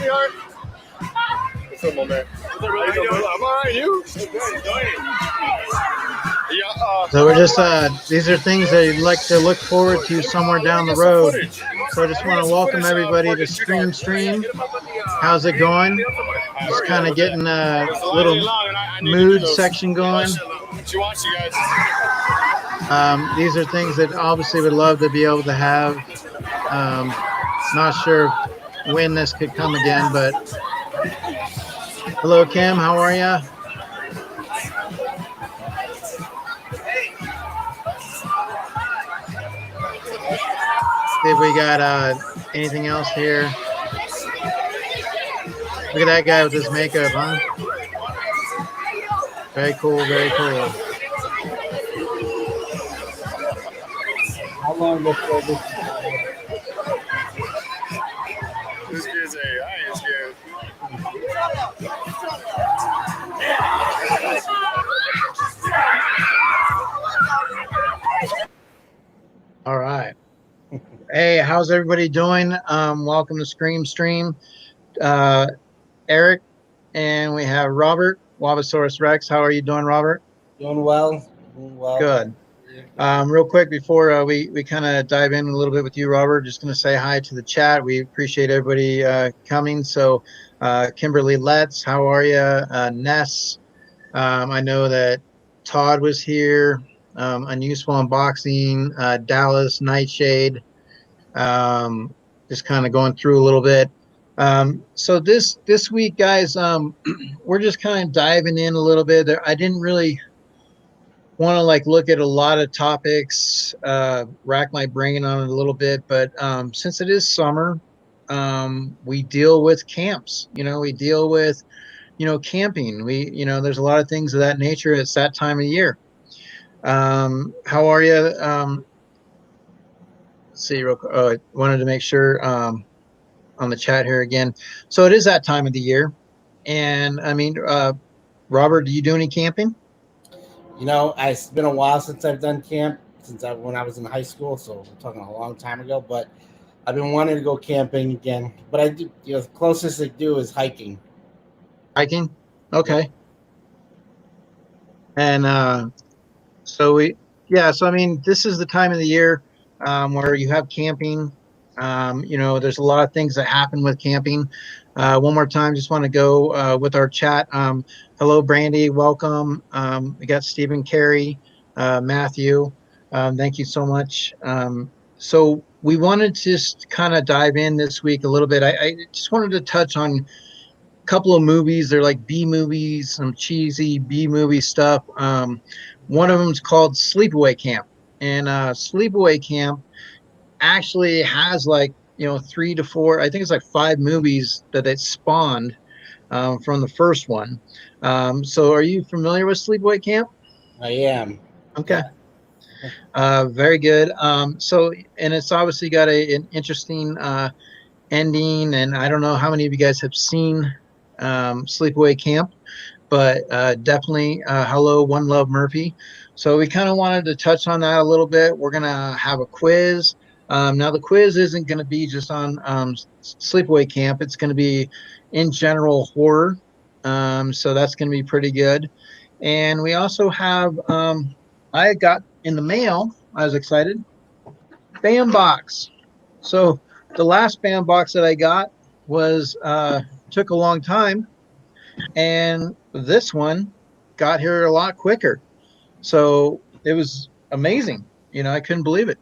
sweetheart? What's up, my man? I'm all right, you? Yeah, So we're just, these are things that you'd like to look forward to somewhere down the road. So I just want to welcome everybody to Stream. How's it going? Just kind of getting a little mood section going. These are things that obviously would love to be able to have. Not sure when this could come again, but hello, Kim. How are you? See if we got anything else here. Look at that guy with his makeup, huh? Very cool, very cool. How long before this? This kid's I ain't scared. All right. Hey, how's everybody doing? Welcome to Stream. Eric, and we have Robert, Wabasaurus Rex. How are you doing, Robert? Doing well. Doing well. Good. Real quick before we kind of dive in a little bit with you, Robert, just going to say hi to the chat. We appreciate everybody coming. So Kimberly Letts, how are you? Ness, I know that Todd was here. Unuseful Unboxing, Dallas, Nightshade. Just kind of going through a little bit. So this week, guys, we're just kind of diving in a little bit. I didn't really want to look at a lot of topics, rack my brain on it a little bit, but since it is summer, we deal with camps. We deal with camping. There's a lot of things of that nature. It's that time of year. How are you? Let's see real quick. Oh, I wanted to make sure on the chat here again. So it is that time of the year, and I mean, Robert, do you do any camping? It's been a while since I've done camp, when I was in high school, so we're talking a long time ago, but I've been wanting to go camping again. But I do, the closest I do is hiking. Hiking? Okay. And so I mean, this is the time of the year where you have camping. There's a lot of things that happen with camping. One more time, just want to go with our chat. Hello, Brandy. Welcome. We got Stephen Carey, Matthew. Thank you so much. So we wanted to just kind of dive in this week a little bit. I just wanted to touch on a couple of movies. They're like B movies, some cheesy B movie stuff. One of them is called Sleepaway Camp. And Sleepaway Camp actually has 3 to 4, I think it's 5 movies that it spawned from the first one. So are you familiar with Sleepaway Camp? I am. Okay. Very good. And it's obviously got an interesting ending, and I don't know how many of you guys have seen Sleepaway Camp, but definitely hello, One Love Murphy. So we kind of wanted to touch on that a little bit. We're going to have a quiz. Now the quiz isn't going to be just on Sleepaway Camp. It's going to be in general horror. So that's going to be pretty good. And we also have, I got in the mail, I was excited, fan box. So the last fan box that I got was, took a long time. And this one got here a lot quicker. So it was amazing. I couldn't believe it.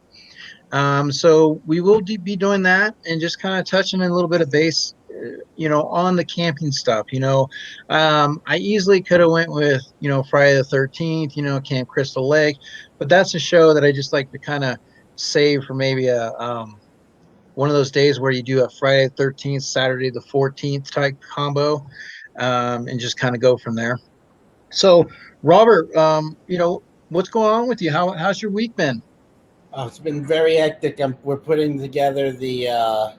So we will be doing that and just kind of touching a little bit of base, on the camping stuff. I easily could have went with, Friday the 13th, Camp Crystal Lake, but that's a show that I just like to kind of save for maybe a one of those days where you do a Friday the 13th, Saturday the 14th type combo, and just kind of go from there. So, Robert, what's going on with you? How's your week been? It's been very hectic. We're putting together the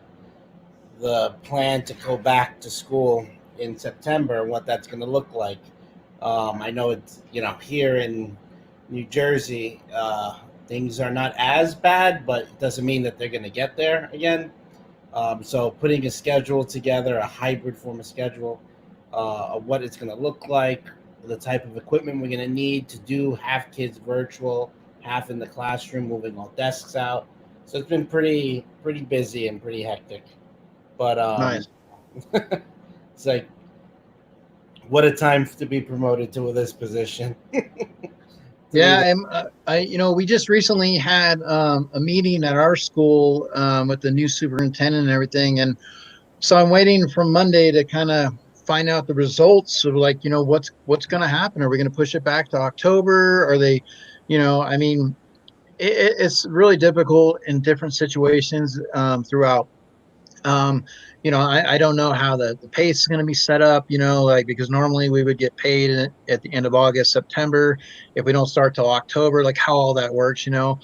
plan to go back to school in September and what that's going to look like. I know it's, here in New Jersey, things are not as bad, but it doesn't mean that they're going to get there again. So putting a schedule together, a hybrid form of schedule, of what it's going to look like, the type of equipment we're going to need to do half kids virtual, half in the classroom, moving all desks out. So it's been pretty busy and pretty hectic. But Nice. it's like, what a time to be promoted to this position. Yeah, we just recently had a meeting at our school with the new superintendent and everything, and so I'm waiting for Monday to kind of find out the results of like, what's going to happen. Are we going to push it back to October? Are they, I mean, it's really difficult in different situations throughout. Um, I don't know how the pace is going to be set up, like because normally we would get paid at the end of August, September, if we don't start till October, like how all that works. So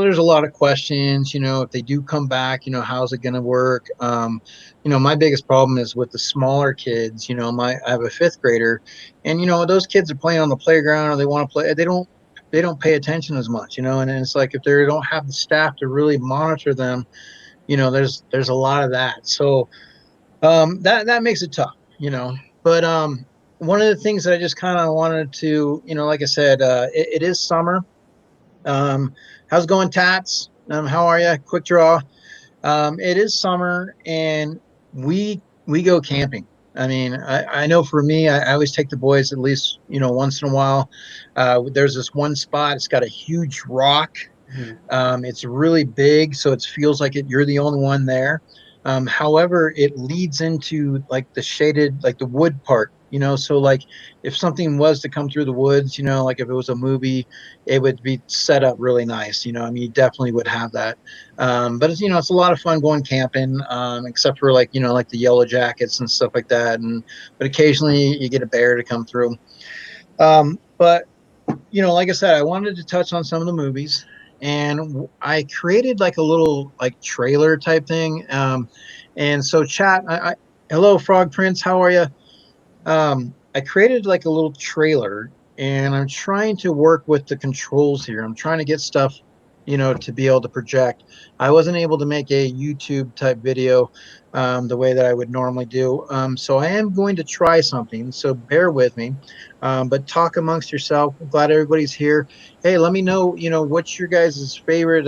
there's a lot of questions, if they do come back, how's it going to work? My biggest problem is with the smaller kids, I have a fifth grader and, those kids are playing on the playground or they want to play, they don't pay attention as much, and it's like if they don't have the staff to really monitor them, there's a lot of that. So that makes it tough, but one of the things that I just kind of wanted to, like I said, it is summer. How's it going, Tats? How are you? Quick draw. It is summer and we go camping. I mean, I know for me, I always take the boys at least, once in a while. There's this one spot, it's got a huge rock. It's really big, so it feels like you're the only one there. However, it leads into like the shaded, like the wood part. So like if something was to come through the woods, like if it was a movie, it would be set up really nice. I mean, you definitely would have that. But it's a lot of fun going camping, except for like like the yellow jackets and stuff like that. But occasionally you get a bear to come through. But like I said, I wanted to touch on some of the movies, and I created like a little like trailer type thing. And so chat, hello Frog Prince, how are you? I created like a little trailer, and I'm trying to work with the controls here. I'm trying to get stuff, to be able to project. I wasn't able to make a YouTube type video the way that I would normally do. So I am going to try something. So bear with me, but talk amongst yourself. I'm glad everybody's here. Hey, let me know, what's your guys' favorite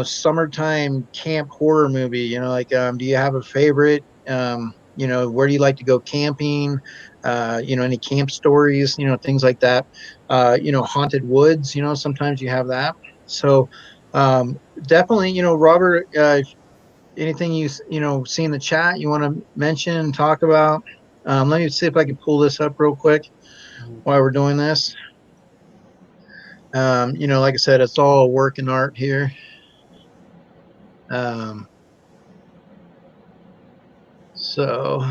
summertime camp horror movie. Like do you have a favorite? Where do you like to go camping? Any camp stories, things like that. Haunted woods, sometimes you have that. So definitely, Robert, anything see in the chat you want to mention and talk about? Let me see if I can pull this up real quick while we're doing this. Like I said, it's all work and art here. So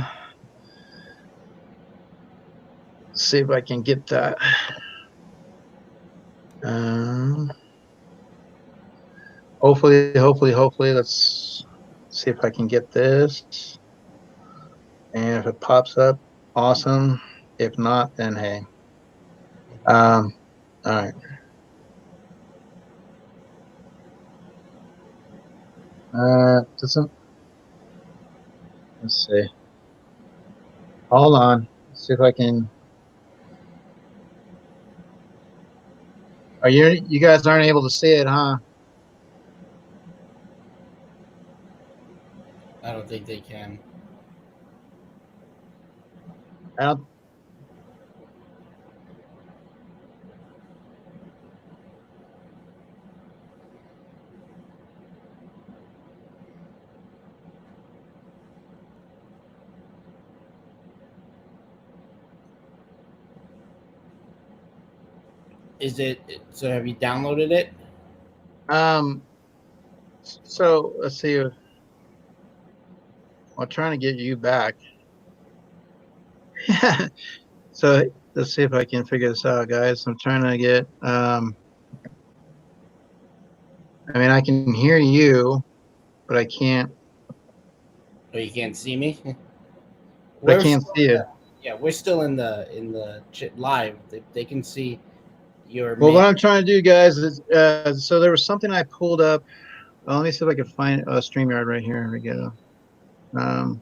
let's see if I can get that. Hopefully, let's see if I can get this. And if it pops up, awesome. If not, then hey. All right. Doesn't. Let's see. Hold on. Let's see if I can. Are you guys aren't able to see it, huh? I don't think they can. I don't. Is it so? Have you downloaded it? So let's see. I'm trying to get you back. So let's see if I can figure this out, guys. I'm trying to get. I mean, I can hear you, but I can't. Oh, you can't see me. I can't see it. Yeah, we're still in the live. They can see your. Well, what I'm trying to do, guys, is so there was something I pulled up Well, let me see if I can find StreamYard right here. Here we go. Um,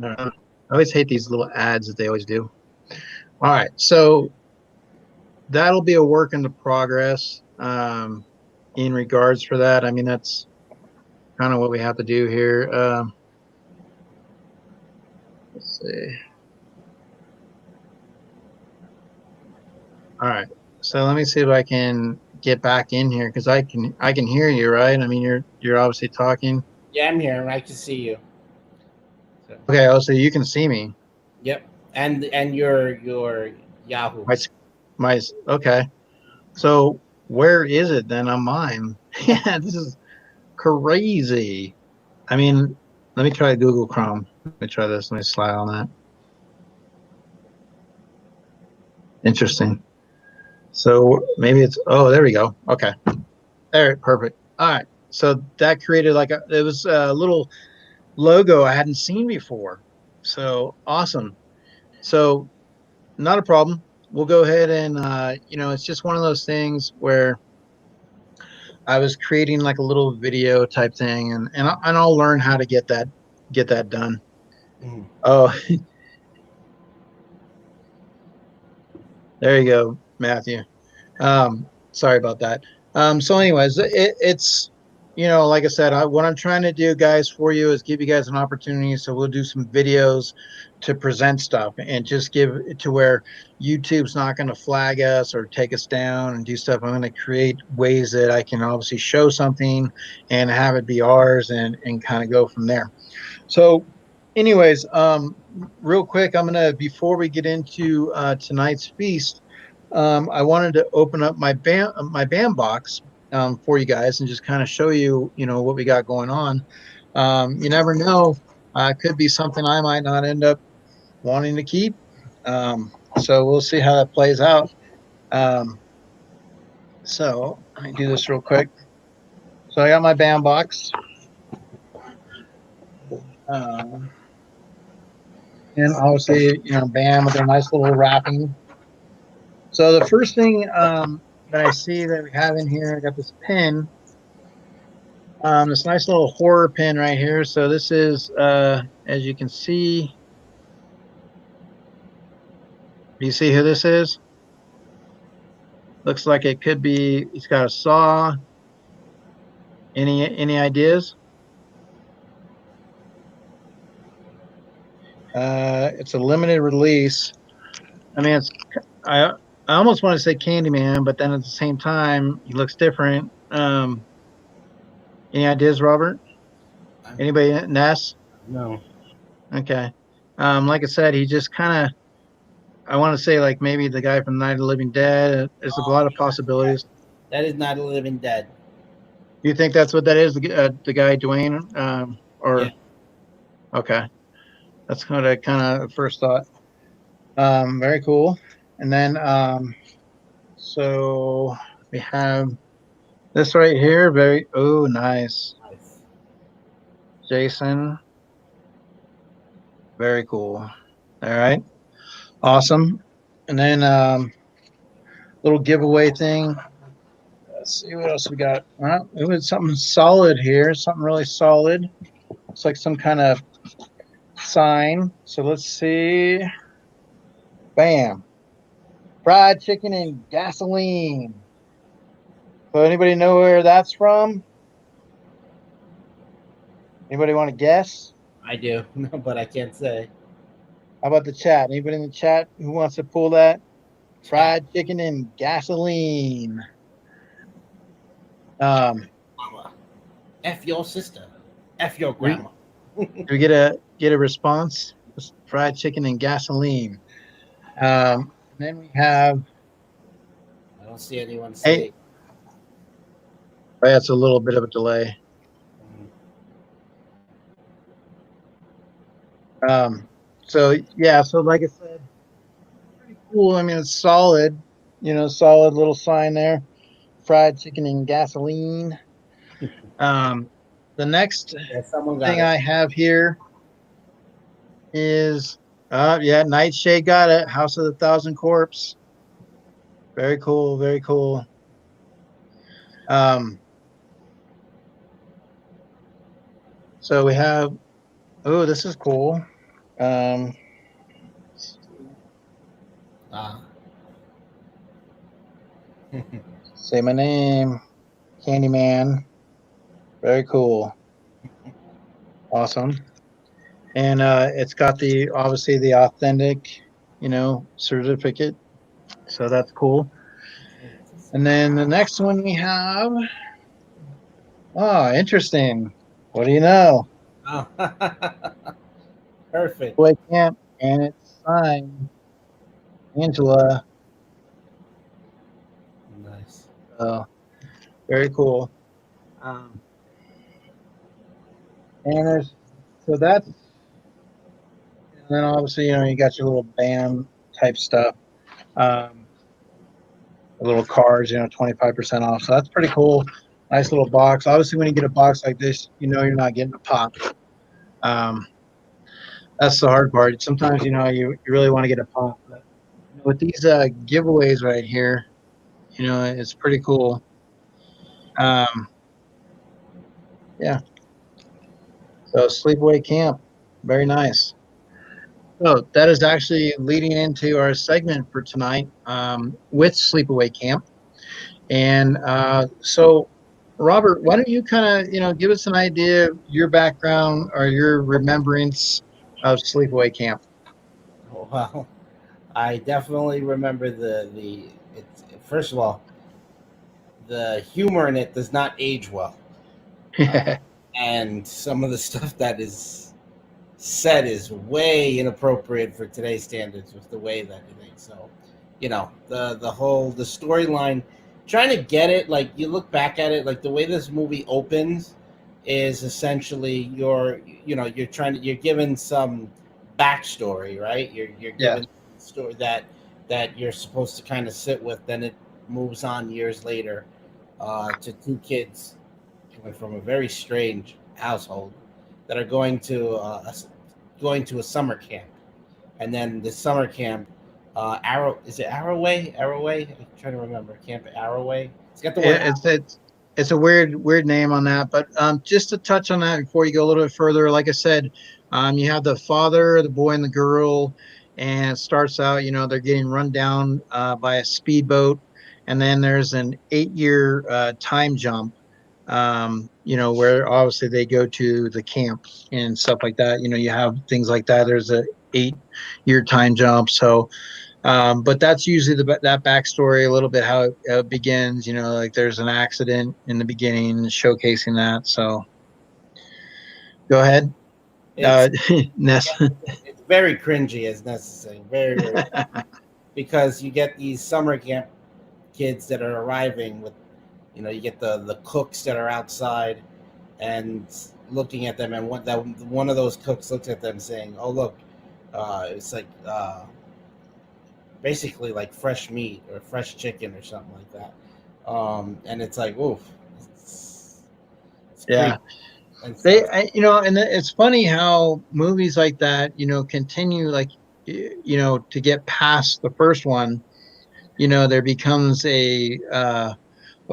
I always hate these little ads that they always do. All right, so that'll be a work in the progress in regards for that. I mean, that's kind of what we have to do here. Let's see. All right, so let me see if I can get back in here because I can hear you, right? I mean, you're obviously talking. Yeah, I'm here. I can see you. So, Okay, oh, so you can see me. yep, and your Yahoo. My okay. So where is it then on mine? Yeah, this is crazy. I mean, let me try Google Chrome. Let me try this. Let me slide on that. Interesting. So maybe it's, oh, there we go. Okay. There, perfect. All right. So that created like it was a little logo I hadn't seen before. So awesome. So not a problem. We'll go ahead and, it's just one of those things where I was creating like a little video type thing, and I'll learn how to get that done. Mhm. Oh, there you go, Matthew. Sorry about that. So, anyways, it's like I said, what I'm trying to do, guys, for you is give you guys an opportunity. So we'll do some videos to present stuff and just give it to where YouTube's not going to flag us or take us down and do stuff. I'm going to create ways that I can obviously show something and have it be ours and kind of go from there. So, anyways, real quick, I'm gonna before we get into tonight's feast, I wanted to open up my band box for you guys and just kind of show you, what we got going on. You never know, it could be something I might not end up wanting to keep. So we'll see how that plays out. Um, so let me do this real quick. So I got my band box. Um, and obviously, band with a nice little wrapping. So the first thing that I see that we have in here, I got this pin, this nice little horror pin right here. So this is, as you can see, do you see who this is? Looks like it could be. He's got a saw. Any ideas? It's a limited release. I mean, I almost want to say Candyman, but then at the same time, he looks different. Any ideas, Robert? Anybody? Ness? No, Okay. Like I said, he just kind of, I want to say like maybe the guy from Night of the Living Dead. There's a lot of possibilities. that is not a living dead. You think that's what that is? The guy Dwayne? Yeah, Or okay, that's kind of first thought. Very cool. And then so we have this right here. Very nice, nice. Jason. Very cool. All right, awesome. And then little giveaway thing. Let's see what else we got. It was something solid here, something really solid. It's like some kind of sign. So let's see. Bam. Fried chicken and gasoline. So anybody know where that's from? Anybody want to guess? I do, but I can't say. How about the chat? Anybody in the chat who wants to pull that? Fried chicken and gasoline. Um, Mama. F your sister. F your we, grandma. do we get a response? Fried chicken and gasoline. And then we have I don't see anyone hey, say. that's a little bit of a delay. So yeah, so like I said, pretty cool. I mean, it's solid, solid little sign there. Fried chicken and gasoline. Um, the next Yeah, someone got thing it. I have here is, yeah, Nightshade got it. House of the Thousand Corpse. Very cool. Very cool. So we have, oh, this is cool. Um, Ah. say my name, Candyman. Very cool. Awesome. And it's got the obviously the authentic, certificate. So that's cool. And then the next one we have, oh, interesting. What do you know? Oh. Perfect. Boy Camp, and it's signed Angela. Nice. So very cool. And there's so that's and then obviously you got your little band type stuff. Um, the little cards, 25% off. So that's pretty cool. Nice little box. Obviously, when you get a box like this, you're not getting a pop. Um, that's the hard part. Sometimes you really want to get a pop, but with these giveaways right here, it's pretty cool. Um, yeah. So sleepaway camp, very nice. So that is actually leading into our segment for tonight with sleepaway camp. And so, Robert, why don't you kind of give us an idea of your background or your remembrance of sleepaway camp? Well, I definitely remember it's first of all, the humor in it does not age well. Uh, and some of the stuff that is said is way inappropriate for today's standards with the way that it is. So, the storyline, trying to get it, like you look back at it, like the way this movie opens is essentially you're given some backstory, right? You're Yeah. given a story that you're supposed to kind of sit with. Then it moves on years later to two kids coming from a very strange household that are going to a summer camp, and then the summer camp, is it Arrowway? Arrowway? I'm trying to remember. Camp Arrowway. It's got the word. It's a weird name on that, but just to touch on that before you go a little bit further, like I said, you have the father, the boy, and the girl, and it starts out, they're getting run down by a speedboat, and then there's an 8-year time jump, where obviously they go to the camp and stuff like that. You have things like that. There's a 8-year time jump, so. But that's usually that backstory, a little bit how it begins. Like there's an accident in the beginning, showcasing that. So go ahead, It's Ness. it's very cringy as necessary. Very very because you get these summer camp kids that are arriving with, you get the cooks that are outside and looking at them, and one of those cooks looks at them saying, "Oh look, it's like basically like fresh meat or fresh chicken or something like that." And it's like, oof, it's Yeah, creepy and stuff. and it's funny how movies like that, continue like, to get past the first one. There becomes a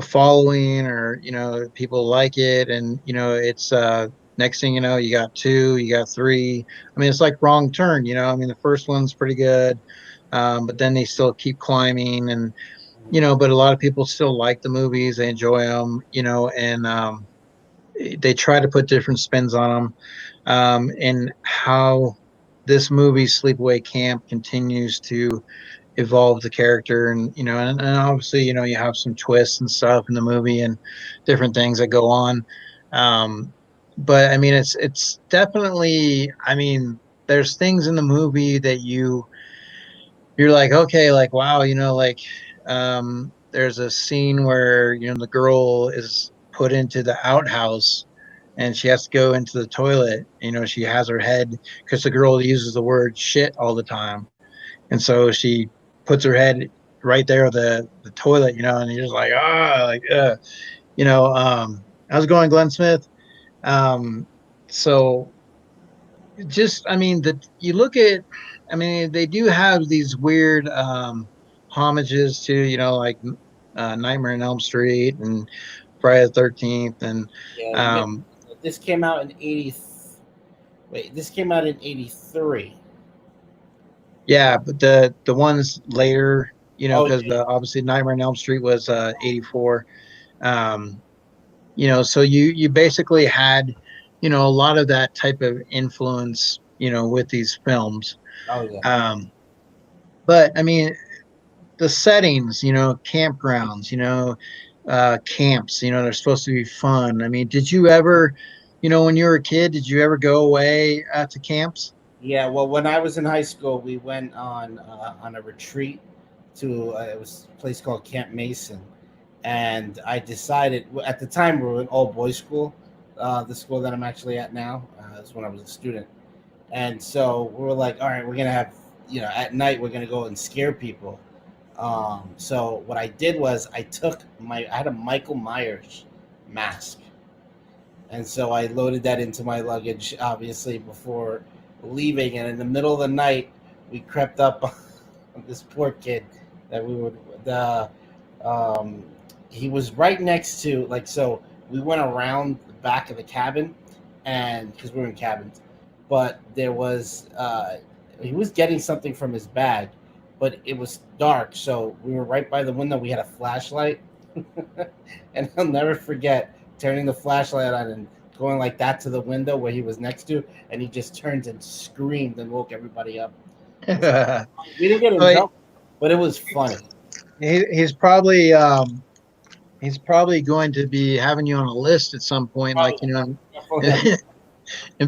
following, or people like it, and it's next thing you know, you got two, you got three. I mean, it's like Wrong Turn. I mean, the first one's pretty good, but then they still keep climbing, and but a lot of people still like the movies, they enjoy them, and they try to put different spins on them, and how this movie Sleepaway Camp continues to evolve the character, and and obviously you have some twists and stuff in the movie and different things that go on, but I mean it's definitely, I mean, there's things in the movie that you're like, okay, like wow, like there's a scene where the girl is put into the outhouse and she has to go into the toilet. She has her head, because the girl uses the word shit all the time, and so she puts her head right there at the toilet, and you're just like, how's it going, Glenn Smith? So just, I mean, you look at, I mean, they do have these weird homages to, like Nightmare on Elm Street and Friday the 13th, and Yeah, um, this came out in 80. Wait, this came out in 83. yeah, but the ones later, Oh, because obviously Nightmare on Elm Street was 84. Um, so you basically had, a lot of that type of influence, with these films. oh yeah. But I mean, the settings, campgrounds, camps, they're supposed to be fun. I mean, did you ever, when you were a kid, did you ever go away to camps? Yeah, well, when I was in high school, we went on a retreat to it was a place called Camp Mason, and I decided at the time we were an all boys school. The school that I'm actually at now is when I was a student, and so we were like, all right, we're gonna have at night we're gonna go and scare people. So what I did was I had a Michael Myers mask, and so I loaded that into my luggage, obviously, before leaving. And in the middle of the night, we crept up on this poor kid that we would. Um, he was right next to, like, so we went around the back of the cabin, and because we were in cabins, but there was he was getting something from his bag, but it was dark, so we were right by the window. We had a flashlight, and I'll never forget turning the flashlight on and going like that to the window where he was next to, and he just turned and screamed and woke everybody up. So We didn't get in trouble, but it was funny. he's probably going to be having you on a list at some point, like in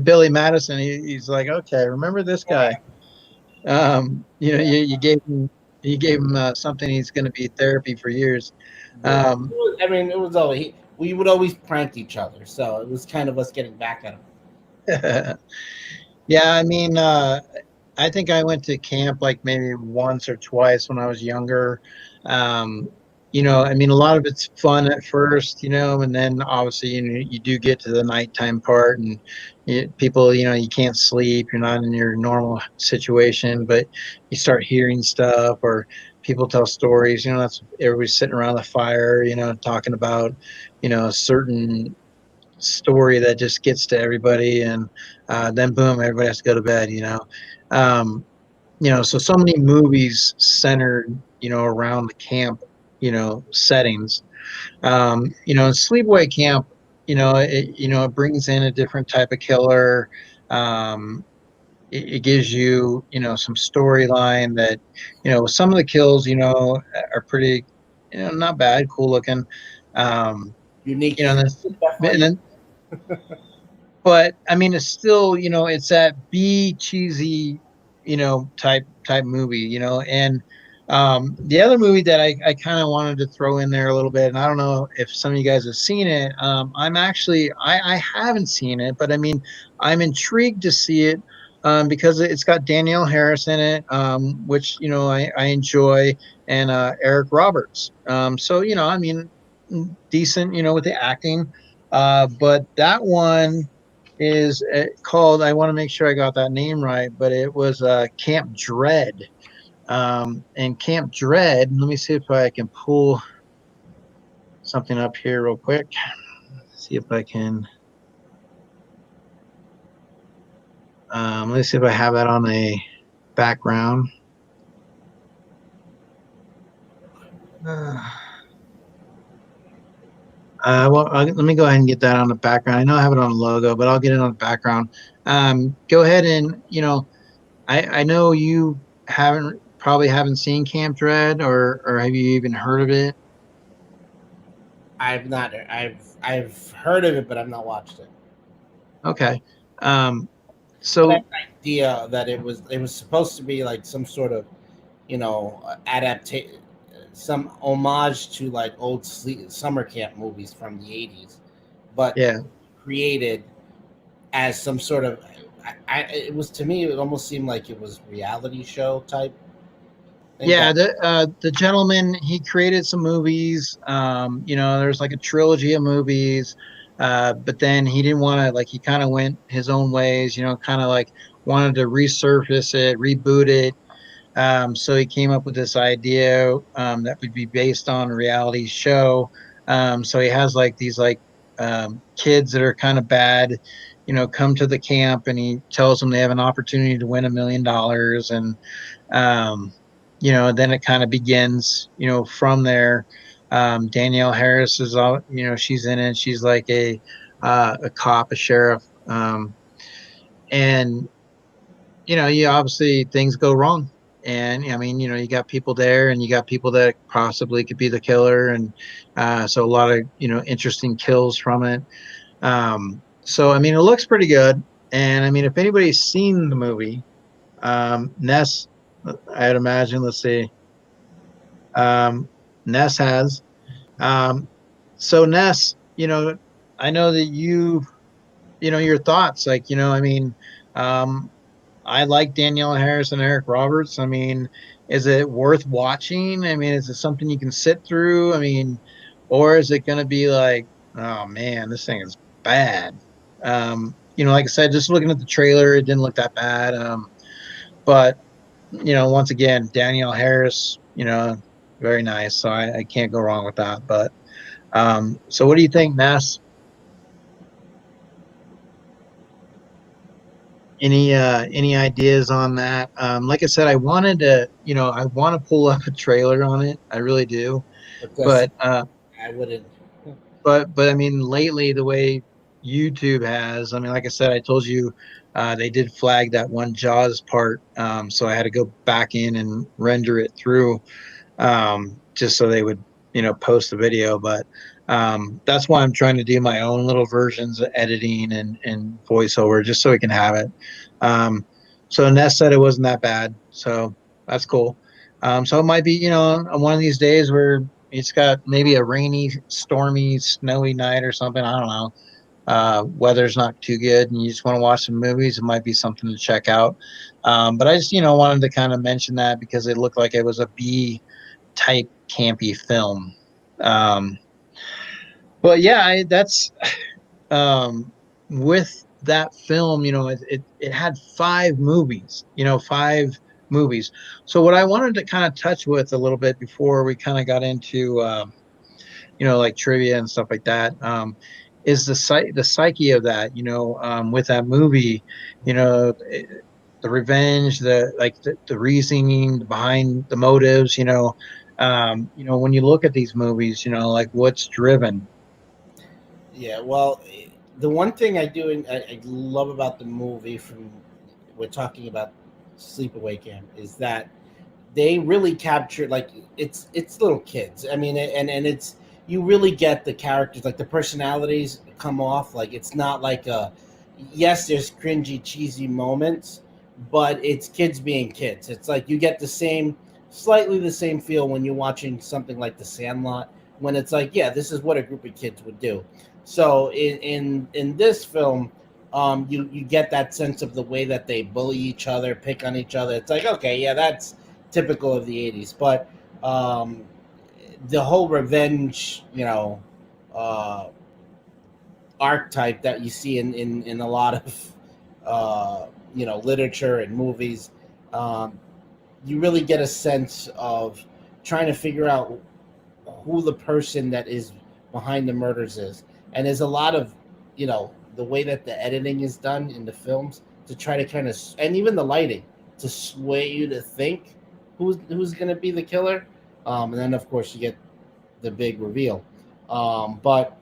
Billy Madison. He's like, okay, remember this guy. You gave him something he's going to be therapy for years. Um, I mean, it was always we would always prank each other, so it was kind of us getting back at him. yeah, I mean, I think I went to camp like maybe once or twice when I was younger. Um, I mean, a lot of it's fun at first, and then obviously, you do get to the nighttime part, and people, you can't sleep. You're not in your normal situation, but you start hearing stuff, or people tell stories. That's everybody's sitting around the fire, talking about, a certain story that just gets to everybody, and then boom, everybody has to go to bed. Um, so many movies centered, around the camp, settings. In Sleepaway Camp, it brings in a different type of killer. It gives you, some storyline that, some of the kills, are pretty, not bad, cool looking. Unique, And definitely. then but I mean, it's still, it's that B cheesy, type movie, and the other movie that I kind of wanted to throw in there a little bit, and I don't know if some of you guys have seen it. I haven't seen it, but I mean, I'm intrigued to see it because it's got Danielle Harris in it, which I enjoy, and Eric Roberts. So I mean, decent, with the acting. But that one is called, I want to make sure I got that name right, but it was Camp Dread. And Camp Dread, let me see if I can pull something up here real quick. See if I can. Let's see if I have that on a background. Let me go ahead and get that on the background. I know I have it on the logo, but I'll get it on the background. Go ahead and, I know you probably haven't seen Camp Dread, or have you even heard of it? I've not. I've heard of it, but I've not watched it. Okay. But I had So an idea that it was supposed to be like some sort of adaptation, some homage to like old summer camp movies from the '80s, but yeah, created as some sort of. It was, to me, it almost seemed like it was reality show type thing. yeah. The gentleman, he created some movies. There's like a trilogy of movies. But then he didn't want to, like, he kind of went his own ways, kind of like wanted to resurface it, reboot it. So he came up with this idea that would be based on a reality show. So he has like these like kids that are kind of bad, come to the camp, and he tells them they have an opportunity to win $1 million. And um, then it kind of begins, from there. Danielle Harris is all, she's in it. She's like a cop, a sheriff. And you obviously things go wrong. And I mean, you got people there, and you got people that possibly could be the killer. And so a lot of, interesting kills from it. So, I mean, it looks pretty good. And I mean, if anybody's seen the movie, Ness, I'd imagine, let's see, Ness has. Um, so Ness, I know that your thoughts, like, I mean, um, I like Danielle Harris and Eric Roberts. I mean, is it worth watching? I mean, is it something you can sit through? I mean, or is it going to be like, oh man, this thing is bad? Like I said, just looking at the trailer, it didn't look that bad. But once again, Danielle Harris, very nice. So I can't go wrong with that. But so what do you think, Ness? Any ideas on that? Like I said, I wanted to, I want to pull up a trailer on it. I really do. But that's, But I wouldn't. but I mean, lately the way YouTube has, I mean, like I said, I told you, they did flag that one Jaws part, so I had to go back in and render it through, just so they would, post the video. But that's why I'm trying to do my own little versions of editing and voiceover, just so we can have it. So Ness said it wasn't that bad, so that's cool. So it might be, on one of these days where it's got maybe a rainy, stormy, snowy night or something. I don't know. Weather's not too good, and you just want to watch some movies. It might be something to check out. But I just, wanted to kind of mention that because it looked like it was a B type campy film. Um, but yeah, that's with that film. It had 5 movies. 5 movies. So what I wanted to kind of touch with a little bit before we kind of got into like trivia and stuff like that, is the psyche of that. With that movie, the revenge, the reasoning behind the motives. When you look at these movies, like what's driven. Yeah, well, the one thing I love about the movie, from we're talking about Sleepaway Camp, is that they really captured, like, it's little kids. I mean, and it's, you really get the characters, like the personalities come off. Like, it's not like a, yes, there's cringy, cheesy moments, but it's kids being kids. It's like you get the same, slightly the same feel when you're watching something like The Sandlot, when it's like, yeah, this is what a group of kids would do. So in this film, you get that sense of the way that they bully each other, pick on each other. It's like, okay, yeah, that's typical of the 80s. But the whole revenge, uh, archetype that you see in a lot of literature and movies, um, you really get a sense of trying to figure out who the person that is behind the murders is. And there's a lot of, the way that the editing is done in the films to try to kind of, and even the lighting, to sway you to think who's going to be the killer. And then, of course, you get the big reveal. But,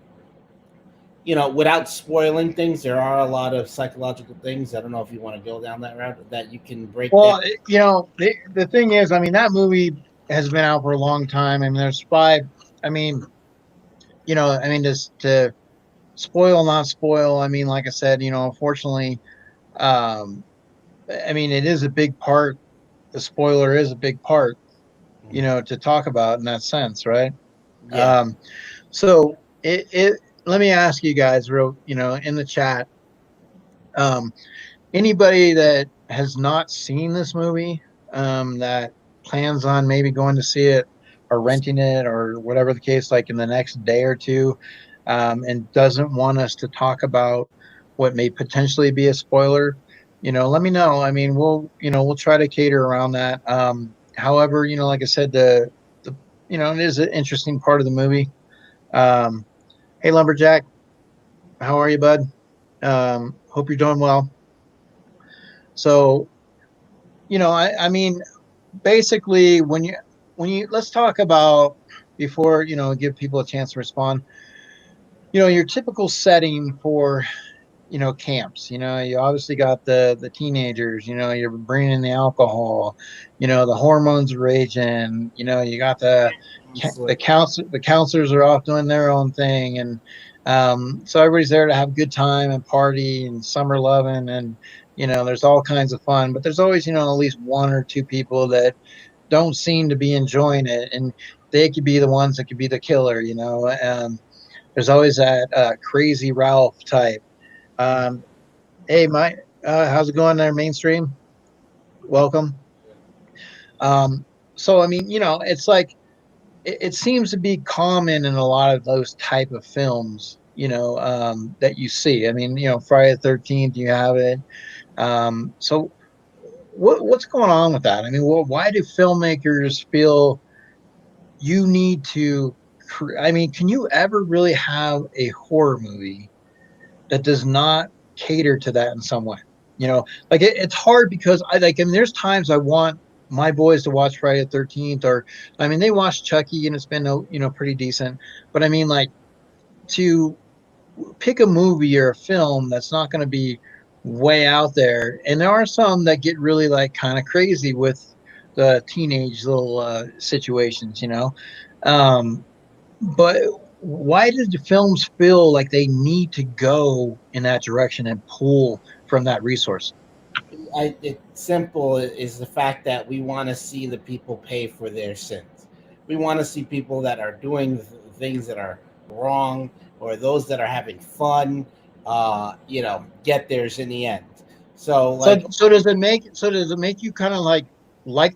without spoiling things, there are a lot of psychological things. I don't know if you want to go down that route, that you can break Well, down. the thing is, I mean, that movie has been out for a long time. I mean, there's 5. I mean, just to spoil, not spoil. I mean, like I said, unfortunately, um, I mean, it is a big part. The spoiler is a big part, to talk about in that sense, right? Yeah. So let me ask you guys, real, in the chat, anybody that has not seen this movie, that plans on maybe going to see it or renting it or whatever the case, like in the next day or two, and doesn't want us to talk about what may potentially be a spoiler, let me know. I mean, we'll try to cater around that. However, like I said, the it is an interesting part of the movie. Um, hey, Lumberjack, how are you, bud? Hope you're doing well. So, I mean, basically, when you let's talk about before give people a chance to respond. Your typical setting for camps. You obviously got the teenagers. You're bringing in the alcohol. The hormones are raging. You got the counselors are off doing their own thing, and so everybody's there to have a good time and party and summer loving, and there's all kinds of fun. But there's always at least one or two people that don't seem to be enjoying it, and they could be the ones that could be the killer. There's always that crazy Ralph type. um, Hey, Mike, how's it going there, mainstream? Welcome. So, I mean, it's like it seems to be common in a lot of those type of films, that you see. I mean, Friday the 13th, you have it. So, what's going on with that? I mean, why do filmmakers feel you need to? I mean, can you ever really have a horror movie that does not cater to that in some way? Like it's hard because I like, and there's times I want my boys to watch Friday the 13th, or I mean, they watch Chucky and it's been, pretty decent. But I mean, like to pick a movie or a film that's not going to be way out there. And there are some that get really like kind of crazy with the teenage little situations, Um, but why did the films feel like they need to go in that direction and pull from that resource? It's simple is the fact that we want to see the people pay for their sins. We want to see people that are doing things that are wrong, or those that are having fun, get theirs in the end. So like, So does it make you kind of like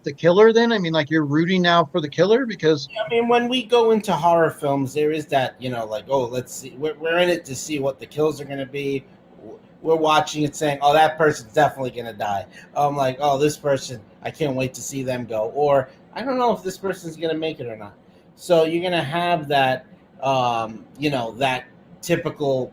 the killer then? I mean, like you're rooting now for the killer because I mean, when we go into horror films, there is that, like, oh, let's see, we're in it to see what the kills are going to be. We're watching it saying, oh, that person's definitely going to die. I'm like, oh, this person, I can't wait to see them go. Or I don't know if this person's going to make it or not. So you're going to have that, that typical,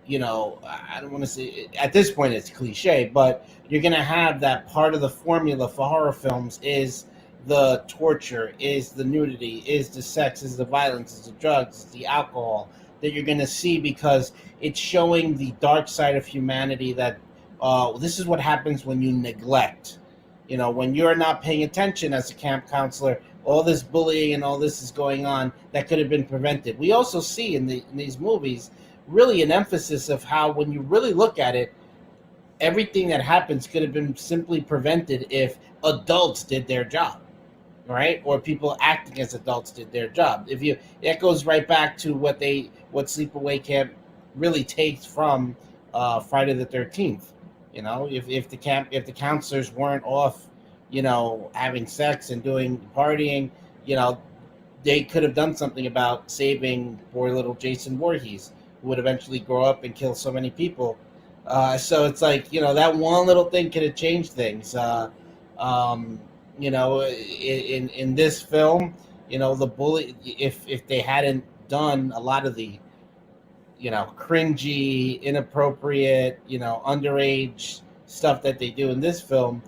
I don't want to say, at this point it's cliche, but you're going to have that part of the formula for horror films is the torture, is the nudity, is the sex, is the violence, is the drugs, is the alcohol that you're going to see, because it's showing the dark side of humanity that this is what happens when you neglect. When you're not paying attention as a camp counselor, all this bullying and all this is going on that could have been prevented. We also see in these movies really an emphasis of how, when you really look at it, everything that happens could have been simply prevented if adults did their job, right? Or people acting as adults did their job. That goes right back to what Sleepaway Camp really takes from Friday the 13th. If the counselors weren't off, having sex and doing partying, they could have done something about saving poor little Jason Voorhees, who would eventually grow up and kill so many people. So it's like, that one little thing could have changed things. In this film, the bully, if they hadn't done a lot of the, cringy, inappropriate, underage stuff that they do in this film,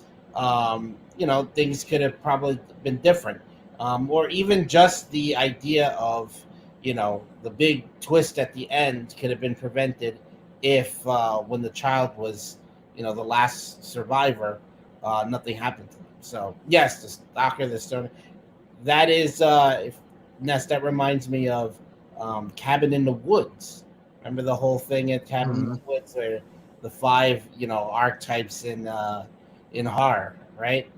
things could have probably been different. Or even just the idea of, the big twist at the end could have been prevented if, when the child was, the last survivor, nothing happened to them. So yes, the stalker, the stoner, that is, that reminds me of Cabin in the Woods. Remember the whole thing at Cabin in the Woods, where the 5, archetypes in horror, right?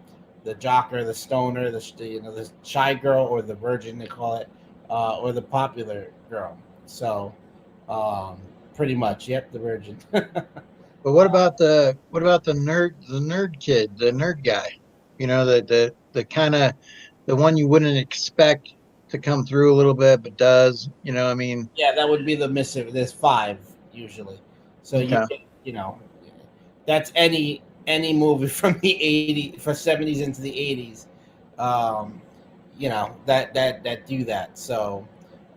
The jocker, the stoner, the shy girl, or the virgin, they call it, or the popular girl. So, pretty much, yep, the virgin. But what about the nerd kid, the nerd guy? The kind of the one you wouldn't expect to come through a little bit, but does, you know, I mean, Yeah, that would be the missive. There's 5 usually, so okay. you know, that's any movie from the 80s, from 70s into the 80s, um, that do that. So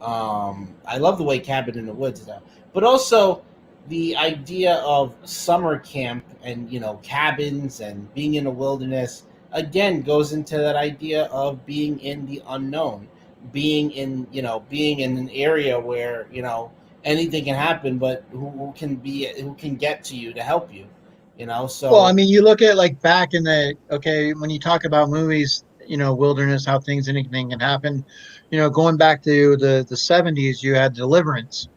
I love the way Cabin in the Woods is out, but also the idea of summer camp and cabins and being in the wilderness again goes into that idea of being in the unknown, being in an area where anything can happen, but who can get to you to help you, Well, I so mean, you look at like back in the, okay, when you talk about movies, you know, wilderness, how things, anything can happen, you know, going back to the 70s, you had Deliverance,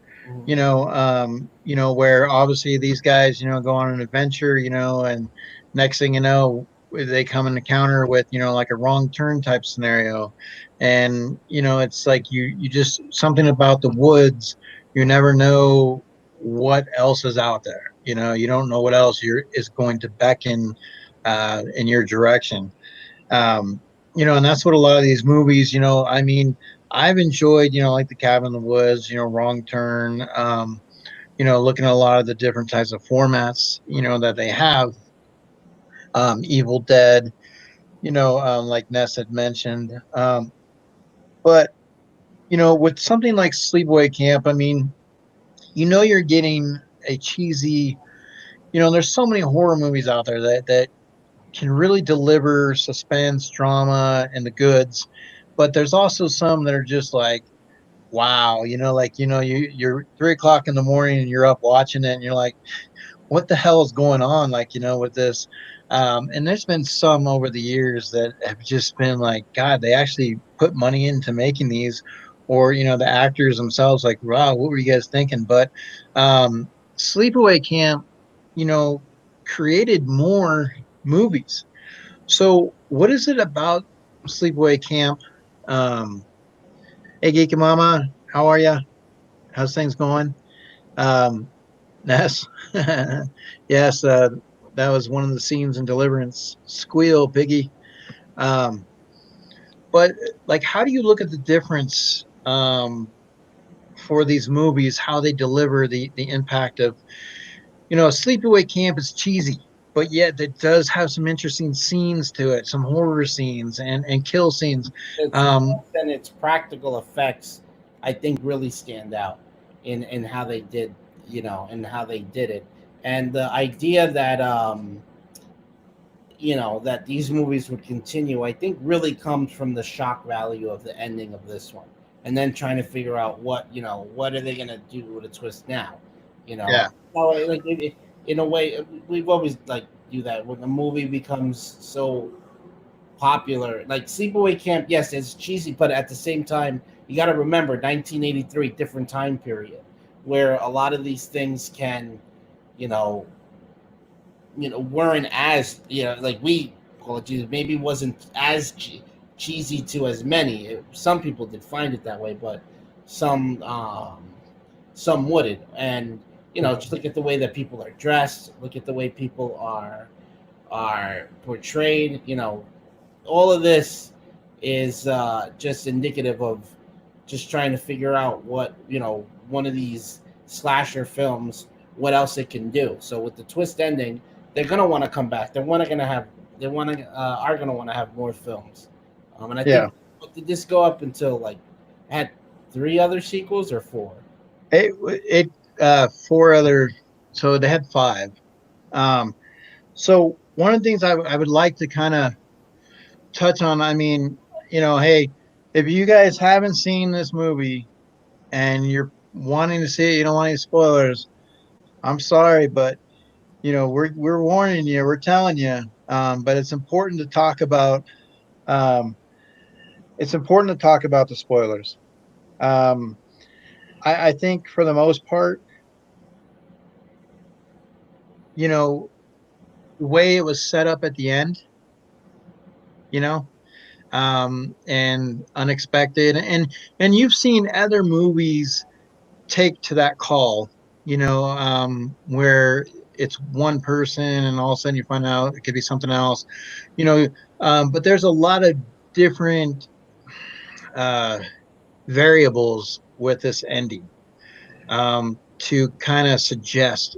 you know, where obviously these guys, you know, go on an adventure, you know, and next thing you know, they come in encounter with, you know, like a wrong turn type scenario. And, you know, it's like you just something about the woods, you never know what else is out there. You know, you don't know what else is going to beckon in your direction. Um, you know, and that's what a lot of these movies, you know, I mean, I've enjoyed, you know, like The Cabin in the Woods, you know, Wrong Turn, you know, looking at a lot of the different types of formats, you know, that they have, Evil Dead, you know, like Ness had mentioned. But, you know, with something like Sleepaway Camp, I mean, you know, you're getting a cheesy, you know, there's so many horror movies out there that can really deliver suspense, drama, and the goods. But there's also some that are just like, wow, you know, like, you know, you're 3 o'clock in the morning and you're up watching it and you're like, what the hell is going on? Like, you know, with this. And there's been some over the years that have just been like, God, they actually put money into making these, or, you know, the actors themselves, like, wow, what were you guys thinking? But Sleepaway Camp, you know, created more movies. So, what is it about Sleepaway Camp? Um, hey, Geeky Mama, how are you? How's things going? Um, Ness, yes, that was one of the scenes in Deliverance. Squeal, piggy. Um, but like, how do you look at the difference for these movies? How they deliver the impact of, you know, Sleepaway Camp is cheesy, but yet it does have some interesting scenes to it, some horror scenes and kill scenes. its Um, and its practical effects, I think, really stand out in how they did, and how they did it, and the idea that that these movies would continue, I think, really comes from the shock value of the ending of this one, and then trying to figure out what are they gonna do with a twist now, yeah, so like in a way, we've always like do that when the movie becomes so popular. Like Sleepaway Camp, yes, it's cheesy, but at the same time, you got to remember 1983, different time period, where a lot of these things can, you know, weren't as like we call it cheesy. Maybe wasn't as cheesy to as many. Some people did find it that way, but some some wouldn't. And just look at the way that people are dressed. Look at the way people are portrayed. All of this is just indicative of just trying to figure out what one of these slasher films, what else it can do. So with the twist ending, they're gonna want to come back. They want to are gonna want to have more films. And I yeah. think, did this go up until like had 3 other sequels or 4? It four other, so they had five. Um, so one of the things I would like to kind of touch on, I mean, you know, hey, if you guys haven't seen this movie and you're wanting to see it, you don't want any spoilers. I'm sorry, but you know, we're warning you, we're telling you. But it's important to talk about. Um, it's important to talk about the spoilers. Um, I think for the most part, you know, the way it was set up at the end, you know, and unexpected, and you've seen other movies take to that call, you know, where it's one person and all of a sudden you find out it could be something else, you know. But there's a lot of different variables with this ending, to kind of suggest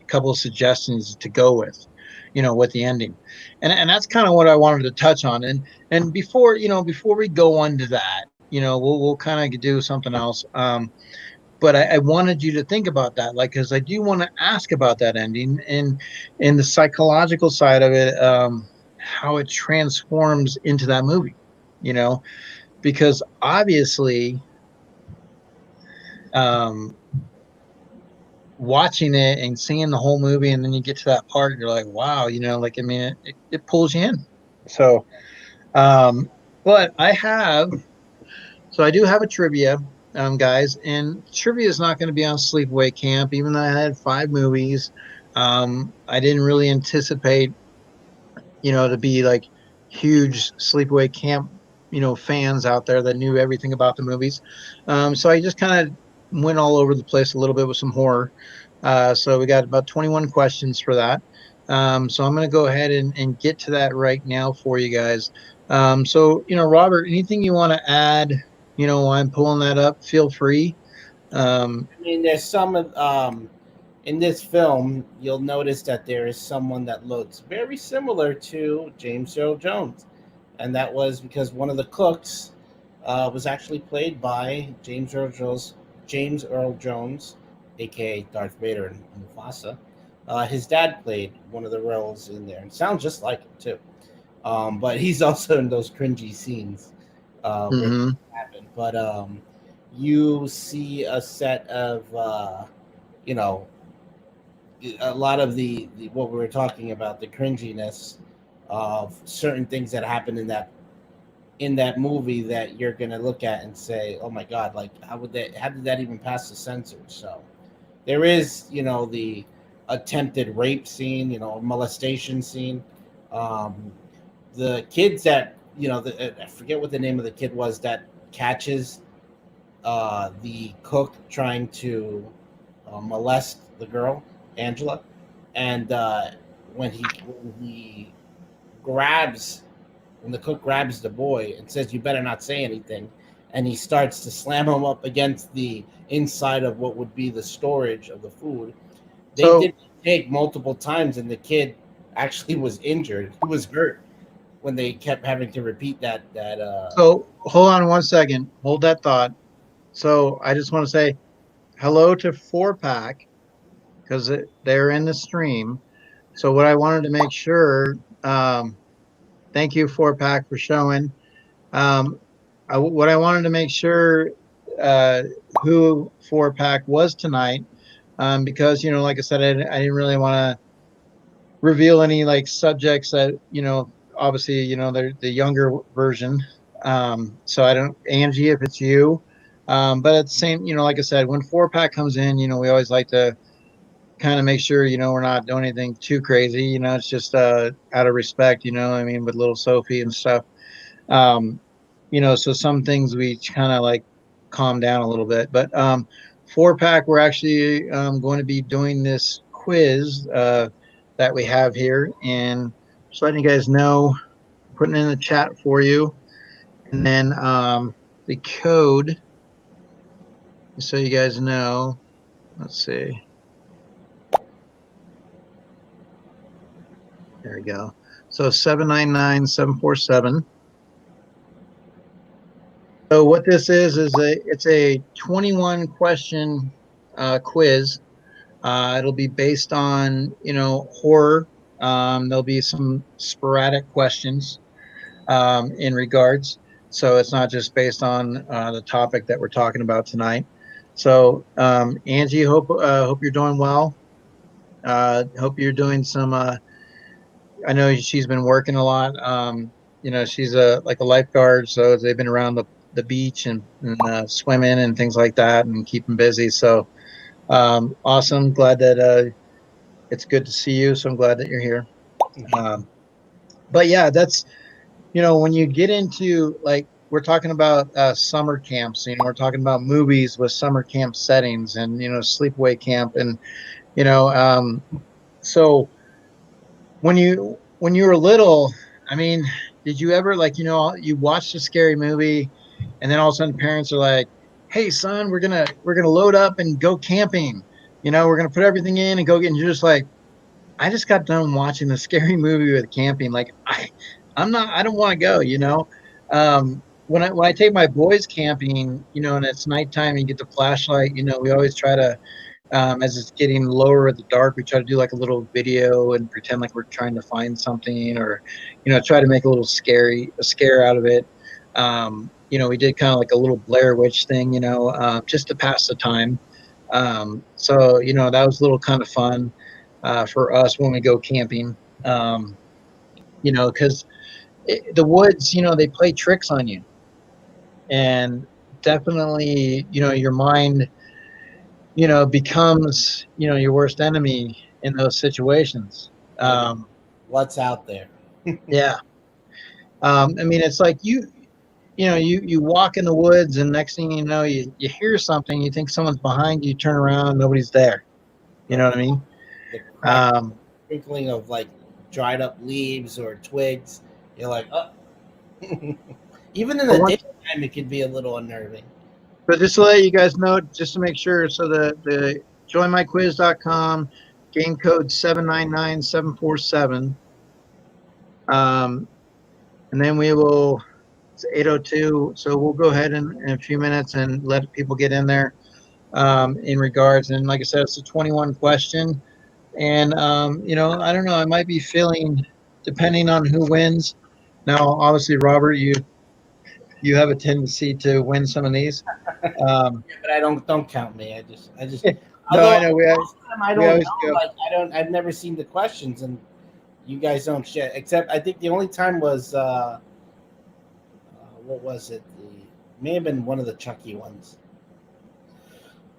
couple of suggestions to go with, with the ending. And that's kind of what I wanted to touch on. And before we go on to that, we'll kind of do something else. But I wanted you to think about that, like, because I do want to ask about that ending and the psychological side of it, how it transforms into that movie, because obviously, um, watching it and seeing the whole movie, and then you get to that part, you're like, wow, like, I mean, it pulls you in. So, um, but I do have a trivia, guys, and trivia is not going to be on Sleepaway Camp, even though I had 5 movies. I didn't really anticipate, to be like huge Sleepaway Camp, fans out there that knew everything about the movies. So I just kind of went all over the place a little bit with some horror. So we got about 21 questions for that. So I'm going to go ahead and get to that right now for you guys. So, Robert, anything you want to add, while I'm pulling that up, feel free. I mean, there's some of in this film. You'll notice that there is someone that looks very similar to James Earl Jones, and that was because one of the cooks was actually played by James Earl Jones, aka Darth Vader and Mufasa. His dad played one of the roles in there, and sounds just like him too. But he's also in those cringy scenes where mhm. it happened. But you see a set of you know a lot of the what we were talking about, the cringiness of certain things that happen in that movie that you're gonna look at and say, "Oh my God! Like, how did that even pass the censors?" So there is, the attempted rape scene, molestation scene. Um, the kids that I forget what the name of the kid was that catches the cook trying to molest the girl, Angela, and when he grabs when the cook grabs the boy and says, "You better not say anything," and he starts to slam him up against the inside of what would be the storage of the food. They So, did take multiple times, and the kid actually was injured. He was hurt when they kept having to repeat that. so hold on one second. Hold that thought. So I just want to say hello to 4 Pack, because they're in the stream. So what I wanted to make sure, thank you 4 Pack for showing. Um, what I wanted to make sure, uh, who 4 Pack was tonight, because like I said, I didn't really want to reveal any like subjects that obviously they're the younger version. So I don't, Angie, if it's you. But at the same, like I said, when 4 Pack comes in, we always like to kind of make sure we're not doing anything too crazy. It's just out of respect. I mean, with little Sophie and stuff. um so some things we kind of like calm down a little bit. But 4 Pack, we're actually going to be doing this quiz that we have here, and just letting you guys know, putting it in the chat for you. And then the code, so you guys know, let's see, there we go. So 799-747. So what this is it's a 21 question quiz. It'll be based on horror. There'll be some sporadic questions in regards. So it's not just based on the topic that we're talking about tonight. So Angie, hope you're doing well. Hope you're doing some. I know she's been working a lot. She's like a lifeguard, so they've been around the beach and swimming and things like that, and keeping busy. So awesome. Glad that it's good to see you. So I'm glad that you're here. Um, but yeah, that's when you get into, like, we're talking about summer camps. We're talking about movies with summer camp settings, and sleepaway camp, and you know um, so when you were little, I mean, did you ever, like, you watched a scary movie and then all of a sudden parents are like, "Hey, son, we're gonna load up and go camping. We're gonna put everything in and go get." And you're just like, I just got done watching a scary movie with camping. Like I don't want to go. When I take my boys camping, and it's nighttime, and you get the flashlight. We always try to, as it's getting lower at the dark, we try to do like a little video and pretend like we're trying to find something, or try to make a little scare out of it. We did kind of like a little Blair Witch thing, just to pass the time. So that was a little kind of fun for us when we go camping. Because the woods, they play tricks on you, and definitely, your mind, becomes, your worst enemy in those situations. What's out there? Yeah. I mean, it's like you walk in the woods, and next thing you know, you hear something, you think someone's behind you, turn around, nobody's there. You know what I mean? The crinkling of like dried up leaves or twigs. You're like, oh. Even in the daytime, it could be a little unnerving. But just to let you guys know, just to make sure, so the joinmyquiz.com, game code 799747. And then it's 8:02, so we'll go ahead in a few minutes and let people get in there in regards. And like I said, it's a 21 question. And, I don't know, I might be feeling, depending on who wins. Now, obviously, Robert, you have a tendency to win some of these. Yeah, but I don't count me. I just. No, I know I don't know. Like I've never seen the questions, and you guys don't share. Except I think the only time was what was it? May have been one of the Chucky ones,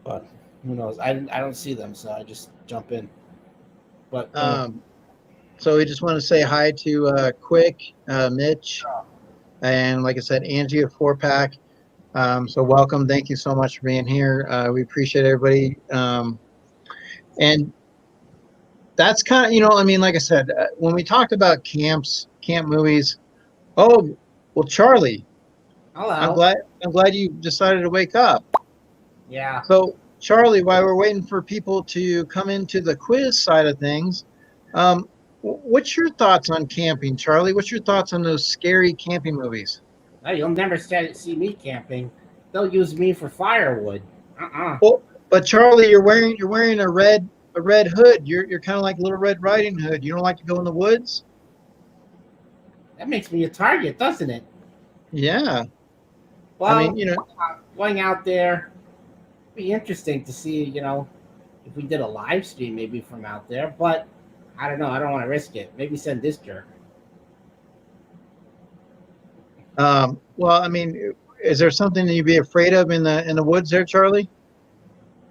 but who knows? I don't see them, so I just jump in. But so we just want to say hi to Quick, Mitch, and like I said, Angie of 4-Pack. So welcome. Thank you so much for being here. We appreciate everybody. And that's kind of, I mean, like I said, when we talked about camp movies. Oh, well, Charlie. Hello. I'm glad you decided to wake up. Yeah. So, Charlie, while we're waiting for people to come into the quiz side of things, what's your thoughts on camping, Charlie? What's your thoughts on those scary camping movies? Oh, you'll never see me camping. They'll use me for firewood. Well, but Charlie, you're wearing a red hood. You're kind of like Little Red Riding Hood. You don't like to go in the woods? That makes me a target, doesn't it? Yeah. Well, I mean, going out there, it'd be interesting to see, if we did a live stream maybe from out there. But I don't know. I don't want to risk it. Maybe send this jerk. Well, I mean, is there something that you'd be afraid of in the woods there, Charlie?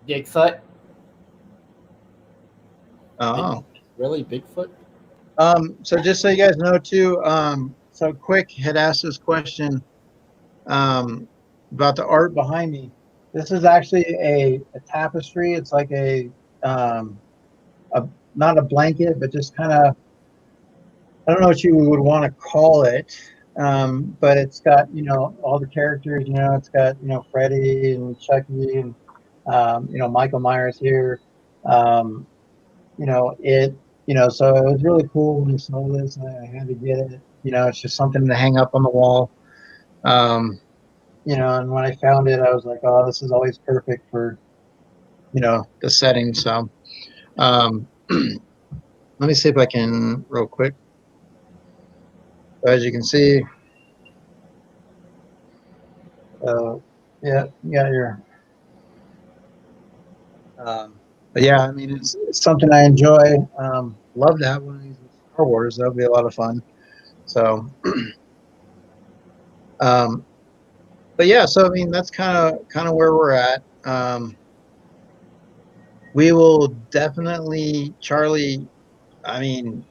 Bigfoot. Oh. Really, Bigfoot? So just so you guys know too, so Quick had asked this question about the art behind me. This is actually a tapestry. It's like a not a blanket, but just kind of, I don't know what you would want to call it. But it's got, all the characters, it's got, Freddy and Chucky and, Michael Myers here. So it was really cool when I saw this. I had to get it. It's just something to hang up on the wall. And when I found it, I was like, oh, this is always perfect for, the setting. So let me see if I can real quick. As you can see, yeah, you got your. But yeah, I mean, it's something I enjoy. Love to have one of these in Star Wars. That would be a lot of fun. So, but yeah, so I mean, that's kind of where we're at. We will definitely, Charlie. I mean,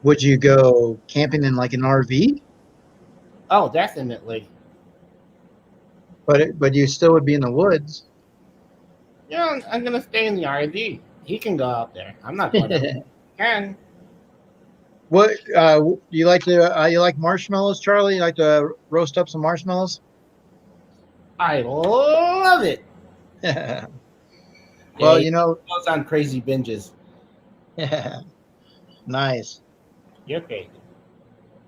would you go camping in like an RV? Oh, definitely. But you still would be in the woods. Yeah, I'm gonna stay in the RV. He can go out there. I'm not going to. Can. What you like marshmallows, Charlie? You like to roast up some marshmallows? I love it. Well, He you know, goes on crazy binges. nice. You're crazy.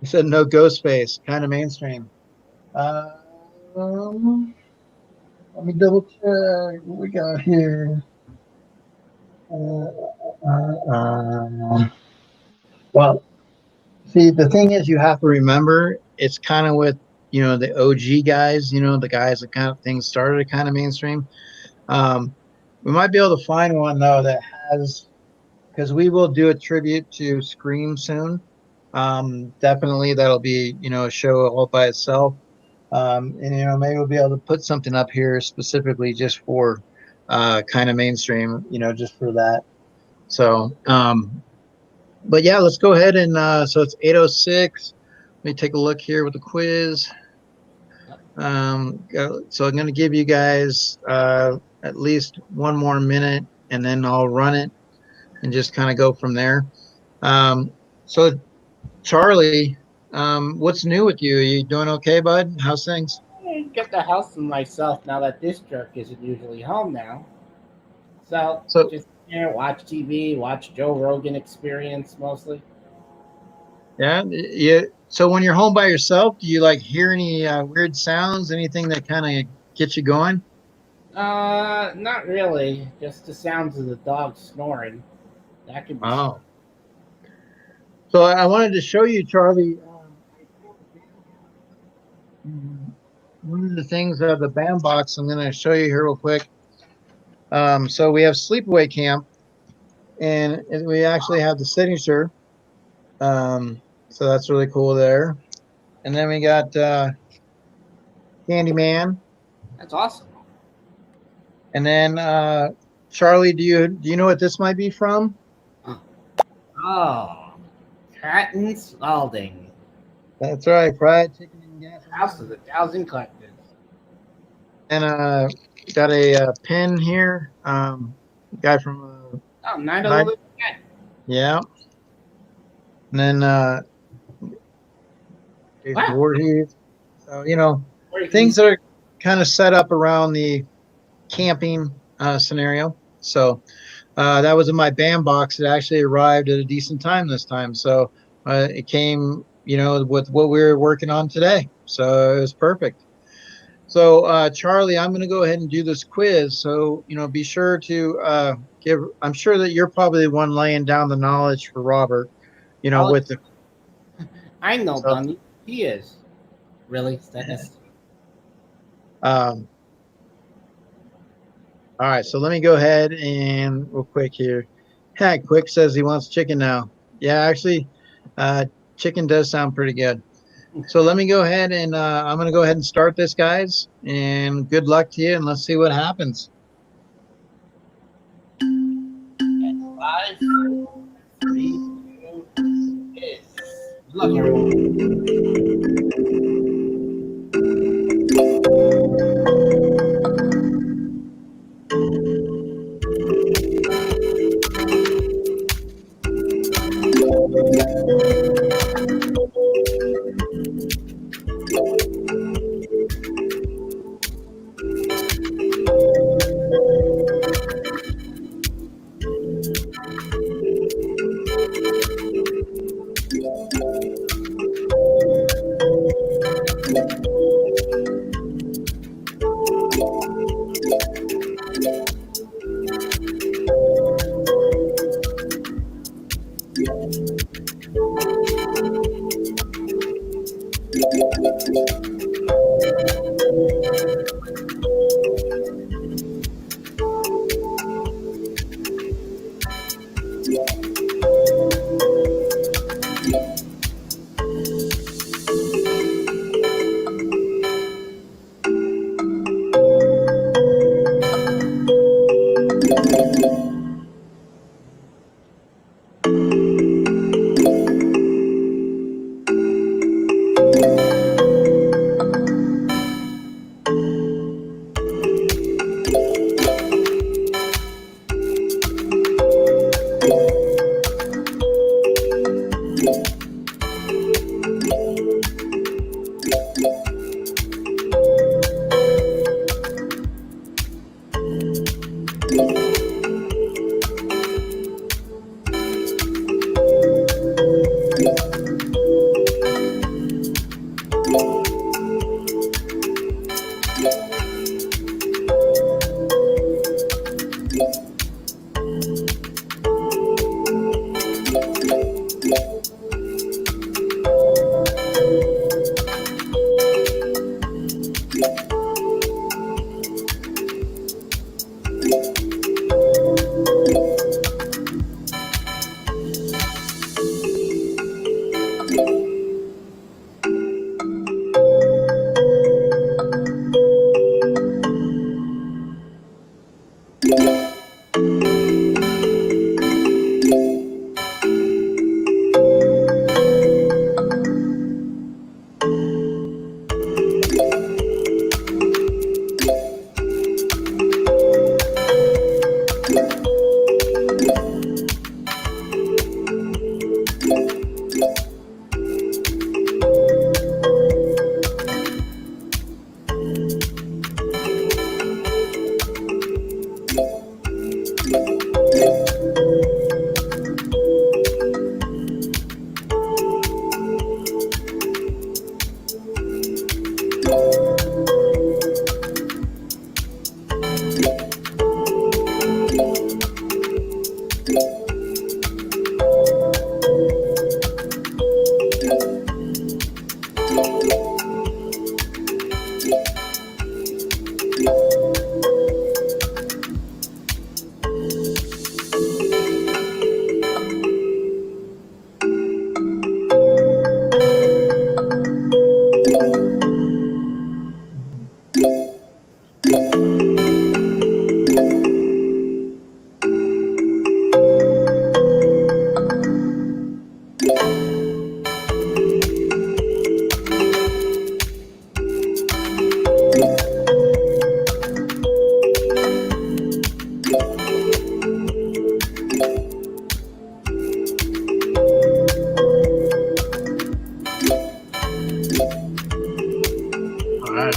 You said no ghost face, kind of mainstream. Um, Let me double check what we got here. Well, see, the thing is, you have to remember it's kind of with the OG guys, the guys that kind of things started kind of mainstream. Um, we might be able to find one though that has because we will do a tribute to Scream soon. Definitely, that'll be a show all by itself. And maybe we'll be able to put something up here specifically just for kind of mainstream, just for that. So, but yeah, let's go ahead and so it's 8:06. Let me take a look here with the quiz. So I'm going to give you guys at least one more minute, and then I'll run it and just kind of go from there. So Charlie, what's new with you? Are you doing okay, bud? How's things? Get the house to myself now that this jerk isn't usually home now. So So just here, watch TV, watch Joe Rogan Experience mostly. yeah, yeah. So when you're home by yourself, do you like hear any weird sounds? Anything that kind of gets you going? Not really. Just the sounds of the dog snoring. That could be. Oh, so I wanted to show you, Charlie. One of the things of the band box I'm going to show you here real quick. So we have Sleepaway Camp, and we actually have the signature. So that's really cool there. And then we got Candyman, That's awesome. and then Charlie, do you know what this might be from? Oh, Patton Spalding, That's right, Fried Chicken and Gas. House of the Thousand Collectors. And got a pen here. Guy from Oh, Night of the Night. Living Dead. Yeah. And then Jason Wow. Voorhees. So Where things he's- that are kind of set up around the camping scenario. So that was in my band box. It actually arrived at a decent time this time. So it came, with what we were working on today. So it was perfect. So Charlie, I'm going to go ahead and do this quiz. So be sure to give. I'm sure that you're probably the one laying down the knowledge for Robert. Oh, With the. I know, So, Bunny. He is. Really? Is that necessary? um, all right, so let me go ahead and real quick here. Heck, Quick says he wants chicken now. Yeah, actually, chicken does sound pretty good. So let me go ahead and I'm going to go ahead and start this, guys. And good luck to you, and let's see what happens. 5, 4, 3, 2, is. Good luck, everyone. right.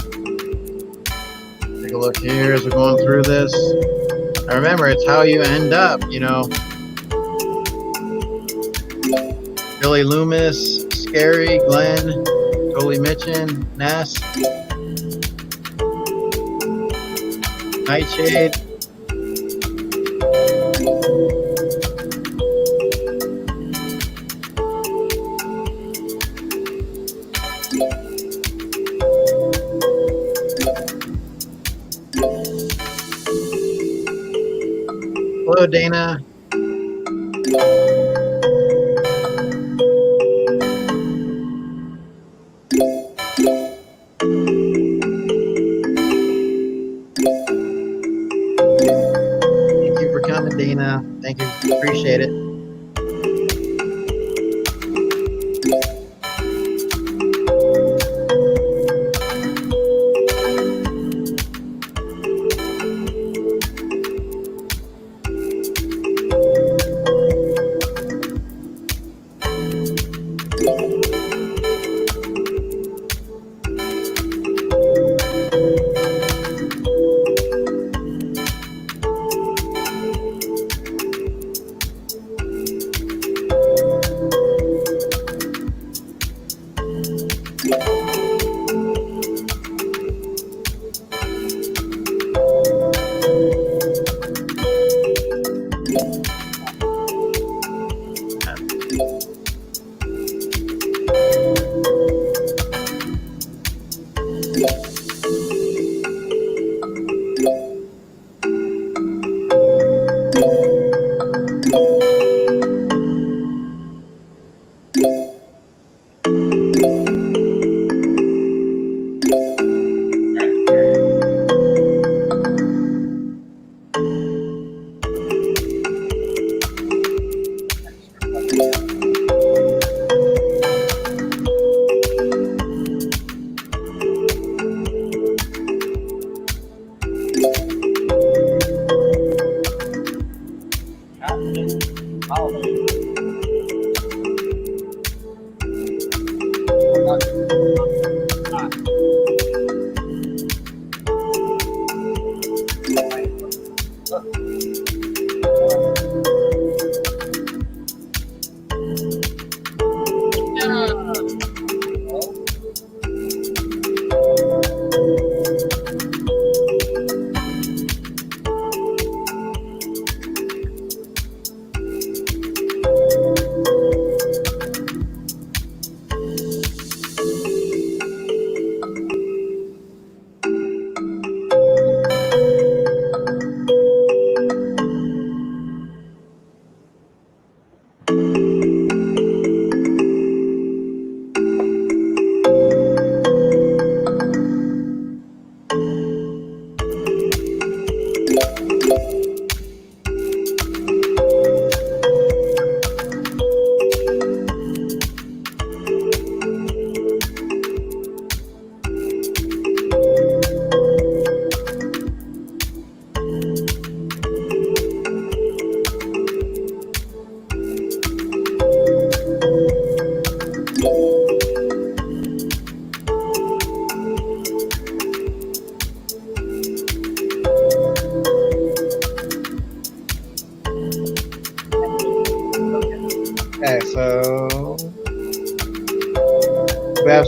Take a look here as we're going through this. Now remember, it's how you end up, you know. Billy Loomis, Scary, Glenn, Totally Mitchin, Ness, Nightshade. Hello, Dana. Thank you for coming, Dana. Thank you. Appreciate it.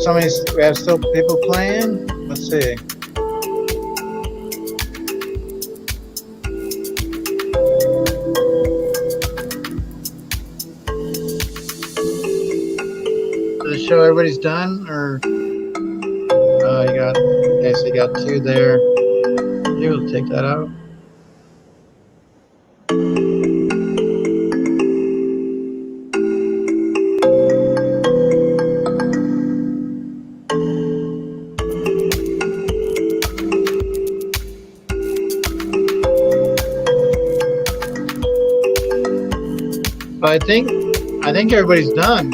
Okay, so we have still people playing. Let's see. Does it show everybody's done, or you got? Okay, so you got 2 there. You will take that out. But I think everybody's done.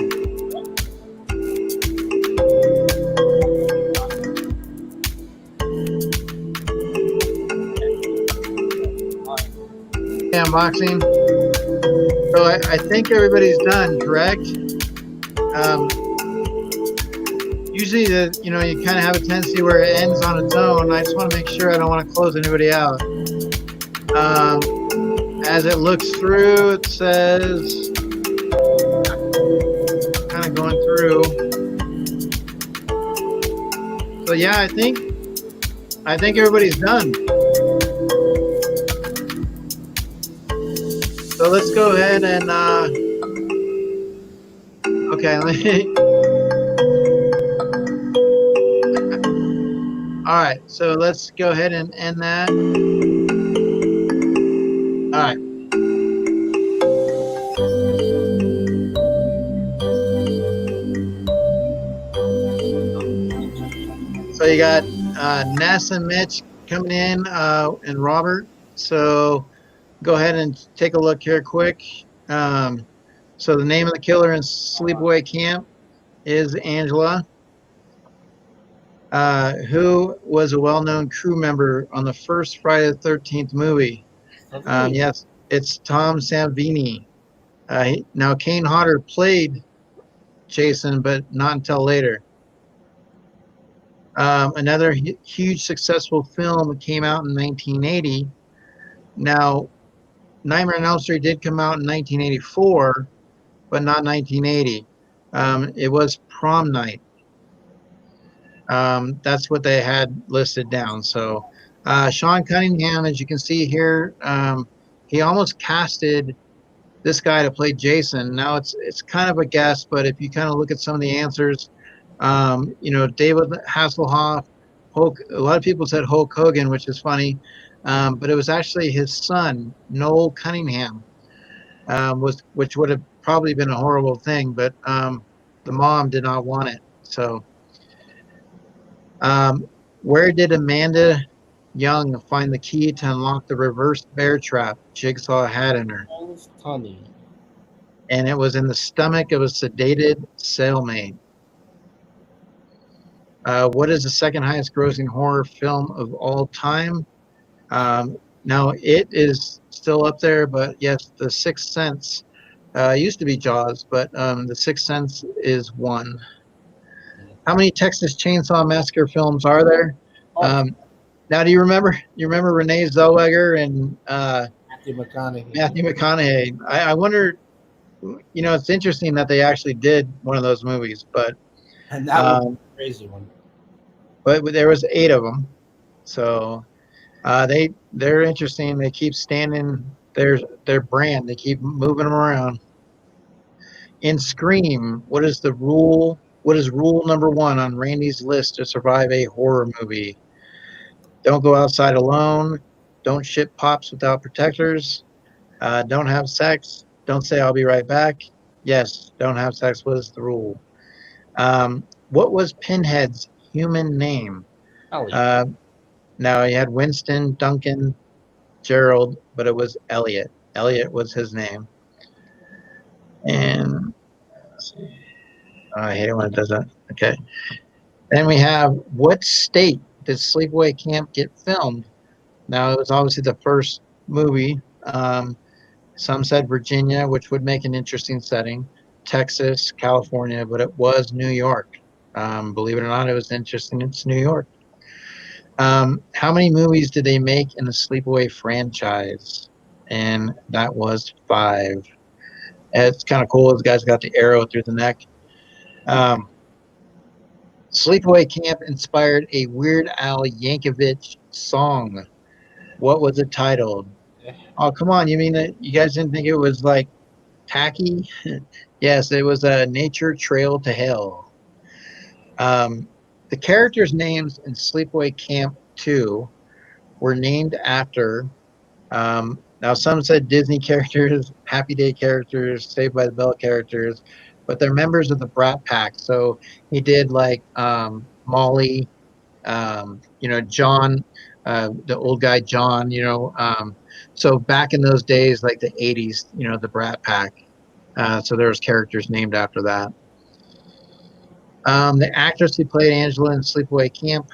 Yeah, unboxing. So I think everybody's done, correct? usually you kind of have a tendency where it ends on its own. I just want to make sure I don't want to close anybody out. As it looks through, it says, kind of going through. So yeah, I think everybody's done. So let's go ahead and okay. All right, so let's go ahead and end that. All right. So you got Ness and Mitch coming in, and Robert. So go ahead and take a look here quick. So the name of the killer in Sleepaway Camp is Angela, who was a well-known crew member on the first Friday the 13th movie. Yes, it's Tom Savini. Now, Kane Hodder played Jason, but not until later. Another huge successful film came out in 1980. Now, Nightmare on Elm Street did come out in 1984, but not 1980. It was Prom Night. That's what they had listed down. So Sean Cunningham, as you can see here, he almost casted this guy to play Jason. Now it's kind of a guess, but if you kind of look at some of the answers, David Hasselhoff, Hulk. A lot of people said Hulk Hogan, which is funny, but it was actually his son, Noel Cunningham, which would have probably been a horrible thing, but the mom did not want it. So, where did Amanda Young find the key to unlock the reverse bear trap Jigsaw had in her? And it was in the stomach of a sedated cellmate. What is the second highest grossing horror film of all time? Now, it is still up there, but yes, The Sixth Sense used to be Jaws, but The Sixth Sense is one. How many Texas Chainsaw Massacre films are there? Now, do you remember Renee Zellweger and Matthew McConaughey? I wonder, it's interesting that they actually did one of those movies, but and that was a crazy one. But there was 8 of them, so they're interesting. They keep standing their brand. They keep moving them around. In Scream, what is rule number 1 on Randy's list to survive a horror movie? Don't go outside alone. Don't ship pops without protectors. Don't have sex. Don't say I'll be right back. Yes, don't have sex was the rule. What was Pinhead's human name? Now, he had Winston, Duncan, Gerald, but it was Elliot. Elliot was his name. And let's see. I hate it when it does that. Okay. Then we have, what state did Sleepaway Camp get filmed? Now, it was obviously the first movie. Some said Virginia, which would make an interesting setting. Texas, California, but it was New York. Believe it or not, it was interesting. It's New York. How many movies did they make in the Sleepaway franchise? And that was 5. It's kind of cool. This guy's got the arrow through the neck. Sleepaway Camp inspired a Weird Al Yankovic song. What was it titled? Oh, come on. You mean that you guys didn't think it was like tacky? Yes, it was a Nature Trail to Hell. The characters' names in Sleepaway Camp 2 were named after, now some said Disney characters, Happy Day characters, Saved by the Bell characters, but they're members of the Brat Pack. So he did like Molly, John, the old guy John, so back in those days, like the 80s, the Brat Pack. So there was characters named after that. The actress who played Angela in Sleepaway Camp,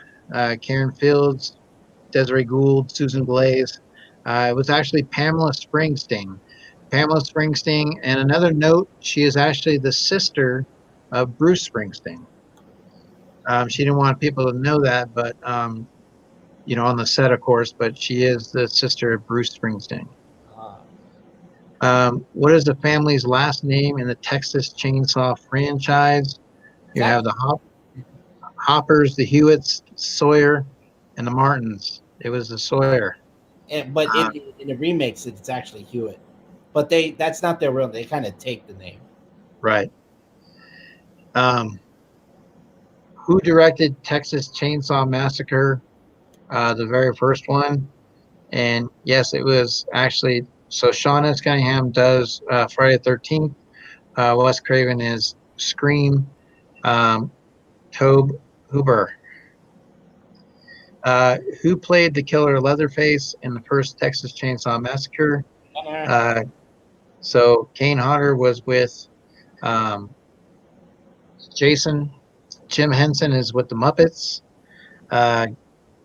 Karen Fields, Desiree Gould, Susan Blaze. It was actually Pamela Springsteen. Pamela Springsteen, and another note, she is actually the sister of Bruce Springsteen. She didn't want people to know that, but you know, on the set, of course. But she is the sister of Bruce Springsteen. Uh, What is the family's last name in the Texas Chainsaw franchise? You have the Hoppers, the Hewitts, Sawyer, and the Martins. It was the Sawyer. but Uh, in the remakes, it's actually Hewitt. But that's not their real. They kind of take the name. right. Um, who directed Texas Chainsaw Massacre, the very first one? And yes, it was actually, so Sean S. Cunningham does Friday the 13th. Wes Craven is Scream. Tobe Hooper. Who played the killer Leatherface in the first Texas Chainsaw Massacre? So Kane Hodder was with um, Jason. Jim Henson is with the Muppets. Uh,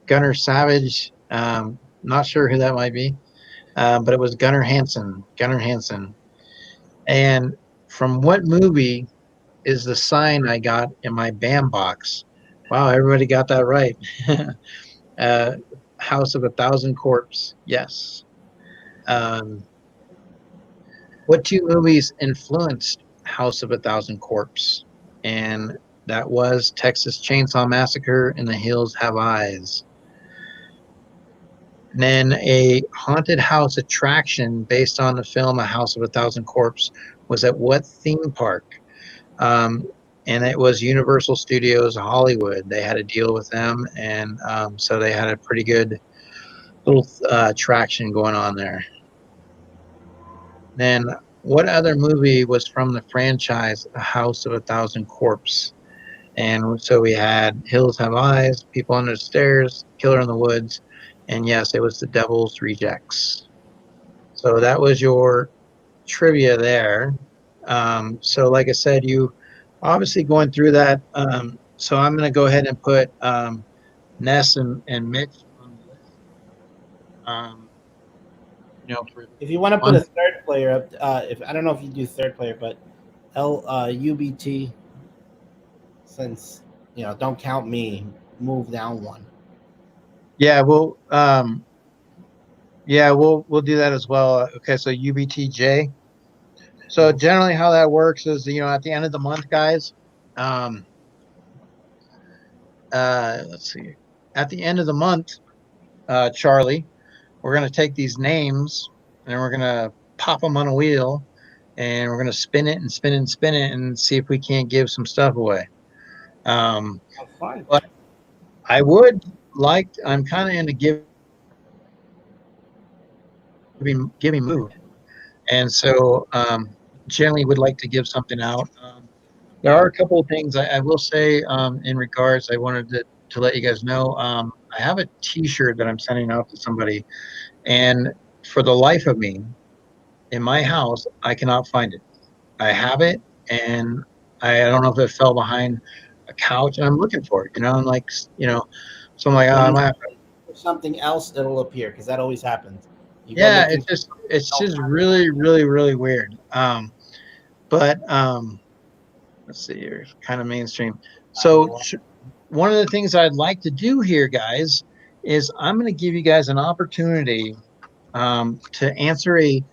Gunnar Savage, not sure who that might be, but it was Gunnar Hansen. Gunnar Hansen. And from what movie is the sign I got in my BAM box? Wow, everybody got that right. uh, House of a Thousand Corpse. Yes. Um, what two movies influenced House of a Thousand Corpse? And that was Texas Chainsaw Massacre and The Hills Have Eyes. And then a haunted house attraction based on the film A House of a Thousand Corpse was at what theme park? Um, and it was Universal Studios Hollywood. They had a deal with them, and so they had a pretty good little attraction going on there. Then, what other movie was from the franchise A House of a Thousand Corpse? And so we had Hills Have Eyes, People Under the Stairs, Killer in the Woods, and yes, it was The Devil's Rejects. So that was your trivia there. So, like I said, you obviously going through that. So I'm going to go ahead and put Ness and Mitch on the list. You know, for If you want to put one. a third player up, if I don't know if you do third player, but UBT, since don't count me, move down one. Yeah, we'll do that as well. Okay, so UBTJ. So generally, how that works is, at the end of the month, guys. Um, let's see. At the end of the month, Charlie, we're gonna take these names and we're gonna pop them on a wheel, and we're gonna spin it and spin it and spin it and see if we can't give some stuff away. That's fine. But I would like. I'm kind of into giving mood. And so generally would like to give something out. There are a couple of things I will say in regards. I wanted to let you guys know. I have a T-shirt that I'm sending out to somebody, and for the life of me, in my house, I cannot find it. I have it, and I don't know if it fell behind a couch, and I'm looking for it. I'm like, so I'm like, oh, I When might you have for something else, it'll appear because that always happens. You go yeah, looking. it's just really, really, really weird. But let's see here, kind of mainstream. So one of the things I'd like to do here, guys, is I'm going to give you guys an opportunity to answer a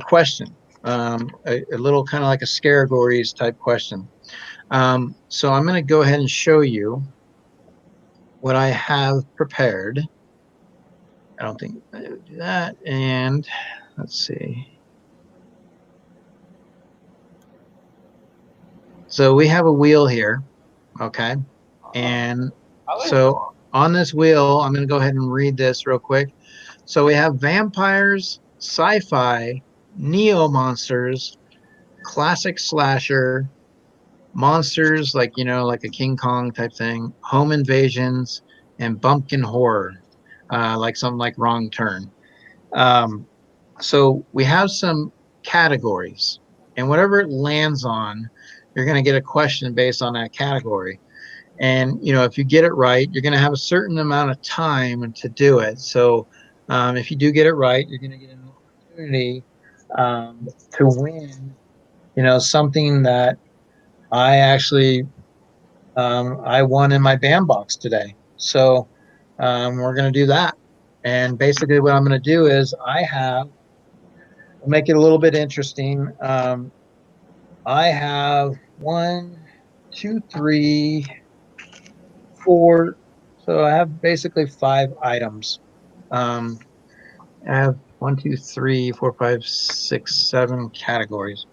question, a little kind of like a Scaragories type question. So I'm going to go ahead and show you what I have prepared. I don't think I would do that. And let's see. So we have a wheel here, okay? And so on this wheel, I'm going to go ahead and read this real quick. So we have vampires, sci-fi, neo monsters, classic slasher, monsters like, like a King Kong type thing, home invasions, and bumpkin horror, like something like Wrong Turn. So we have some categories, and whatever it lands on, you're going to get a question based on that category. And if you get it right, you're going to have a certain amount of time to do it. So if you do get it right, you're going to get an opportunity to win something that I actually I won in my bandbox today. So we're going to do that. And basically what I'm going to do is I'll make it a little bit interesting. I have 1, 2, 3, 4. So I have basically 5 items. I have 1, 2, 3, 4, 5, 6, 7 categories.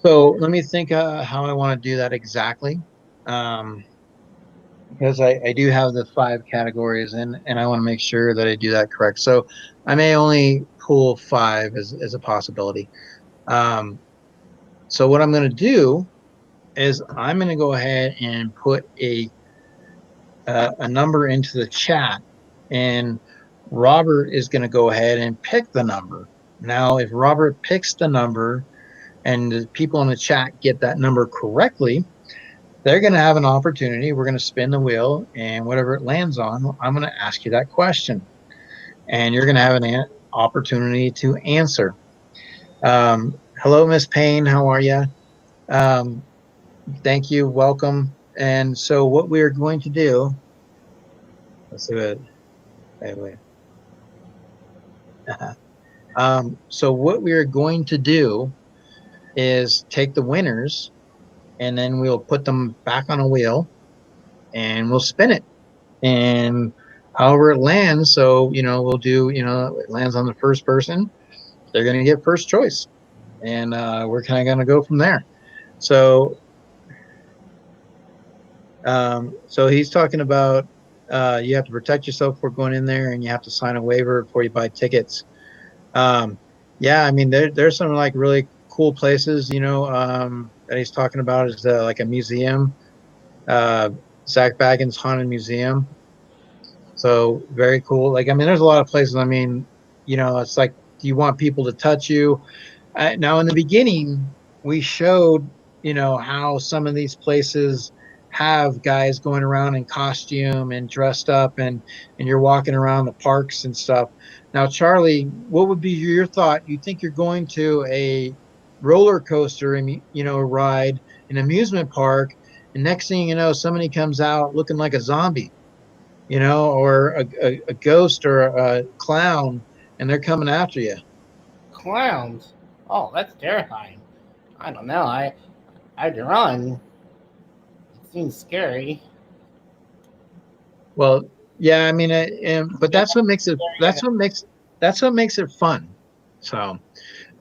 So let me think how I want to do that exactly. Because I do have the 5 categories and I want to make sure that I do that correct. So I may only pull 5 as a possibility. So what I'm going to do is I'm going to go ahead and put a number into the chat, and Robert is going to go ahead and pick the number. Now, if Robert picks the number and the people in the chat get that number correctly, they're going to have an opportunity. We're going to spin the wheel, and whatever it lands on, I'm going to ask you that question, and you're going to have an opportunity to answer. Hello, Miss Payne. How are you? Thank you. Welcome. And so what we're going to do, let's do it. Wait. So what we're going to do is take the winners, and then we'll put them back on a wheel, and we'll spin it. And however it lands, so we'll do, it lands on the first person, they're going to get first choice, and we're kind of going to go from there. So so he's talking about you have to protect yourself before going in there, and you have to sign a waiver before you buy tickets. Yeah, I mean there's some like really cool places that he's talking about is like a museum, Zach Baggins Haunted Museum. So very cool. Like, I mean, there's a lot of places. I mean, it's like, do you want people to touch you? Now, in the beginning, we showed, how some of these places have guys going around in costume and dressed up, and you're walking around the parks and stuff. Now, Charlie, what would be your thought? You think you're going to a roller coaster and ride, an amusement park, and next thing you know, somebody comes out looking like a zombie, or a ghost or a clown, and they're coming after you. Clowns? Oh, that's terrifying. I don't know. I'd run. It seems scary. Well, yeah, I mean, but that's what makes it. That's what makes it fun. So,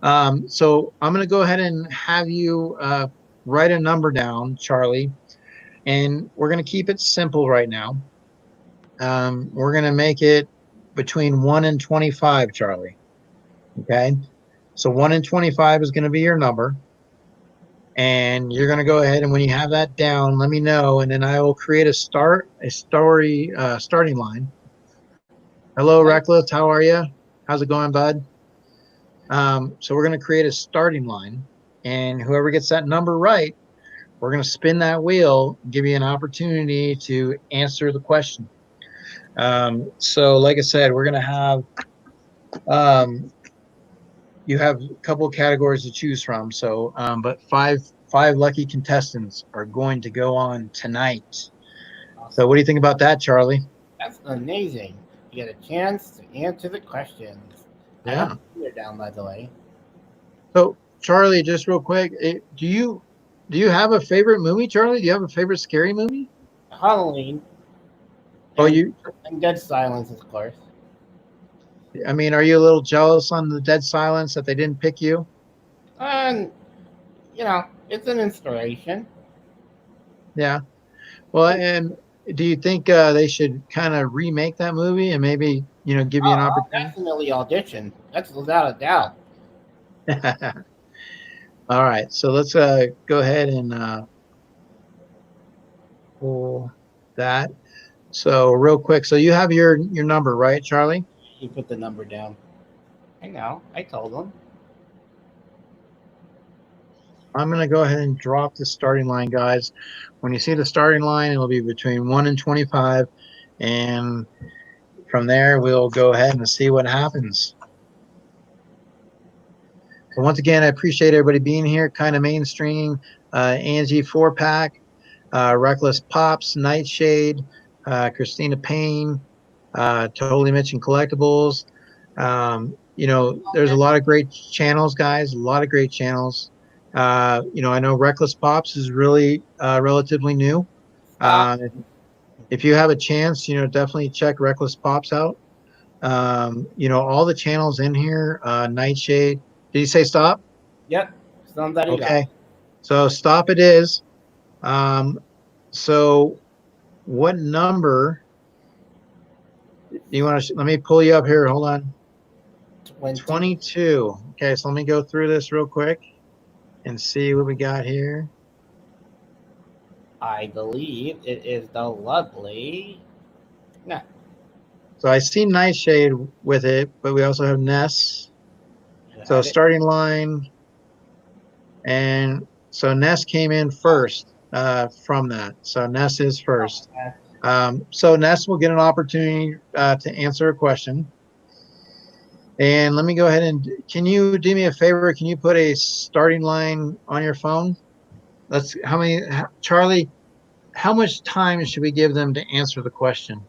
so I'm gonna go ahead and have you write a number down, Charlie, and we're gonna keep it simple right now. We're gonna make it between 1 and 25, Charlie. Okay, so 1 and 25 is gonna be your number. And you're going to go ahead, and when you have that down, let me know, and then I will create a starting line. Hello, Reckless. How are you? How's it going, bud? So we're going to create a starting line, and whoever gets that number right, we're going to spin that wheel, give you an opportunity to answer the question. So like I said, we're going to have you have a couple of categories to choose from. So, but five lucky contestants are going to go on tonight. So, what do you think about that, Charlie? That's amazing. You get a chance to answer the questions. Yeah. I have it down, by the way. So, Charlie, just real quick, do you have a favorite movie, Charlie? Do you have a favorite scary movie? Halloween. Oh, And Dead Silence, of course. I mean, are you a little jealous on the Dead Silence that they didn't pick you? And it's an inspiration. Yeah. Well, and do you think they should kind of remake that movie and maybe give you an opportunity? I'll definitely audition. That's without a doubt. All right, so let's go ahead and pull that. So real quick, so you have your number, right, Charlie? You put the number down. I know. I told him. I'm going to go ahead and drop the starting line, guys. When you see the starting line, it'll be between 1 and 25. And from there, we'll go ahead and see what happens. So once again, I appreciate everybody being here. Kind of mainstream. Angie 4-pack. Reckless Pops, Nightshade, Christina Payne, Totally Mitchin Collectibles. There's a lot of great channels, guys. A lot of great channels. I know Reckless Pops is really relatively new. Stop. If you have a chance, definitely check Reckless Pops out. All the channels in here, Nightshade. Did you say stop? Yep. Somebody got. Okay. So stop it is. So what number do you want to, let me pull you up here. Hold on. 22. Okay. So let me go through this real quick and see what we got here. I believe it is the lovely. No. So I see Nightshade with it, but we also have Ness. So starting line. And so Ness came in first from that. So Ness is first. So Ness will get an opportunity to answer a question. And let me go ahead and, can you do me a favor? Can you put a starting line on your phone? Charlie, how much time should we give them to answer the question?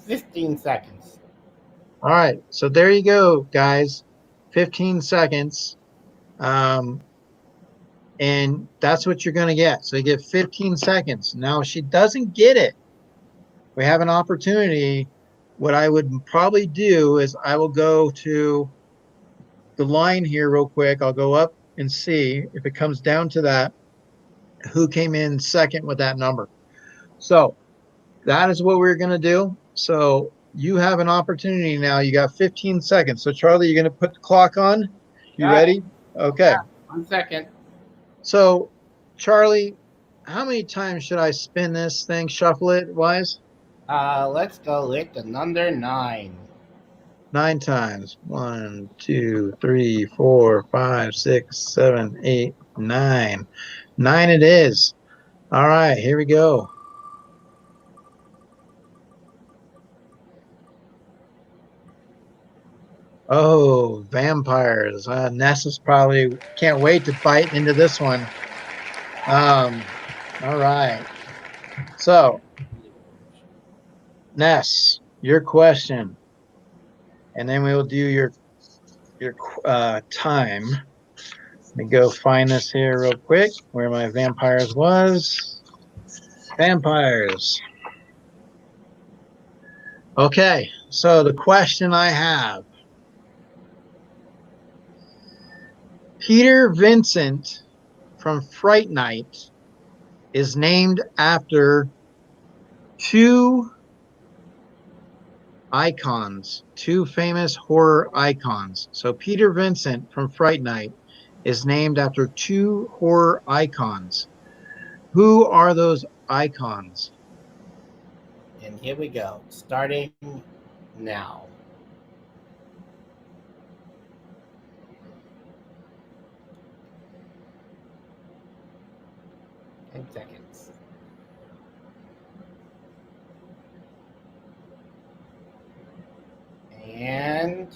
15 seconds. All right. So there you go, guys. 15 seconds. And that's what you're going to get. So you get 15 seconds. Now, if she doesn't get it, we have an opportunity. What I would probably do is I will go to the line here real quick. I'll go up and see if it comes down to that, who came in second with that number. So that is what we're going to do. So you have an opportunity now. You got 15 seconds. So Charlie, you're going to put the clock on. You ready? Okay. Yeah, 1 second. So Charlie, how many times should I spin this thing, shuffle it wise? Let's go with the number 9. 9 times. 1, 2, 3, 4, 5, 6, 7, 8, 9. 9 it is. All right, here we go. Oh, vampires. Ness is probably can't wait to bite into this one. All right. So, Ness, your question, and then we will do your time. Let me go find this here real quick, where my vampires was. Vampires. Okay, so the question I have. Peter Vincent from Fright Night is named after 2 icons, 2 famous horror icons. So Peter Vincent from Fright Night is named after 2 horror icons. Who are those icons? And here we go. Starting now. 10 seconds. And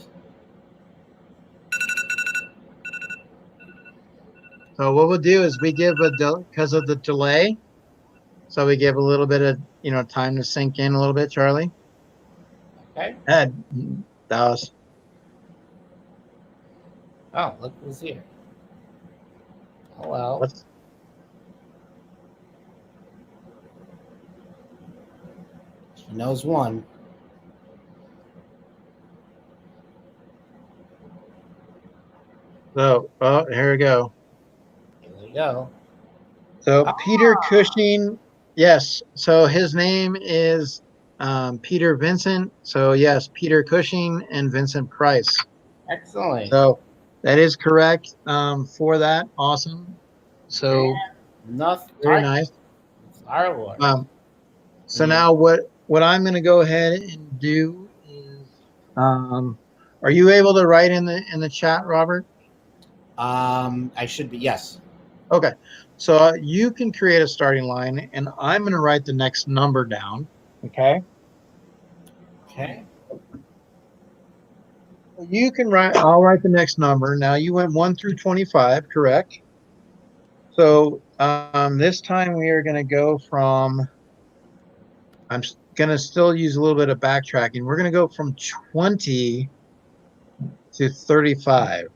so what we'll do is we give because of the delay. So we give a little bit of, time to sink in a little bit, Charlie. okay. That was. Oh, look who's here. Hello. She knows one. So, here we go. Here we go. So Peter Cushing, yes. So his name is Peter Vincent. So yes, Peter Cushing and Vincent Price. Excellent. So that is correct for that. Awesome. So very nice. Star Wars. So now what I'm going to go ahead and do is, are you able to write in the chat, Robert? I should be, yes. Okay. So you can create a starting line, and I'm going to write the next number down. Okay. Okay. You can write. I'll write the next number. Now you went 1 through 25, correct? So this time we are going to go from, I'm going to still use a little bit of backtracking. We're going to go from 20 to 35.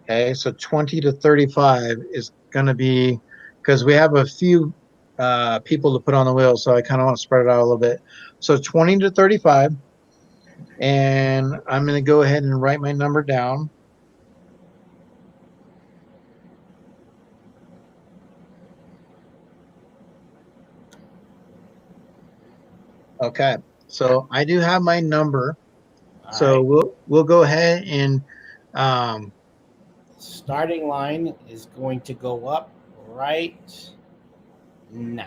Okay, so 20 to 35 is going to be, because we have a few people to put on the wheel, so I kind of want to spread it out a little bit. So 20 to 35, and I'm going to go ahead and write my number down. Okay, so I do have my number. So we'll go ahead and starting line is going to go up right now.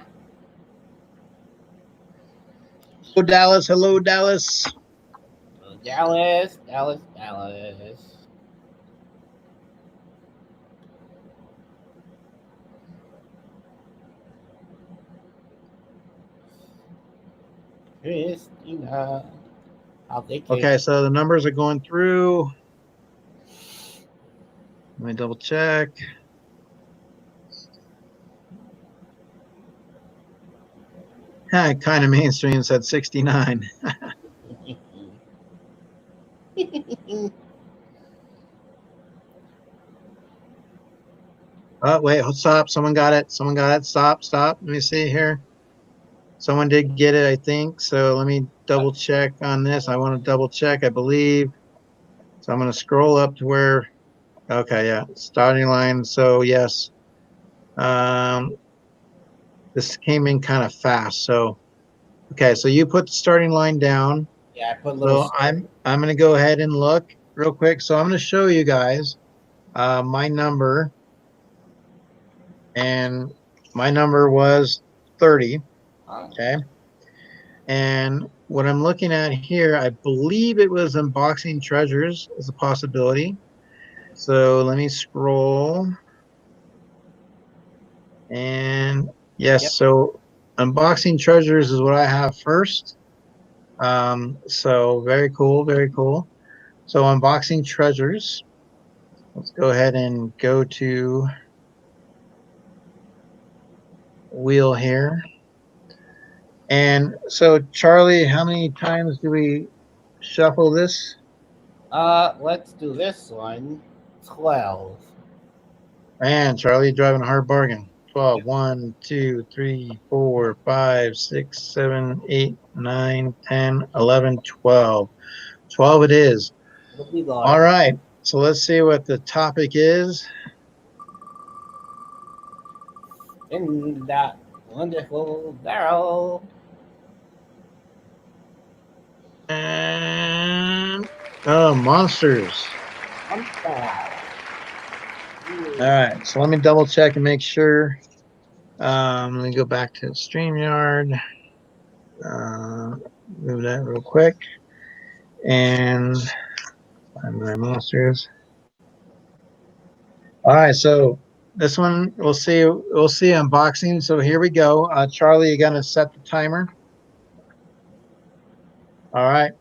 hello Dallas, hello Dallas. Dallas, Dallas, Dallas. Christina. I'll take it. Okay, so the numbers are going through. Let me double check. Kind of mainstream said 69. Oh, wait, stop. Someone got it. Someone got it. Stop, stop. Let me see here. Someone did get it, I think. So let me double check on this. I want to double check, I believe. So I'm going to scroll up to where, okay, yeah, starting line. So yes, this came in kind of fast. So, okay, so you put the starting line down. Yeah, I put a little. So I'm going to go ahead and look real quick. So I'm going to show you guys my number. And my number was 30. Okay. And what I'm looking at here, I believe it was Unboxing Treasures as a possibility. So let me scroll. And yes, Yep. so Unboxing Treasures is what I have first. So very cool, very cool. So Unboxing Treasures. Let's go ahead and go to wheel here. And so, Charlie, how many times do we shuffle this? Let's do this one. 12. Man, Charlie, driving a hard bargain. 12. 1, 2, 3, 4, 5, 6, 7, 8, 9, 10, 11, 12. 12 it is. All right. So let's see what the topic is. In that wonderful barrel. And monsters. All right. So let me double check and make sure. Let me go back to StreamYard. Move that real quick. And find my monsters. All right, so this one we'll see unboxing. So here we go. Charlie, you gonna set the timer? All right.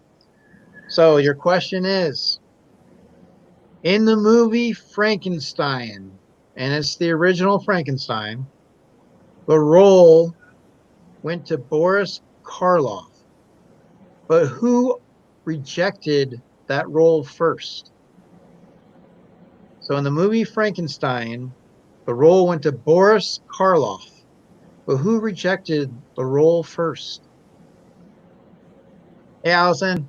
So your question is, in the movie Frankenstein, and it's the original Frankenstein, the role went to Boris Karloff. But who rejected that role first? So in the movie Frankenstein, the role went to Boris Karloff. But who rejected the role first? Hey, Allison.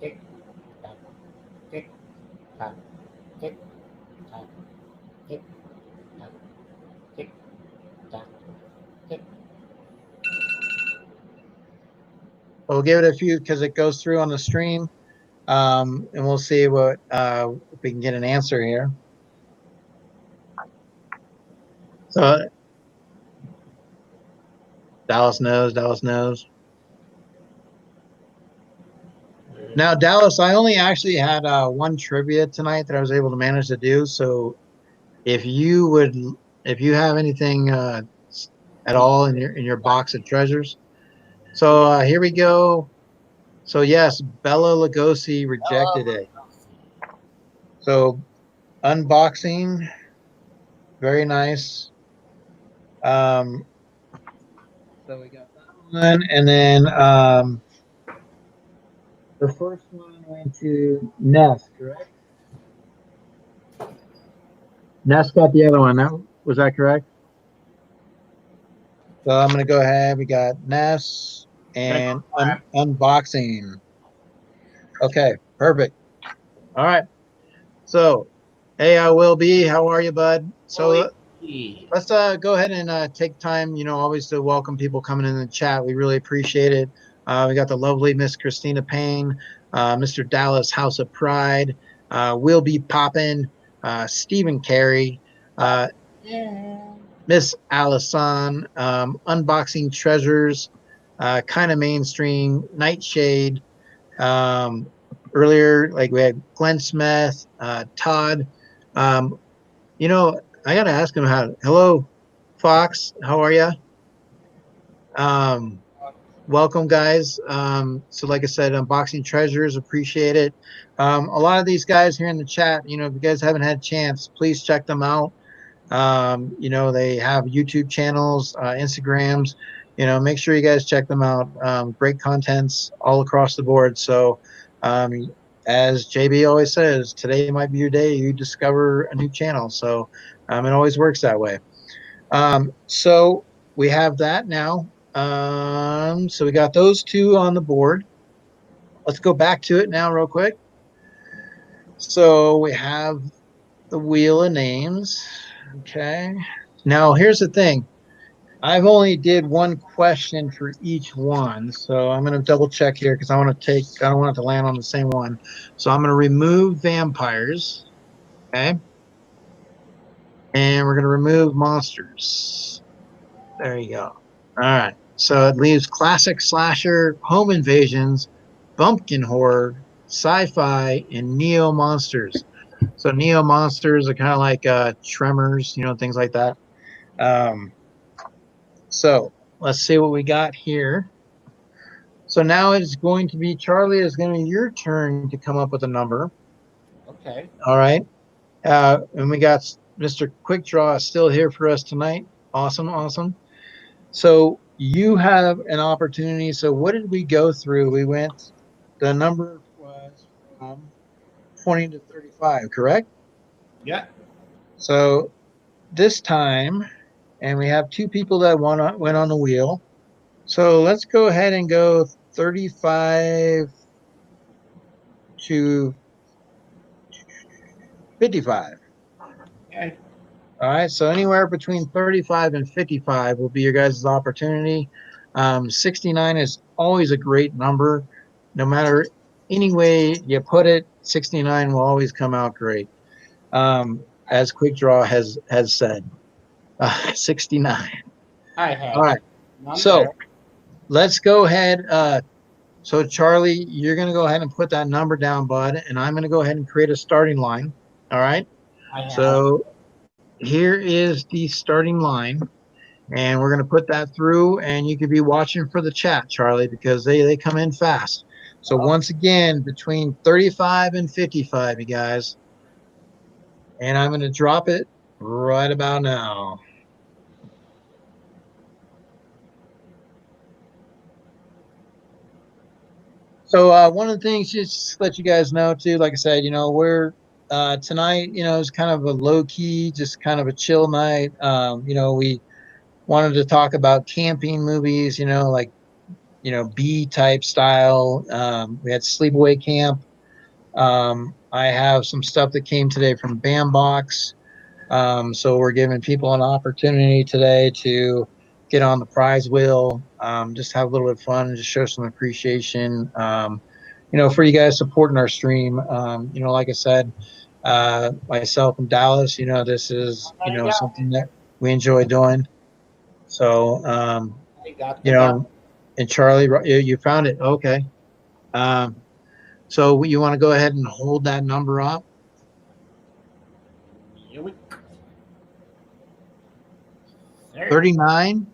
Tick, tock, tick, tock, tick, tock, tick, tock, tick, tock, tick. We'll give it a few because it goes through on the stream. And we'll see what if we can get an answer here. So Dallas knows. Now, Dallas, I only actually had one trivia tonight that I was able to manage to do. So if you have anything at all in your box of treasures. So here we go. So yes, Bella Lugosi rejected it. So unboxing. Very nice. So we got that one, and then the first one went to Ness, correct? Ness got the other one. Was that correct? So I'm gonna go ahead. We got Ness and unboxing. Okay, perfect. All right. So, hey, I will be. How are you, bud? So let's go ahead and take time. Always to welcome people coming in the chat. We really appreciate it. We got the lovely Miss Christina Payne, Mr. Dallas House of Pride, Will Be Poppin', Stephen Carey, Miss Allison, Unboxing Treasures, kind of mainstream, Nightshade. Earlier, like we had Glenn Smith, Todd. Um, I got to ask him hello, Fox, how are you? Welcome, guys. So like I said, Unboxing Treasures, appreciate it. A lot of these guys here in the chat, if you guys haven't had a chance, please check them out. They have YouTube channels, Instagrams, make sure you guys check them out. Great contents all across the board. So, as JB always says, today might be your day you discover a new channel. So, it always works that way. So we have that now. So we got those two on the board. Let's go back to it now real quick. So we have the wheel of names. Okay. Now here's the thing. I've only did one question for each one. So I'm going to double check here because I don't want it to land on the same one. So I'm going to remove vampires. Okay. And we're going to remove monsters. There you go. All right. So it leaves classic slasher, home invasions, bumpkin horror, sci-fi, and neo monsters. So neo monsters are kind of like Tremors, things like that. So let's see what we got here. So now it's going to be Charlie. It's going to be your turn to come up with a number. Okay. All right. And we got Mr. Quick Draw still here for us tonight. Awesome. So you have an opportunity. So what did we go through? The number was from 20 to 35, correct? Yeah. So this time, and we have two people that went on the wheel. So let's go ahead and go 35 to 55. Okay. All right. So anywhere between 35 and 55 will be your guys' opportunity. 69 is always a great number. No matter any way you put it, 69 will always come out great. As Quick Draw has said, 69. I have. All right. So let's go ahead. So Charlie, you're going to go ahead and put that number down, bud, and I'm going to go ahead and create a starting line. All right. So here is the starting line, and we're going to put that through, and you could be watching for the chat, Charlie, because they come in fast. So once again, between 35 and 55, you guys, and I'm going to drop it right about now. So one of the things, just to let you guys know too, like I said, we're tonight, it's kind of a low key, just kind of a chill night. We wanted to talk about camping movies, like B type style. We had Sleepaway Camp. I have some stuff that came today from Bambox. So we're giving people an opportunity today to get on the prize wheel, just have a little bit of fun and just show some appreciation, for you guys supporting our stream. Like I said, myself and Dallas, this is, something that we enjoy doing. So, and Charlie, you found it. Okay. So you want to go ahead and hold that number up? 39.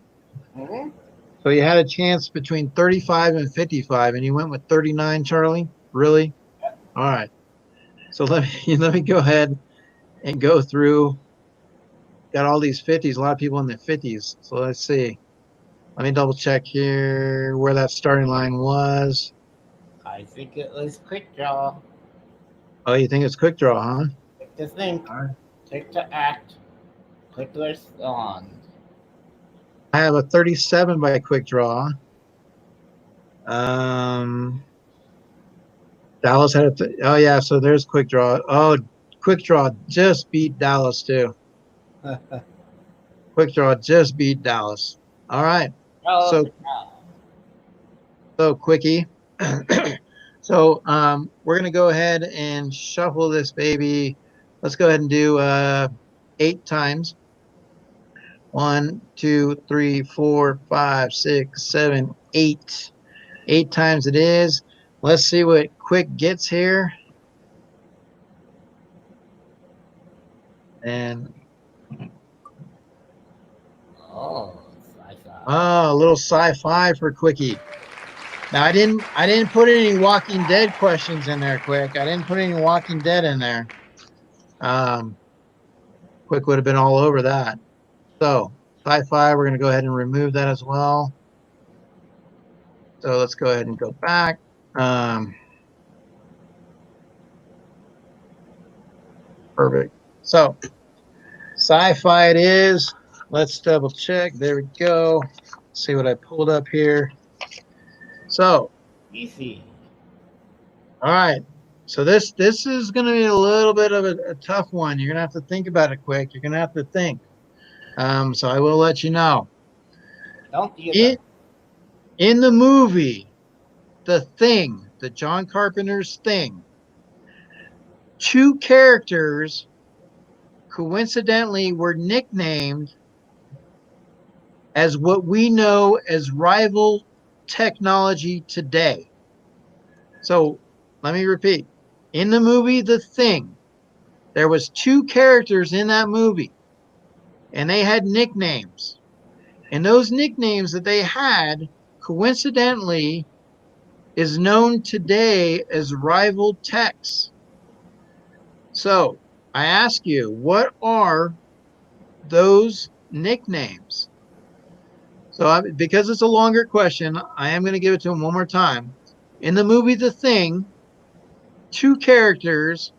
Mm-hmm. So you had a chance between 35 and 55, and you went with 39, Charlie? Really? All right. So let me go ahead and go through. Got all these 50s, a lot of people in their 50s. So let's see. Let me double check here where that starting line was. I think it was quick draw. Oh, you think it's quick draw, huh? Quick to think, All right. quick to act, quick to respond. I have a 37 by quick draw. Um, Dallas had oh yeah, so there's quick draw. Oh, quick draw just beat Dallas too. Quick draw just beat Dallas. All right. Oh, So quickie. So we're gonna go ahead and shuffle this baby. Let's go ahead and do 8 times. 1, 2, 3, 4, 5, 6, 7, 8. 8 times it is. Let's see what quick gets here. And oh, a little sci-fi for quickie. Now I didn't put any Walking Dead questions in there, quick. I didn't put any Walking Dead in there. Quick would have been all over that. So sci-fi, we're gonna go ahead and remove that as well. So let's go ahead and go back. Perfect. So sci-fi it is. Let's double check. There we go. See what I pulled up here. So easy. all right. So this is going to be a little bit of a tough one. You're going to have to think about it quick. You're going to have to think. So I will let you know. Don't do that. In the movie, The Thing, the John Carpenter's Thing, 2 characters coincidentally were nicknamed as what we know as rival technology today. So let me repeat. In the movie The Thing, there was 2 characters in that movie, and they had nicknames. And those nicknames that they had, coincidentally, is known today as rival techs. So I ask you, what are those nicknames? So because it's a longer question, I am going to give it to him one more time. In the movie The Thing, 2 characters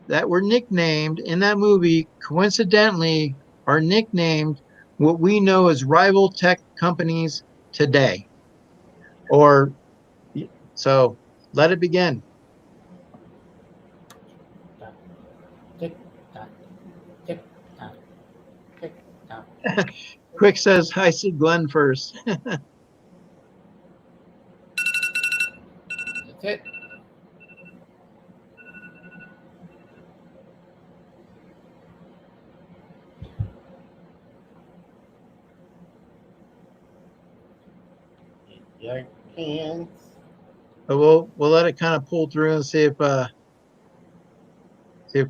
that were nicknamed in that movie coincidentally are nicknamed what we know as rival tech companies today. Or so let it begin. Tick tock, tick tock, tick tock. Quick says, I see Glenn first. That's it. Your hands. But we'll let it kind of pull through and see if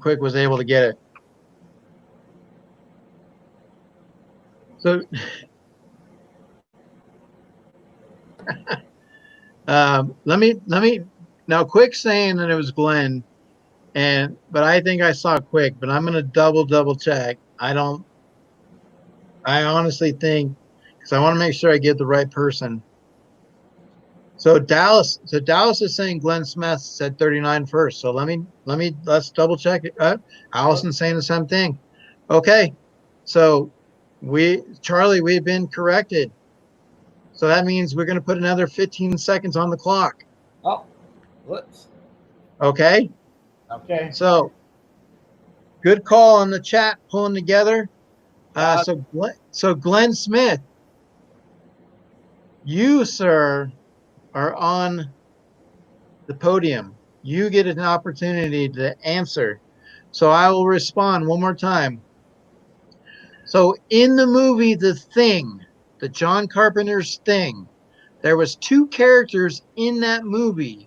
Quick was able to get it. So let me now Quick saying that it was Glenn, but I think I saw Quick, but I'm gonna double check. I honestly think, because I want to make sure I get the right person. So Dallas is saying Glenn Smith said 39 first. So let's double check it. Allison's saying the same thing. Okay. So Charlie, we've been corrected. So that means we're going to put another 15 seconds on the clock. Oh, whoops. Okay. Okay. So good call on the chat pulling together. So Glenn Smith, you, sir, are on the podium. You get an opportunity to answer. So I will respond one more time. So in the movie The Thing, the John Carpenter's Thing, there was 2 characters in that movie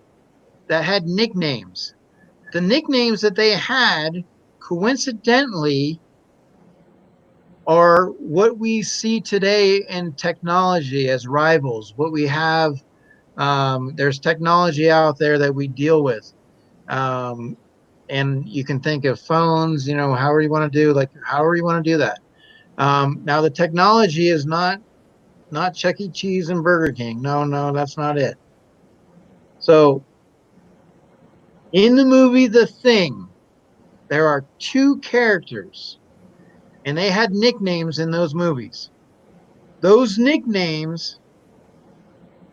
that had nicknames. The nicknames that they had, coincidentally, are what we see today in technology as rivals. What we have, there's technology out there that we deal with. and you can think of phones, you know, however you want to do, like however you want to do that. Now the technology is not Chuck E. Cheese and Burger King. No, no, that's not it. So in the movie The Thing, there are two characters, and they had nicknames in those movies. Those nicknames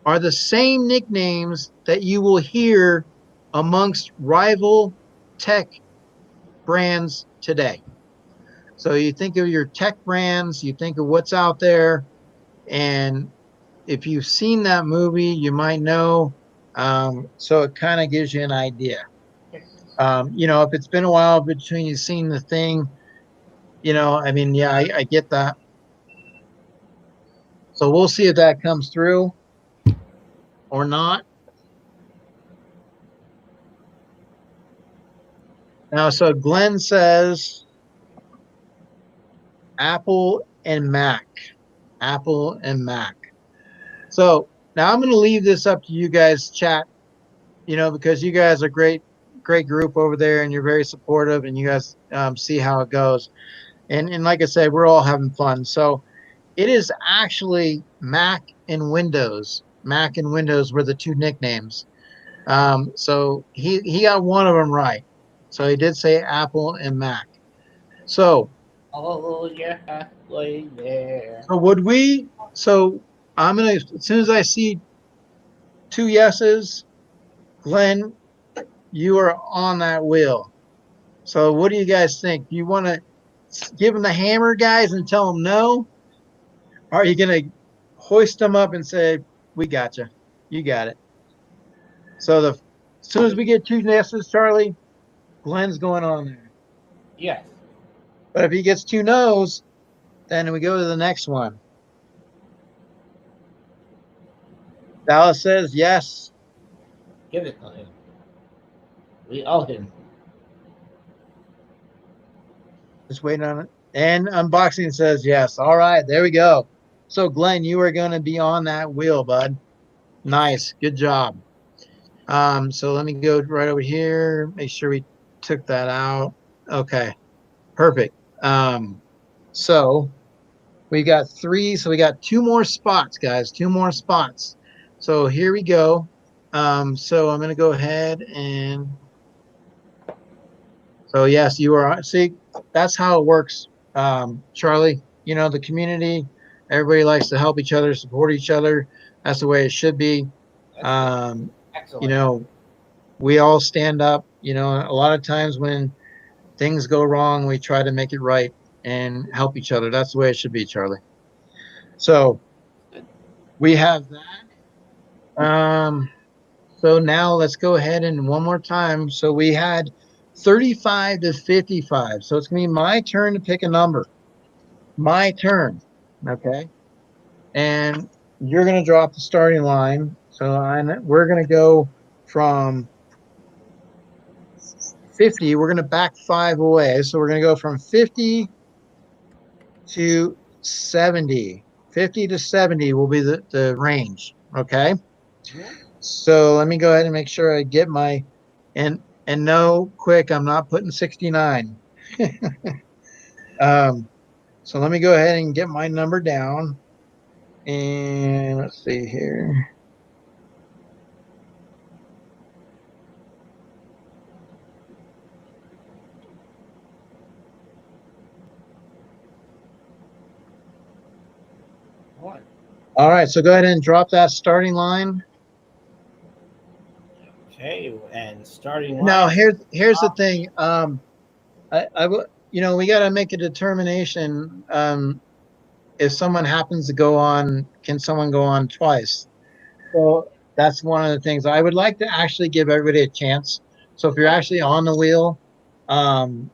are the same nicknames that you will hear amongst rival tech brands today. So you think of your tech brands, you think of what's out there, and if you've seen that movie, you might know. So it kind of gives you an idea. You know, if it's been a while between you've seen The Thing, you know, I mean, yeah, I get that. So we'll see if that comes through or not. Now, so Glenn says Apple and Mac. Apple and Mac. So now I'm going to leave this up to you guys, chat, you know, because you guys are great group over there and you're very supportive and you guys see how it goes. And like I said, we're all having fun. So it is actually Mac and Windows. Mac and Windows were the two nicknames. So he got one of them right. So he did say Apple and Mac. So Oh, you're halfway there. so would we? So I'm gonna as soon as I see two yeses, Glenn, you are on that wheel. So what do you guys think? Do you want to give them the hammer, guys, and tell them no? Or are you gonna hoist them up and say, "We got you, you got it"? So the as soon as we get two yeses, Charlie, Glenn's going on there. Yes. But if he gets two no's, then we go to the next one. Dallas says yes. Give it to him. We owe him. Just waiting on it. And unboxing says yes. All right, there we go. So Glenn, you are going to be on that wheel, bud. Nice, good job. So let me go right over here. Make sure we took that out. Okay, perfect. So we got three. So we got two more spots, guys. Two more spots. So here we go. So I'm going to go ahead and. So yes, you are. See, that's how it works, Charlie. You know, the community, everybody likes to help each other, support each other. That's the way it should be. That's Um, you excellent. know, we all stand up. You know, a lot of times when things go wrong, we try to make it right and help each other. That's the way it should be, Charlie. So we have that. So now let's go ahead and one more time. So we had 35 to 55. So it's going to be my turn to pick a number. My turn. Okay. And you're going to drop the starting line. So we're going to go from 50. We're going to back five away. So we're going to go from 50 to 70. 50 to 70 will be the range. Okay. So let me go ahead and make sure I get my and no, quick, I'm not putting 69. um, so let me go ahead and get my number down. And let's see here. What? All right, so go ahead and drop that starting line. Okay, and starting line. Now here's the thing. You know, we got to make a determination. If someone happens to go on, can someone go on twice? So that's one of the things I would like to actually give everybody a chance. So if you're actually on the wheel, um,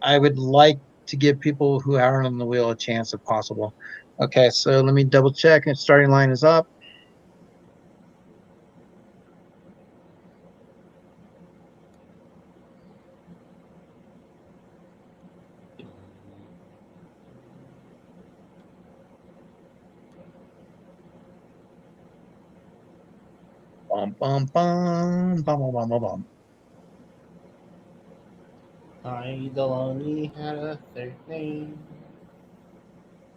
I would like to give people who aren't on the wheel a chance if possible. Okay, so let me double check. And starting line is up. Bum, bum, bum, bum, bum, bum, bum, bum. Idol only had a third name.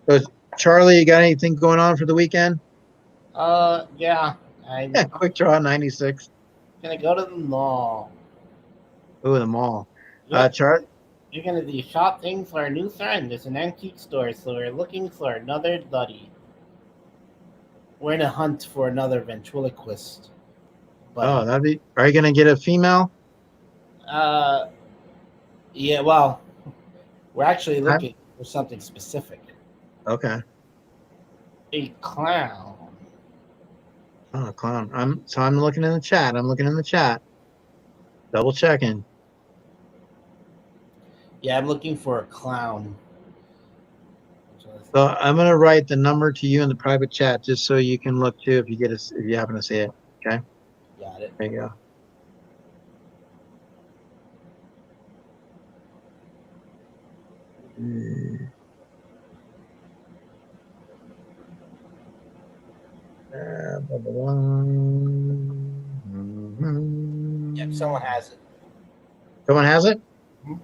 So, Charlie, you got anything going on for the weekend? Yeah. I'm Quick draw 96. gonna go to the mall. Oh, the mall. Yep. Charlie. You're gonna be shopping for a new friend. It's an antique store, so we're looking for another Duddy. We're in a hunt for another ventriloquist Oh, buddy. that'd be. Are you gonna get a female? Uh, yeah. Well, we're actually I'm, looking for something specific. okay. A clown. Oh, clown. I'm looking in the chat. I'm looking in the chat. Double checking. Yeah, I'm looking for a clown. So I'm gonna write the number to you in the private chat just so you can look too if you happen to see it. Okay. Got it. There you go. Blah, blah, blah. Yep, someone has it. Someone has it? Mhm.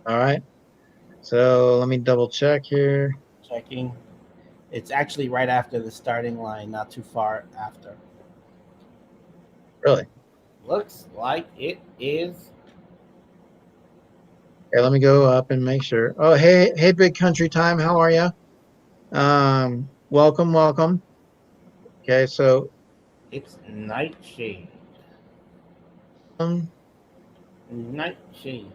All right. So let me double check here. Checking. It's actually right after the starting line, not too far after. Really? Looks like it is. Okay, let me go up and make sure. Oh, hey, Big Country Time. How are you? Welcome. Okay, so It's Nightshade. um, Nightshade.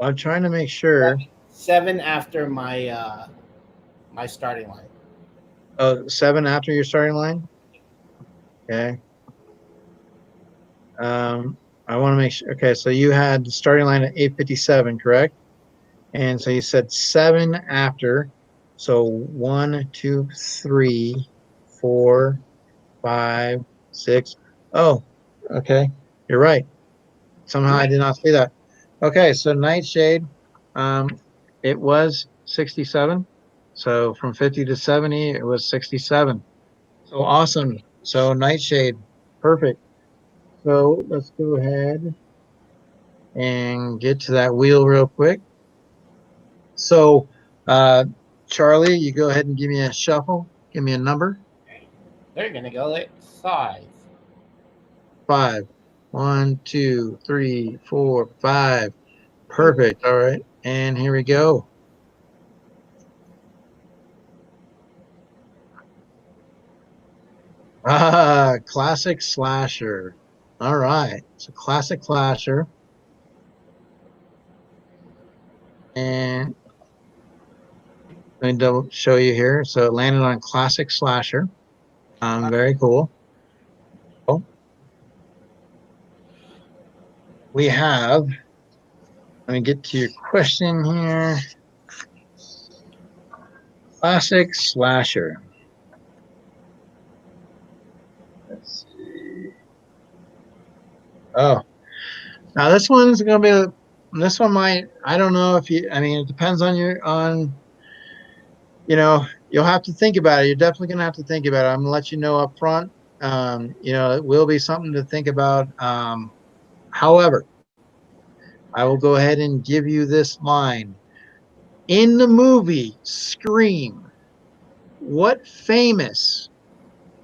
I'm trying to make sure. 7 after my starting line. Oh, 7 after your starting line. Okay. I want to make sure. Okay, so you had the starting line at 8:57, correct? And so you said 7 after. So 1, 2, 3, 4, 5, 6. Oh, okay. You're right. Somehow I did not see that. Okay, so Nightshade, um, it was 67. So from 50 to 70, it was 67. So awesome. So Nightshade, perfect. So let's go ahead and get to that wheel real quick. So, Charlie, you go ahead and give me a shuffle. Give me a number. They're gonna go at 5. 5. 1, 2, 3, 4, 5. Perfect. All right. And here we go. Classic slasher. All right. So classic slasher. And let me double show you here. So it landed on classic slasher. Very cool. Oh, we have, let me get to your question here. Classic slasher. Let's see. Oh, now this one's going to be, this one might, I don't know if you, I mean, it depends on you'll have to think about it. You're definitely going to have to think about it. I'm going to let you know up front. It will be something to think about. However, I will go ahead and give you this line. In the movie Scream, what famous,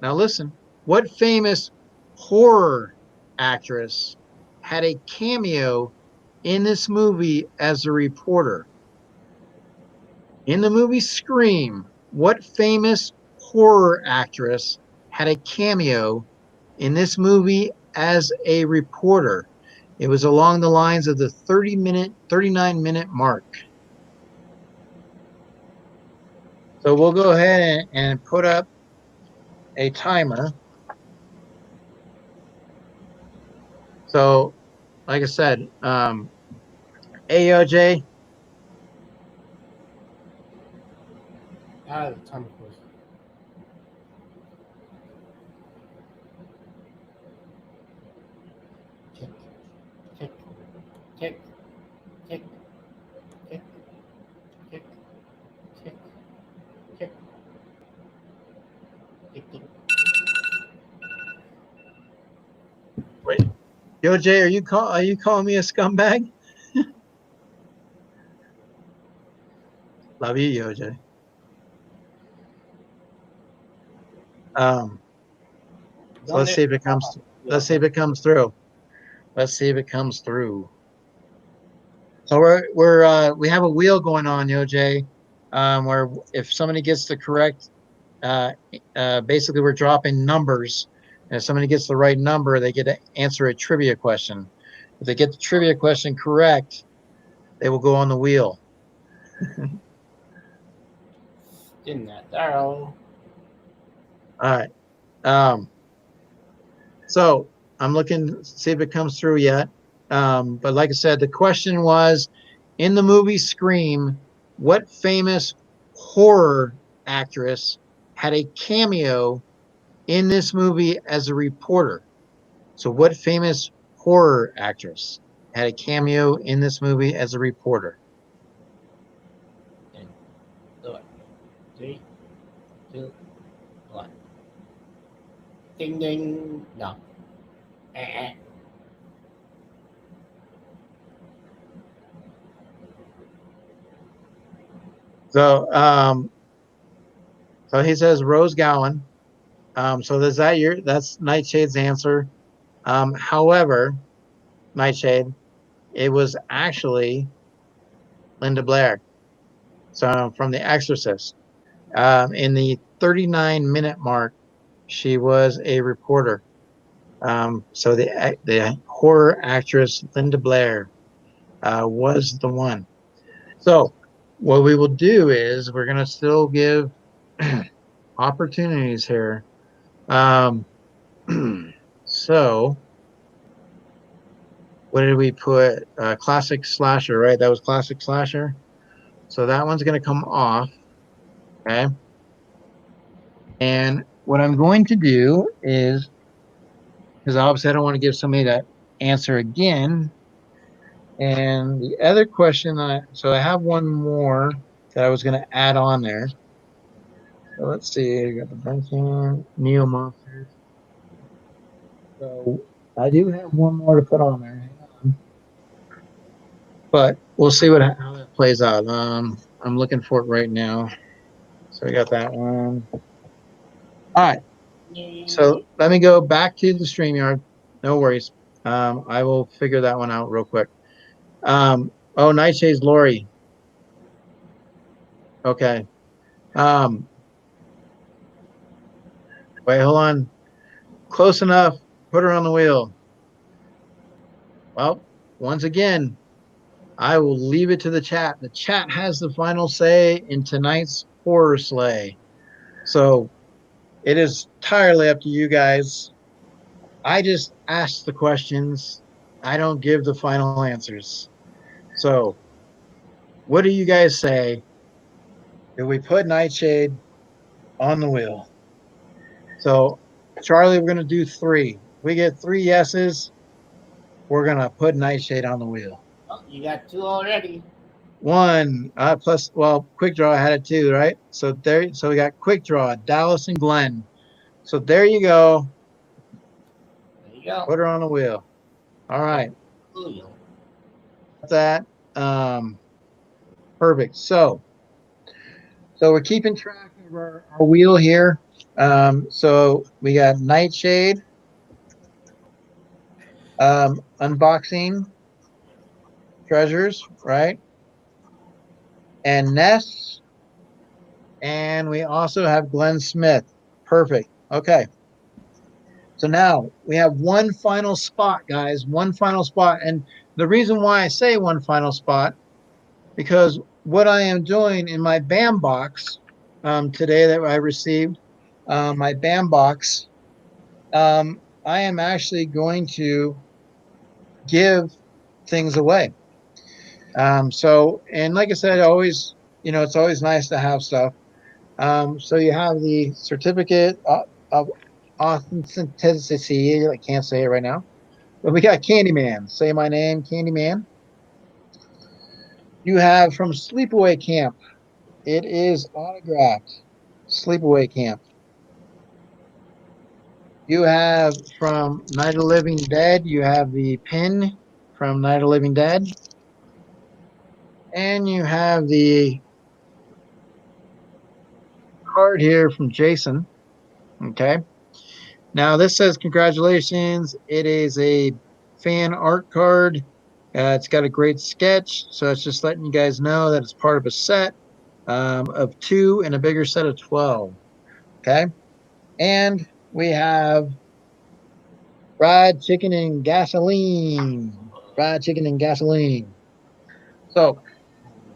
now listen, what famous horror actress had a cameo in this movie as a reporter? In the movie Scream, what famous horror actress had a cameo in this movie as a reporter? It was along the lines of the 39-minute mark. So we'll go ahead and put up a timer. So, like I said, AOJ, The time of course. Tick, tick, tick, tick, tick, tick, tick, tick, tick, tick. wait, Yo, Jay, are you calling me a scumbag? Love you, Yo, Jay. So let's see if it comes. Let's see if it comes through. Let's see if it comes through. So we have a wheel going on, Yo, Jay, where if somebody gets the correct, basically we're dropping numbers, and if somebody gets the right number, they get to answer a trivia question. If they get the trivia question correct, they will go on the wheel. In that arrow. All right. So I'm looking to see if it comes through yet. But like I said, the question was, in the movie Scream, what famous horror actress had a cameo in this movie as a reporter? So what famous horror actress had a cameo in this movie as a reporter? And do it. 3, 2, 1. Ding ding. No. Eh. So so he says Rose Gowan. So that's Nightshade's answer. However, Nightshade, it was actually Linda Blair. So from The Exorcist. In the 39-minute mark, she was a reporter. So the horror actress Linda Blair was the one. So what we will do is we're going to still give opportunities here. So what did we put? Classic slasher, right? That was classic slasher. So that one's going to come off. Okay. And what I'm going to do is, because obviously I don't want to give somebody that answer again. And the other question, so I have one more that I was going to add on there. So let's see, I got the Benson, Neo Monsters. So I do have one more to put on there. Hang on. But we'll see how that plays out. I'm looking for it right now. So we got that one. All right. So let me go back to the StreamYard. No worries. I will figure that one out real quick. Nightshade's Lori. Okay. Wait, hold on. Close enough. Put her on the wheel. Well, once again, I will leave it to the chat. The chat has the final say in tonight's horror sleigh. So it is entirely up to you guys. I just ask the questions. I don't give the final answers. So what do you guys say? Do we put Nightshade on the wheel? So Charlie, we're going to do 3. If we get 3 yeses, we're going to put Nightshade on the wheel. Oh, you got 2 already. 1 plus, well, quick draw had it 2, right? So we got quick draw, Dallas and Glenn. So there you go. There you go. Put her on the wheel. All right. Wheel. That perfect. So we're keeping track of our wheel here. So we got Nightshade, unboxing treasures, right? And Ness, and we also have Glenn Smith. Perfect. Okay. So now we have one final spot, guys. One final spot. And the reason why I say one final spot, because what I am doing in my BAM box today that I received, my BAM box, I am actually going to give things away. And like I said, always, it's always nice to have stuff. So you have the certificate of authenticity. I can't say it right now. But we got Candyman. Say my name, Candyman. You have from Sleepaway Camp. It is autographed. Sleepaway Camp. You have from Night of the Living Dead, you have the pin from Night of the Living Dead. And you have the card here from Jason. Okay. Now this says congratulations. It is a fan art card. It's got a great sketch. So it's just letting you guys know that it's part of a set of 2 and a bigger set of 12. Okay. And we have fried chicken and gasoline. Fried chicken and gasoline. So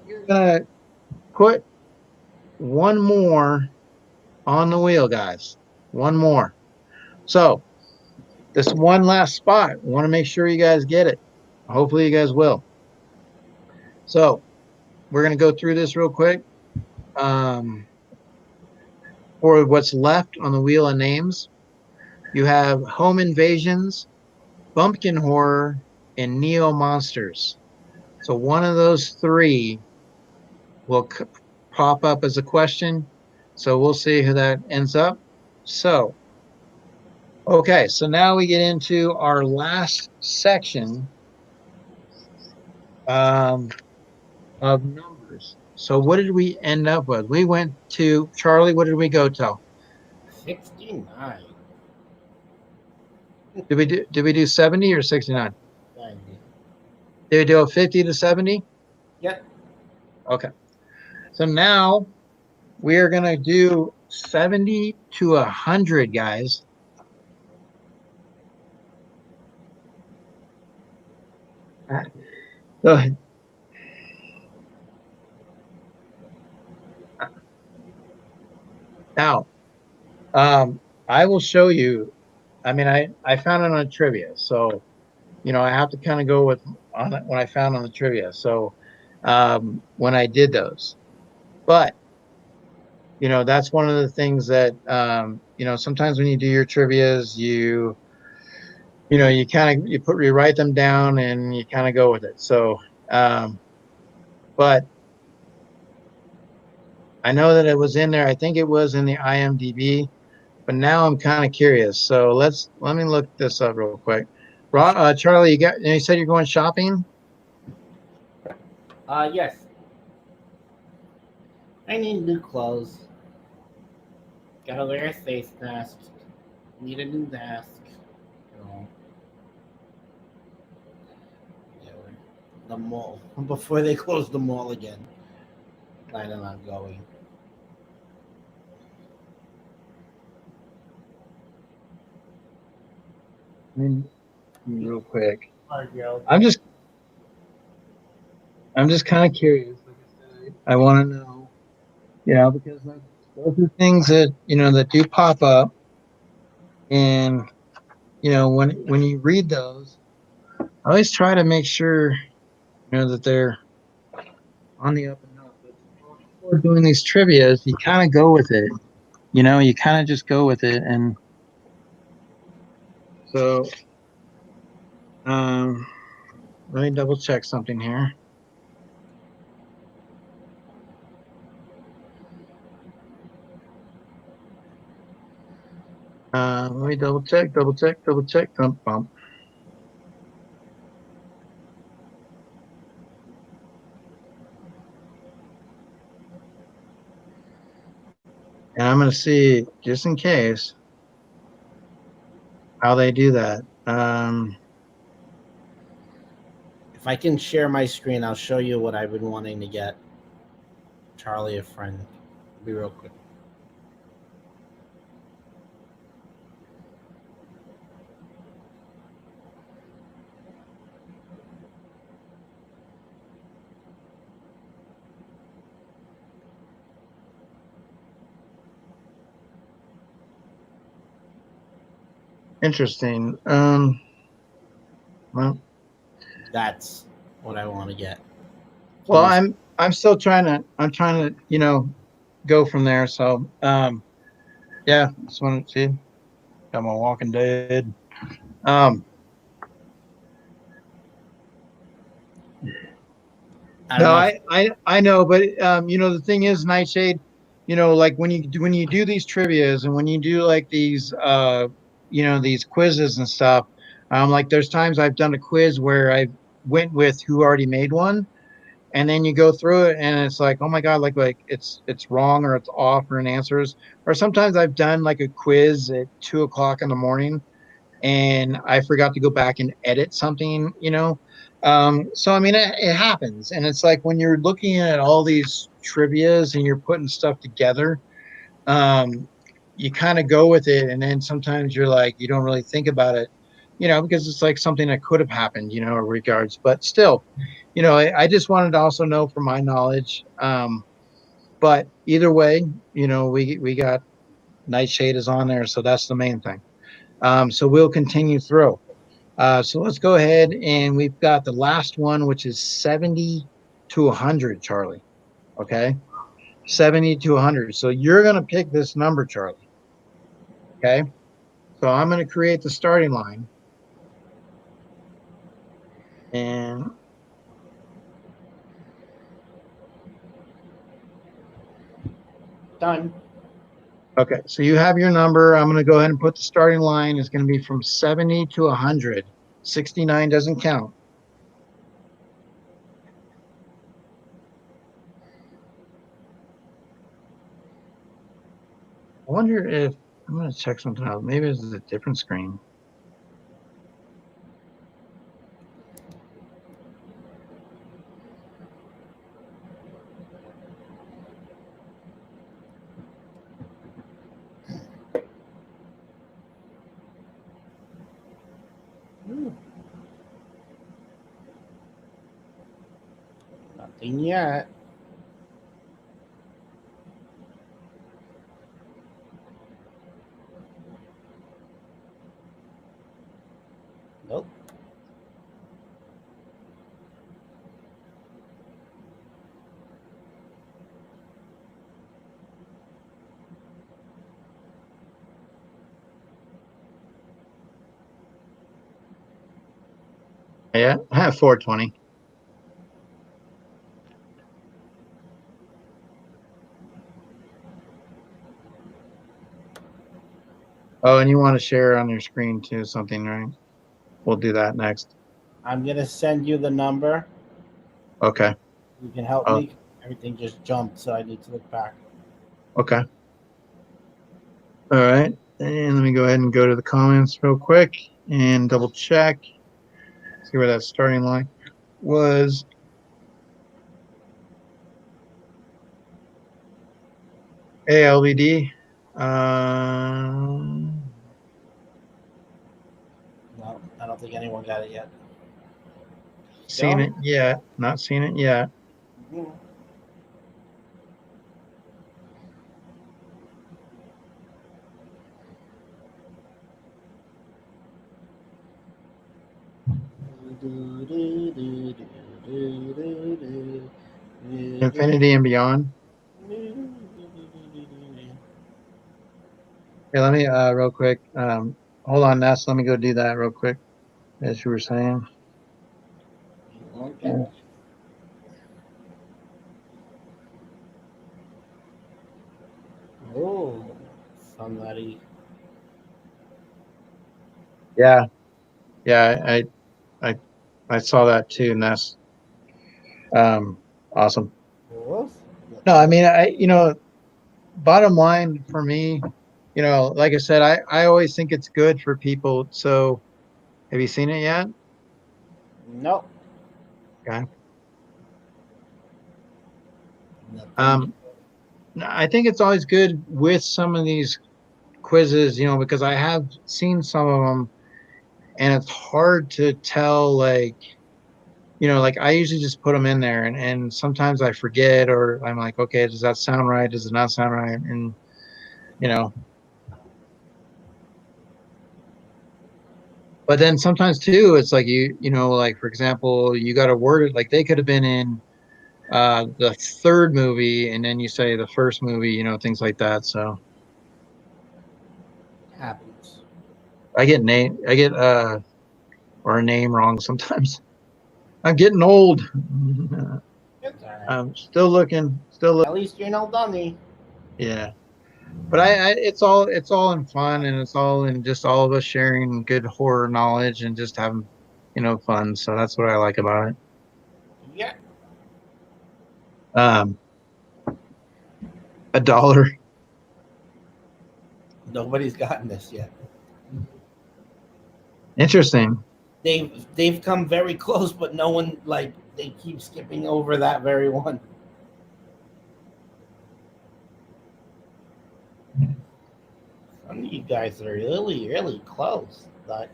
you're going to put one more on the wheel, guys. One more. So this one last spot. I want to make sure you guys get it. Hopefully you guys will. So we're going to go through this real quick. For what's left on the wheel of names, you have Home Invasions, Bumpkin Horror, and Neo Monsters. So one of those 3 will pop up as a question. So we'll see who that ends up. So, okay, so now we get into our last section of numbers. So what did we end up with? We went to, Charlie, what did we go to? 69. Did we do 70 or 69? 90. Did we do a 50 to 70? Yep. Okay. So now we are going to do 70 to 100, guys. Go ahead. Now, I will show you. I mean, I found it on trivia, so I have to kind of go with on it when I found on the trivia. So when I did those, but that's one of the things that sometimes when you do your trivias, you write them down and you kind of go with it. So, but I know that it was in there. I think it was in the IMDb, but now I'm kind of curious. So let me look this up real quick. Charlie, you said you're going shopping? Yes. I need new clothes. Gotta wear a face mask. Need a new mask. Yeah, the mall. Before they close the mall again. Planning on going. Real quick. I'm just kind of curious. Like I said, I want to know, because those are things that that do pop up, and when you read those, I always try to make sure that they're on the up and up. But before doing these trivias, you kind of go with it. You kind of just go with it, and so let me double check something here. Let me double check. Bump. And I'm going to see, just in case, how they do that. If I can share my screen, I'll show you what I've been wanting to get. Charlie, a friend. Be real quick. Interesting. Well, that's what I want to get. Well, I'm still trying to go from there. So yeah, just want to see. Got my Walking Dead. No, I know, but the thing is, Nightshade, like when you do these trivias and when you do like these you know, these quizzes and stuff, like there's times I've done a quiz where I went with who already made one, and then you go through it and it's like, oh my god, like it's wrong or it's off or an answers. Or sometimes I've done like a quiz at 2 o'clock in the morning and I forgot to go back and edit something, you know. So I mean, it happens, and it's like when you're looking at all these trivia's and you're putting stuff together, um, you kind of go with it, and then sometimes you're like, you don't really think about it, you know, because it's like something that could have happened, you know, in regards. But still, you know, I just wanted to also know for my knowledge. But either way, you know, we got Nightshade is on there, so that's the main thing. So we'll continue through. So let's go ahead, and we've got the last one, which is 70 to 100, Charlie. Okay, 70 to 100. So you're going to pick this number, Charlie. Okay, so I'm going to create the starting line. And Done. okay, so you have your number. I'm going to go ahead and put the starting line is going to be from 70 to 100. 69 doesn't count. I wonder if I'm going to check something out. Maybe it's a different screen. Nothing yet. Nope. Yeah, I have 420. Oh, and you want to share on your screen too, something, right? We'll do that next. I'm gonna send you the number. Okay. You can help Oh. me. Everything just jumped, so I need to look back. Okay. All right. And let me go ahead and go to the comments real quick and double check. See where that starting line was. ALVD. No, I don't think anyone got it yet. Seen it yet. Not seen it yet. Infinity and Beyond. Here, let me real quick. Hold on, Ness. Let me go do that real quick, as you were saying. Okay. Oh, somebody. Yeah, yeah. I saw that too, and that's awesome. No, I mean, you know, bottom line for me, you know, like I said, I always think it's good for people. So, have you seen it yet? Nope. Okay. Nothing. I think it's always good with some of these quizzes, you know, because I have seen some of them, and it's hard to tell, like, you know, like I usually just put them in there, and sometimes I forget, or I'm like, okay, does that sound right? Does it not sound right? And you know, but then sometimes too, it's like you know, like for example, you got to word it like they could have been in the third movie, and then you say the first movie, you know, things like that. So Happens. I get or a name wrong sometimes. I'm getting old. It's all right. I'm still looking, still look. At least you're no dummy. Yeah. But it's all in fun, and it's all in just all of us sharing good horror knowledge and just having, fun. So that's what I like about it. Yeah. Um, $1. Nobody's gotten this yet. Interesting. They've come very close, but no one, like, they keep skipping over that very one. Some of you guys are really, really close, but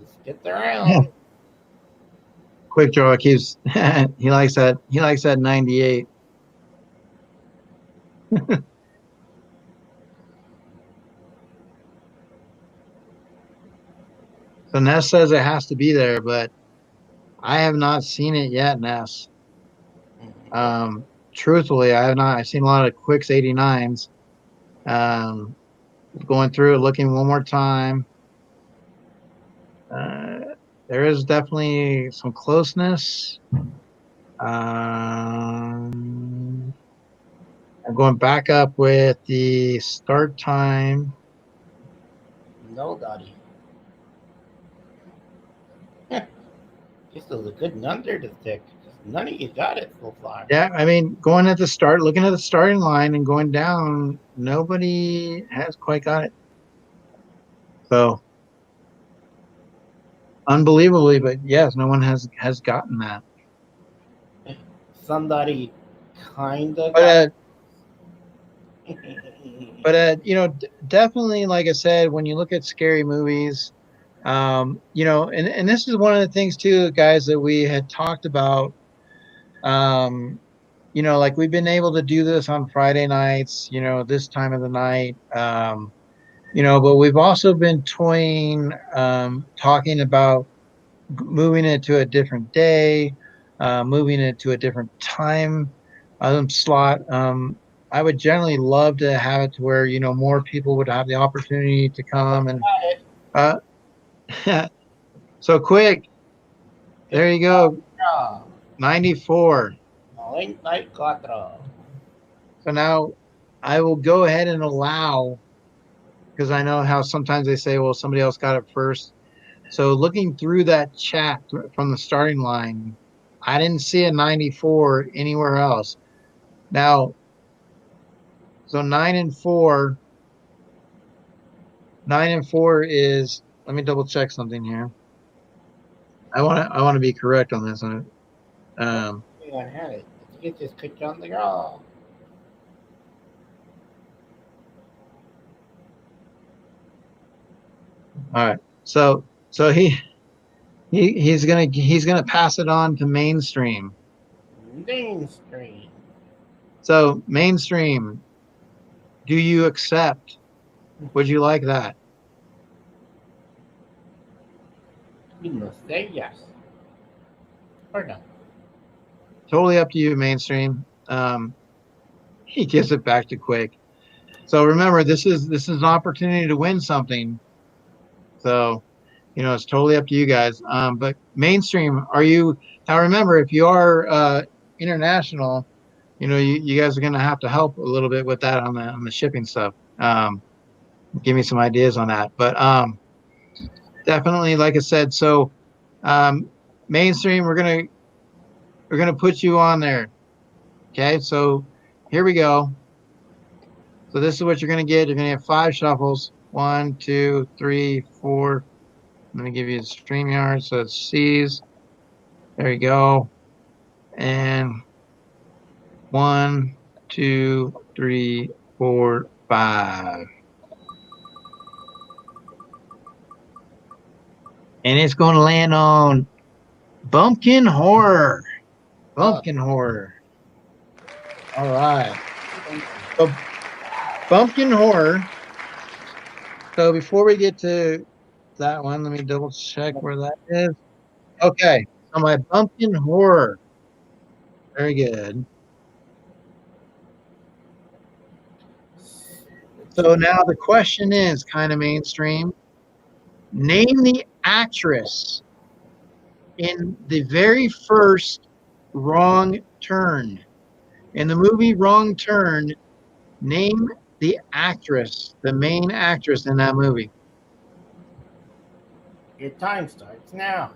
just get around. Quick Draw keeps he likes that 98. So Ness says it has to be there, but I have not seen it yet, Ness. Truthfully, I have not. I've seen a lot of Quicks 89s. Going through it, looking one more time. There is definitely some closeness. I'm going back up with the start time. No, Dottie. This is a good number to pick. None of you got it so far. Yeah, I mean, going at the start, looking at the starting line and going down, nobody has quite got it. So, unbelievably, but yes, no one has gotten that. Somebody kind of But definitely, like I said, when you look at scary movies, and this is one of the things too, guys, that we had talked about. Like we've been able to do this on Friday nights, this time of the night. But we've also been toying, talking about moving it to a different day, moving it to a different time slot. I would generally love to have it to where, more people would have the opportunity to come and, uh, so quick. There you go. 94. So now I will go ahead and allow, because I know how sometimes they say, well, somebody else got it first. So looking through that chat from the starting line, I didn't see a 94 anywhere else. Now, so 9 and 4 is, let me double check something here. I want to be correct on this. Everyone had it. You just clicked on the draw. All right. So he's gonna pass it on to mainstream. Mainstream. So mainstream, do you accept? Would you like that? You must say yes. Or no. Totally up to you, mainstream. He gives it back to Quick. So remember, this is an opportunity to win something. So, it's totally up to you guys. But mainstream, are you now? Remember, if you are international, you guys are going to have to help a little bit with that on the shipping stuff. Give me some ideas on that. But definitely, like I said, so mainstream, we're gonna put you on there. Okay, so here we go. So this is what you're gonna get. You're gonna have 5 shuffles. 1, 2, 3, 4. I'm gonna give you the StreamYard, so it's C's. There you go. And 1, 2, 3, 4, 5. And it's going to land on Bumpkin Horror. Bumpkin Horror. All right. So Bumpkin Horror. So before we get to that one, let me double check where that is. Okay. So my Bumpkin Horror. Very good. So now the question is kind of mainstream. Name the actress in the very first Wrong Turn. In the movie Wrong Turn, name the actress, the main actress in that movie? Your time starts now.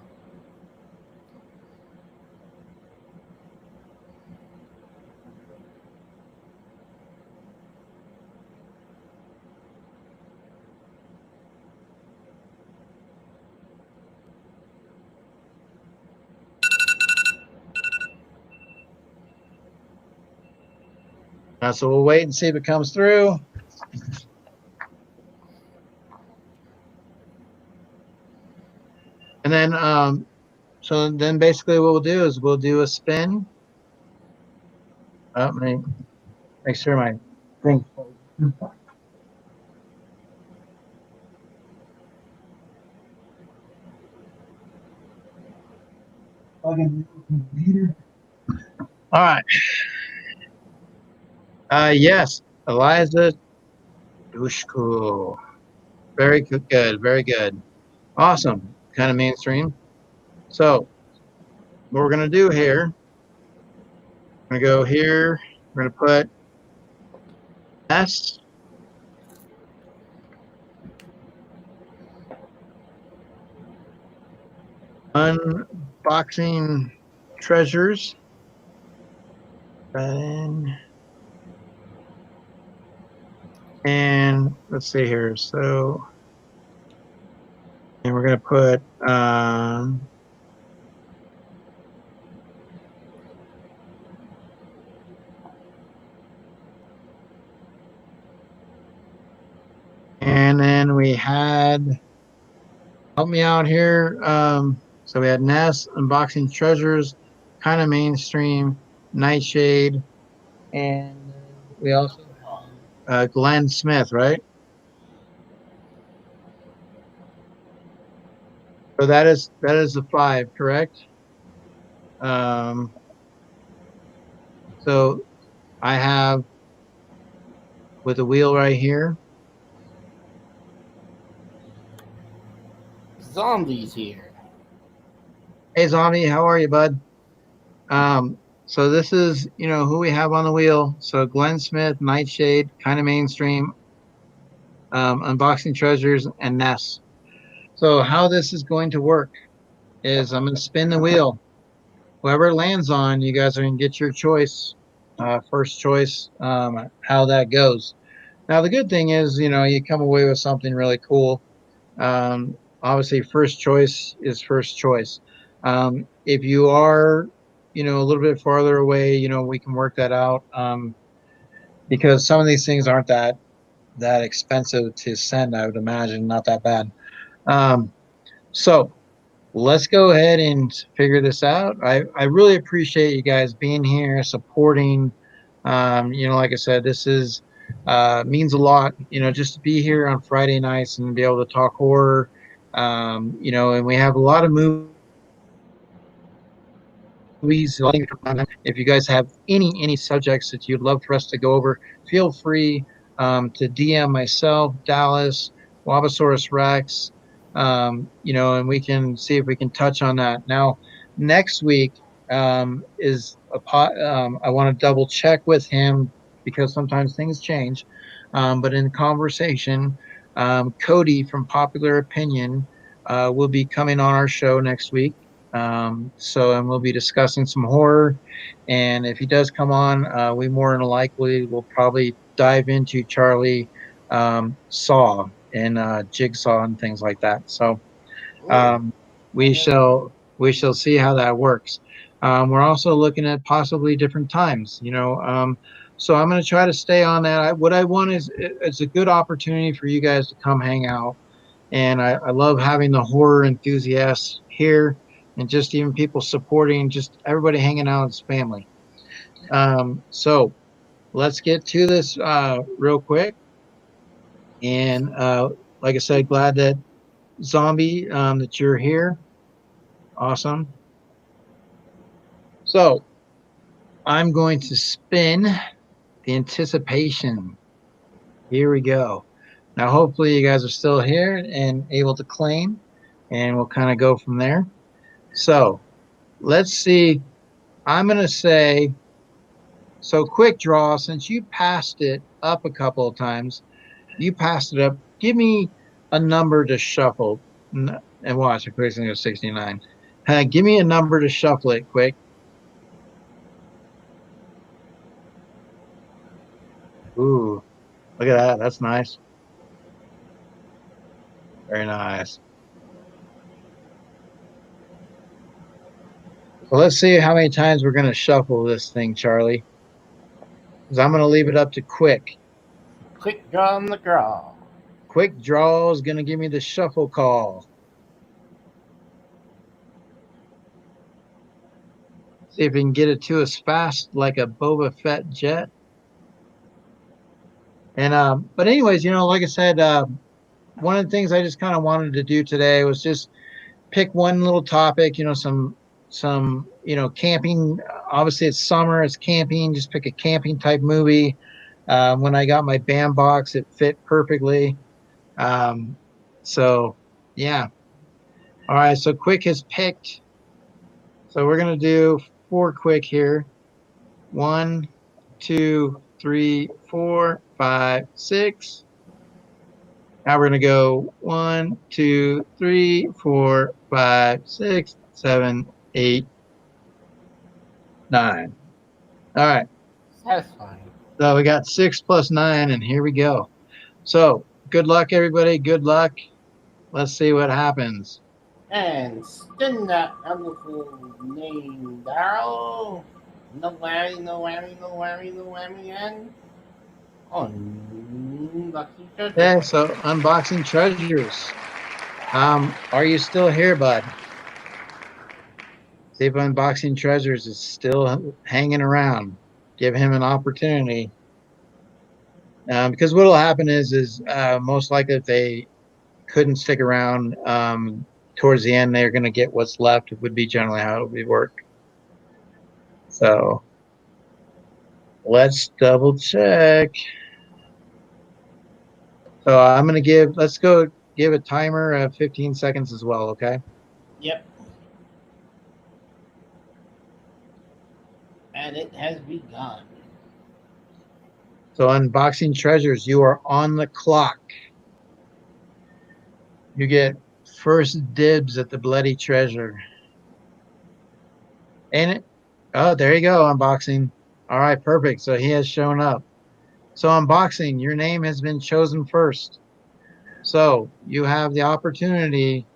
So we'll wait and see if it comes through. And then, so then basically what we'll do is we'll do a spin. Let me make sure my thing. All right. Yes, Eliza Dushku. Very good. Very good. Awesome. Kind of mainstream. So what we're gonna do here, we're gonna go here. We're gonna put S. Unboxing treasures. That in. And let's see here. So, and we're gonna put and then we had, help me out here. So we had Ness, Unboxing Treasures, kind of mainstream, Nightshade, and we also had Glenn Smith, right? So that is the 5, correct? So I have with the wheel right here. Zombies here. Hey Zombie, how are you, bud? So this is, who we have on the wheel. So Glenn Smith, Nightshade, kind of mainstream, Unboxing Treasures, and Ness. So how this is going to work is I'm going to spin the wheel. Whoever it lands on, you guys are going to get your choice, first choice, how that goes. Now, the good thing is, you come away with something really cool. Obviously, first choice is first choice. If you are, a little bit farther away, we can work that out, because some of these things aren't that expensive to send. I would imagine not that bad. So let's go ahead and figure this out. I really appreciate you guys being here, supporting. Like I said, this is means a lot. Just to be here on Friday nights and be able to talk horror. And we have a lot of movies. If you guys have any subjects that you'd love for us to go over, feel free to DM myself, Dallas, Wabasaurus Rex, and we can see if we can touch on that. Now, next week is I want to double check with him because sometimes things change. But in conversation, Cody from Popular Opinion will be coming on our show next week. And we'll be discussing some horror. And if he does come on, we more than likely will probably dive into Charlie Saw and Jigsaw and things like that. So we shall see how that works. We're also looking at possibly different times. So I'm going to try to stay on that. What I want is it's a good opportunity for you guys to come hang out. And I love having the horror enthusiasts here and just even people supporting, just everybody hanging out as family. So let's get to this real quick. And like I said, glad that Zombie, that you're here. Awesome. So I'm going to spin the anticipation. Here we go. Now, hopefully you guys are still here and able to claim, and we'll kind of go from there. So let's see. I'm going to say, so quick draw, since you passed it up a couple of times. You passed it up. Give me a number to shuffle. And watch, of course, it's 69. Give me a number to shuffle it quick. Ooh, look at that. That's nice. Very nice. So let's see how many times we're going to shuffle this thing, Charlie. Because I'm going to leave it up to Quick. Quick draw on the draw. Quick draw is going to give me the shuffle call. See if we can get it to us fast like a Boba Fett jet. And but anyways, like I said, one of the things I just kind of wanted to do today was just pick one little topic, some camping. Obviously it's summer, it's camping. Just pick a camping type movie. When I got my BAM box, it fit perfectly. So yeah. All right, so Quick has picked. So we're gonna do 4 Quick here. 1, 2, 3, 4, 5, 6. Now we're gonna go 1, 2, 3, 4, 5, 6, 7, 8, 9. All right. Satisfying. So we got 6 plus 9, and here we go. So good luck, everybody. Good luck. Let's see what happens. And spin that wonderful name, Daryl. No whammy, no whammy, no whammy, no whammy, and lucky treasure. Okay, so unboxing treasures. Are you still here, bud? See if unboxing treasures is still hanging around. Give him an opportunity. Because what will happen is most likely if they couldn't stick around towards the end, they're going to get what's left. It would be generally how it would work. So let's double check. So I'm going to let's go give a timer of 15 seconds as well, okay? Yep. And it has begun. So unboxing treasures, you are on the clock. You get first dibs at the bloody treasure. Oh, there you go, unboxing. All right, perfect. So he has shown up. So unboxing, your name has been chosen first. So you have the opportunity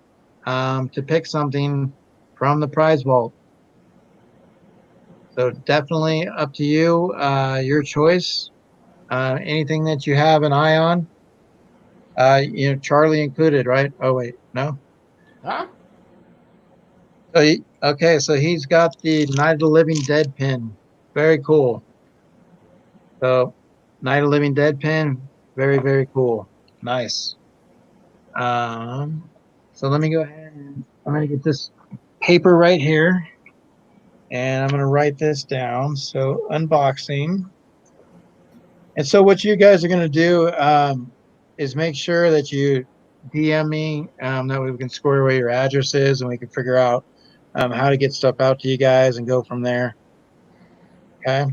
to pick something from the prize vault. So definitely up to you, your choice. Anything that you have an eye on. Charlie included, right? Oh wait, no. Huh? So okay, so he's got the Night of the Living Dead pin. Very cool. So Night of the Living Dead pin, very, very cool. Nice. So let me go ahead and I'm gonna get this paper right here. And I'm gonna write this down. So unboxing. And so what you guys are gonna do is make sure that you DM me. That way we can square away your addresses and we can figure out how to get stuff out to you guys and go from there. Okay,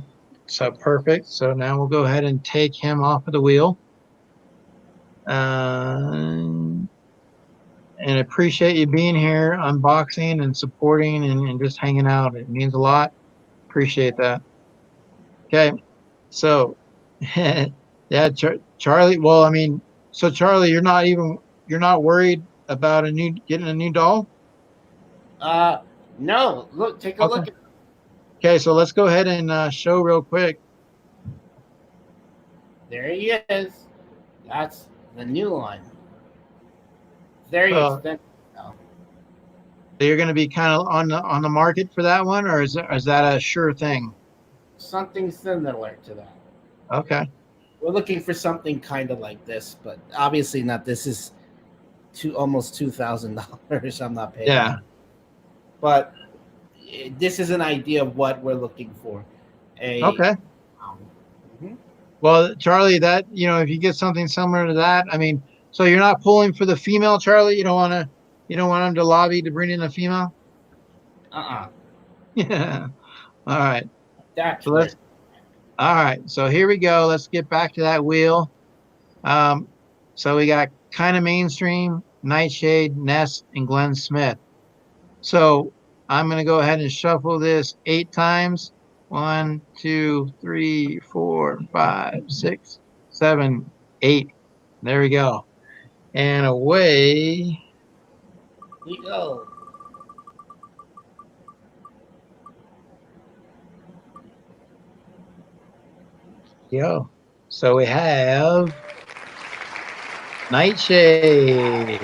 so perfect. So now we'll go ahead and take him off of the wheel. And appreciate you being here, unboxing and supporting and just hanging out. It means a lot. Appreciate that. Okay, so yeah, Charlie. Well, I mean, so Charlie, you're not worried about getting a new doll? No. Look, take a look. Okay, so let's go ahead and show real quick. There he is. That's the new one. Very expensive. So you're going to be kind of on the market for that one, or is that a sure thing? Something similar to that. Okay. We're looking for something kind of like this, but obviously not. This is almost $2,000. I'm not paying. Yeah. But this is an idea of what we're looking for. Okay. Well, Charlie, that if you get something similar to that, I mean, so you're not pulling for the female, Charlie. You don't want him to lobby to bring in a female. Yeah. All right. That's so All right, so here we go. Let's get back to that wheel. So we got kind of mainstream, Nightshade, Ness, and Glenn Smith. So I'm going to go ahead and shuffle this 8 times. 1, 2, 3, 4, 5, 6, 7, 8. There we go. And away We go. we go. So we have Nightshade.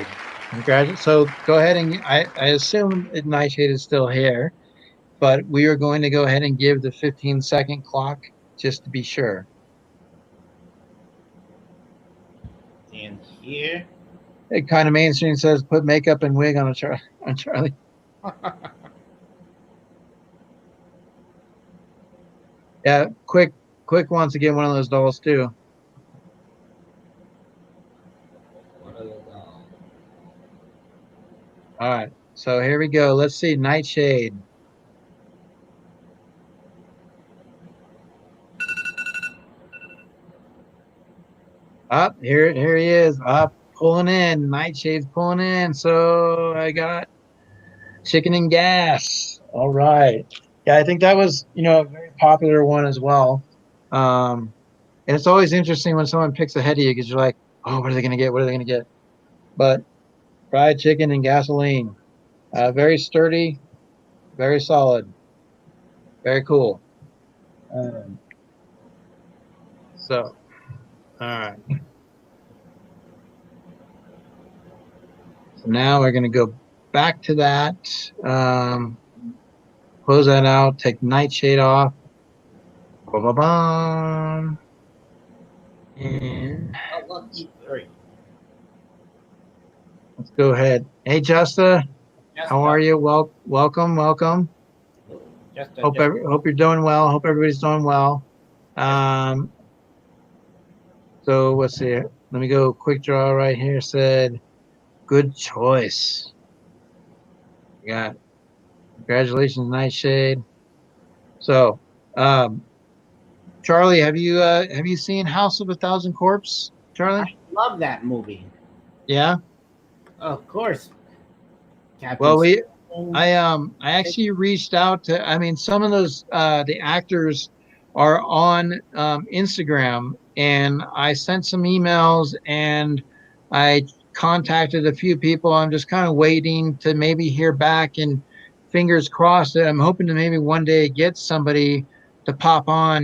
Congratulations. So go ahead and I assume that Nightshade is still here, but we are going to go ahead and give the 15-second clock just to be sure. And here. It kind of mainstream says put makeup and wig on Charlie. Yeah, quick wants to get one of those dolls too. All right, so here we go. Let's see, Nightshade. Up here he is. Up, pulling in. Nightshade's pulling in. So I got chicken and gas. All right. Yeah, I think that was a very popular one as well. And it's always interesting when someone picks ahead of you because you're like, oh, what are they gonna get? What are they gonna get? But fried chicken and gasoline. Very sturdy, very solid, very cool. So, all right. So now we're going to go back to that. Close that out. Take Nightshade off. Ba-ba-bum. And Lucky 3. let's go ahead. Hey, Justa. How are you? Welcome. Hope you're doing well. Hope everybody's doing well. So let's see. Let me go quick draw right here. Said, good choice. You got congratulations, Nightshade. So, Charlie, have you seen House of a Thousand Corpses, Charlie? I love that movie. Yeah. Of course. Well, I actually reached out to. I mean, some of those the actors are on Instagram, and I sent some emails and I contacted a few people. I'm just kind of waiting to maybe hear back, and fingers crossed that I'm hoping to maybe one day get somebody to pop on.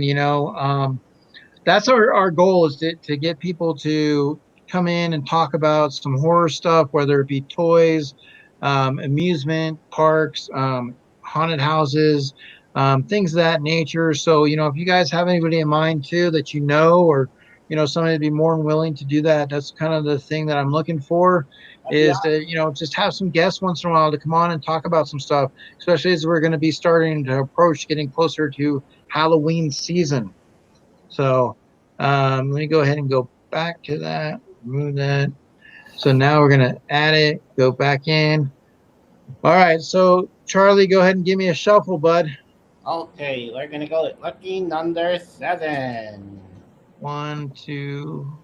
That's our goal is to get people to come in and talk about some horror stuff, whether it be toys, amusement parks, haunted houses, things of that nature. So, if you guys have anybody in mind too that or somebody to be more than willing to do that, that's kind of the thing that I'm looking for is to, just have some guests once in a while to come on and talk about some stuff, especially as we're going to be starting to approach getting closer to Halloween season. So let me go ahead and go back to that, remove that. So now we're going to add it, go back in. All right, so Charlie, go ahead and give me a shuffle, bud. Okay, we're going to go with lucky number 7. 1, 2,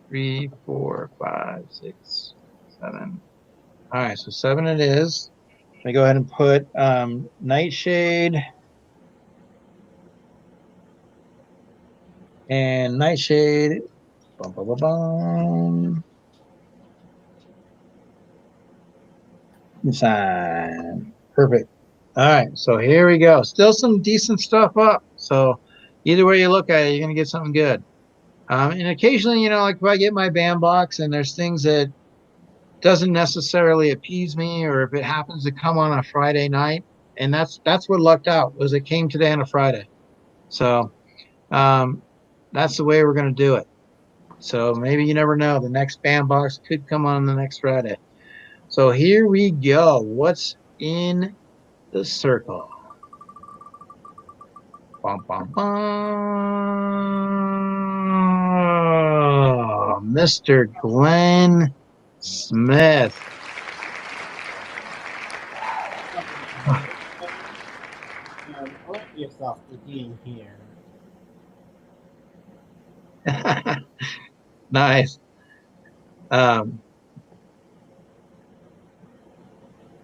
3, 4, 5, 6, 7. All right, so 7 it is. Let me go ahead and put Nightshade and Nightshade. Bum, bum, bum, bum. Sign. Perfect. All right, so here we go. Still some decent stuff up. So either way you look at it, you're gonna get something good. And occasionally, like if I get my band box and there's things that doesn't necessarily appease me, or if it happens to come on a Friday night, and that's what lucked out was it came today on a Friday. So that's the way we're gonna do it. So maybe you never know. The next band box could come on the next Friday. So here we go. What's in the circle? Bum, bum, bum. Mr. Glenn Smith. Alert yourself to being here. Nice. Um,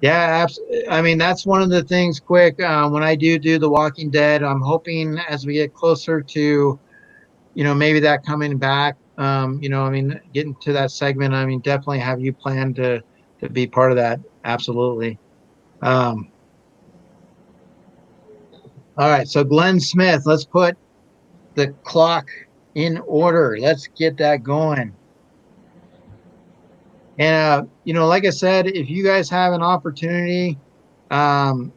yeah, I mean, that's one of the things. Quick, when I do The Walking Dead, I'm hoping as we get closer to, maybe that coming back. I mean, getting to that segment. I mean, definitely have you plan to be part of that. Absolutely. Um, all right. So Glenn Smith, let's put the clock in order. Let's get that going. And like I said, if you guys have an opportunity, um,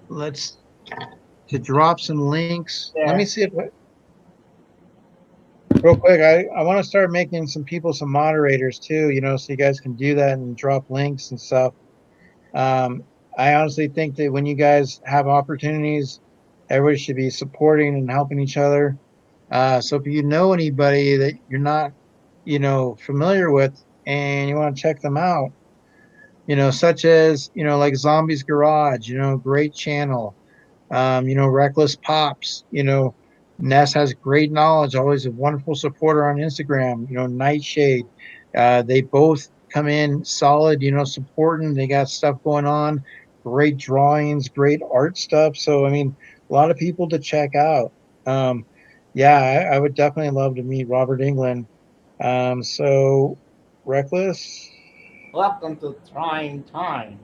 let's to drop some links. Let me Yeah. see if real quick. I want to start making some people some moderators too. So you guys can do that and drop links and stuff. Um, I honestly think that when you guys have opportunities, everybody should be supporting and helping each other. So if you know anybody that you're not, familiar with and you want to check them out, such as, like Zombies Garage, great channel. Reckless Pops, Ness has great knowledge, always a wonderful supporter on Instagram, Nightshade. They both come in solid, supporting. They got stuff going on, great drawings, great art stuff. So, I mean, a lot of people to check out. Yeah, I would definitely love to meet Robert England. So, Reckless, Welcome to Trying Time.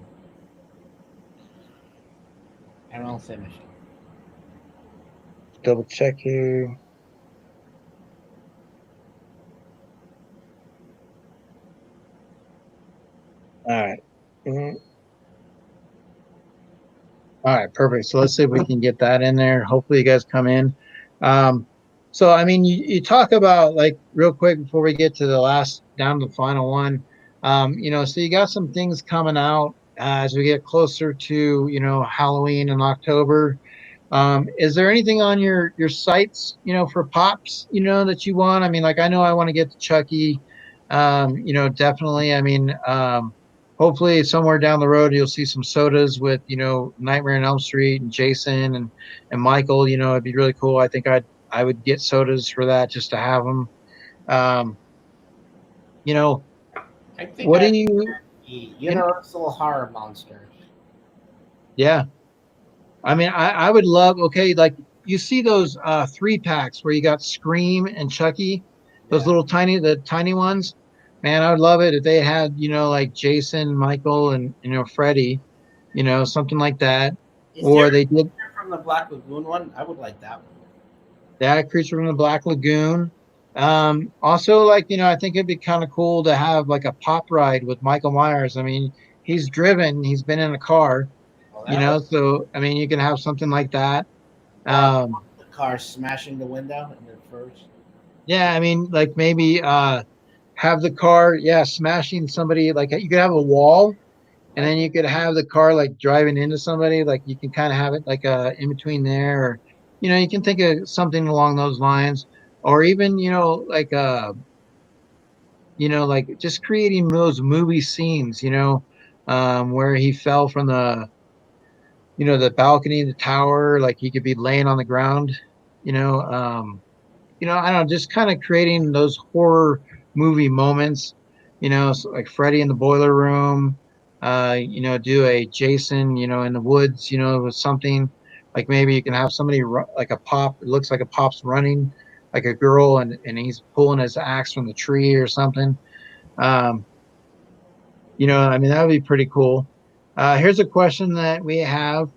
And I'll finish. double check here. All right. Mhm. All right, perfect. So let's see if we can get that in there. Hopefully, you guys come in. So, I mean, you talk about like real quick before we get to the last down to the final one. So you got some things coming out as we get closer to Halloween in October. Is there anything on your sites for pops that you want? I mean, like I know I want to get to Chucky. Definitely. I mean, hopefully somewhere down the road you'll see some sodas with Nightmare on Elm Street and Jason and Michael. It'd be really cool. I think I would get sodas for that just to have them. Um, you know, I think what I do you? the In, Universal Horror Monster. yeah, I mean, I would love. Okay, like you see those 3 packs where you got Scream and Chucky, those Yeah. little tiny ones. Man, I would love it if they had like Jason, Michael, and Freddy, something like that. Is there Or they a did picture from the Black Lagoon one? I would like that one. that Creature from the Black Lagoon. Also, like I think it'd be kind of cool to have like a pop ride with Michael Myers. I mean, he's driven, he's been in a car, Well, that would so I mean, you can have something like that. uh, Um, the car smashing the window and then first. Yeah, I mean, like maybe have the car, yeah, smashing somebody. Like you could have a wall, and Like then you could have the car like driving into somebody. Like you can kind of have it like in between there, or you can think of something along those lines, or even like just creating those movie scenes. Where he fell from the balcony, the tower. Like he could be laying on the ground. You know, um, I don't know, just kind of creating those horror movie moments, so like Freddy in the boiler room, do a Jason, in the woods, with something like maybe you can have somebody like a pop, it looks like a pop's running like a girl and he's pulling his axe from the tree or something. Um, I mean, that would be pretty cool. Here's a question that we have.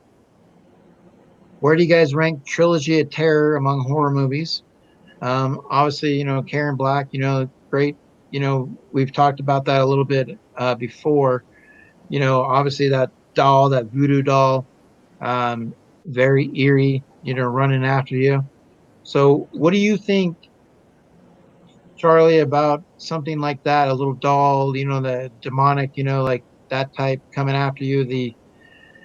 Where do you guys rank Trilogy of Terror among horror movies? Obviously, Karen Black, great. We've talked about that a little bit before. Obviously that doll, that voodoo doll, um, very eerie, running after you. So, what do you think, Charlie, about something like that? A little doll, the demonic, like that type coming after you, the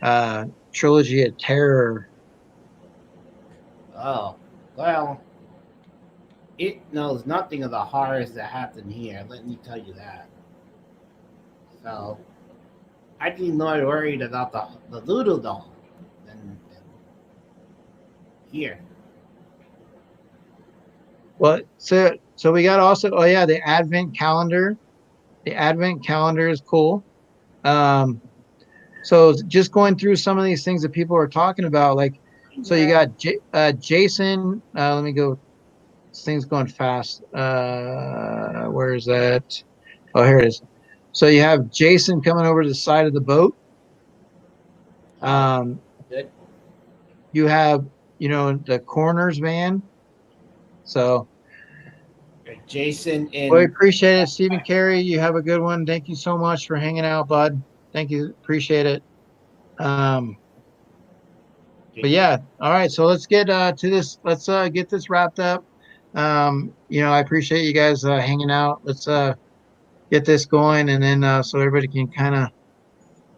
uh, trilogy of terror. Oh, well, it knows nothing of the horrors that happen here. Let me tell you that. So I'd be more worried about the Ludo doll than here. Well, so we got also, oh yeah, the advent calendar. The advent calendar is cool. Um, so just going through some of these things that people are talking about, like, so you got Jason. Let me go. This thing's going fast. Where is that? Oh, here it is. So you have Jason coming over to the side of the boat. Um, Good. you have, the coroner's van. So Jason we in. appreciate it, Stephen Carey. You have a good one. Thank you so much for hanging out, bud. Thank you. Appreciate it. Um, but yeah, all right. So let's get to this. Let's get this wrapped up. I appreciate you guys hanging out. Let's get this going, and then so everybody can kind of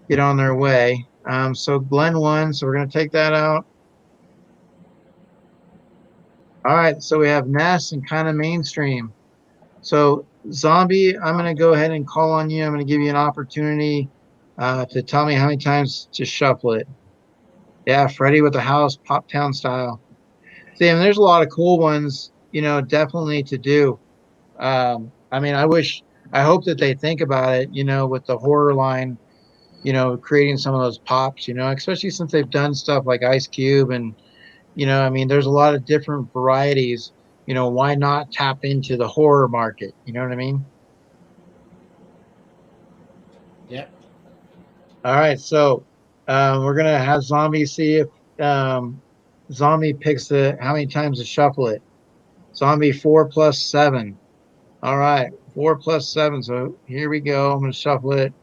get on their way. So Glenn won, so we're gonna take that out. All right. So we have Ness and kind of mainstream. So Zombie, I'm gonna go ahead and call on you. I'm gonna give you an opportunity to tell me how many times to shuffle it. Yeah, Freddy with the house, Pop Town style. See, I mean, there's a lot of cool ones, definitely to do. I mean, I hope that they think about it, with the horror line, creating some of those pops, especially since they've done stuff like Ice Cube and, I mean, there's a lot of different varieties. Why not tap into the horror market? You know what I mean? Yep. All right, so we're gonna have Zombie see if um, Zombie picks the how many times to shuffle it. Zombie 4 plus 7. All right, 4 plus 7. So here we go. I'm gonna shuffle it.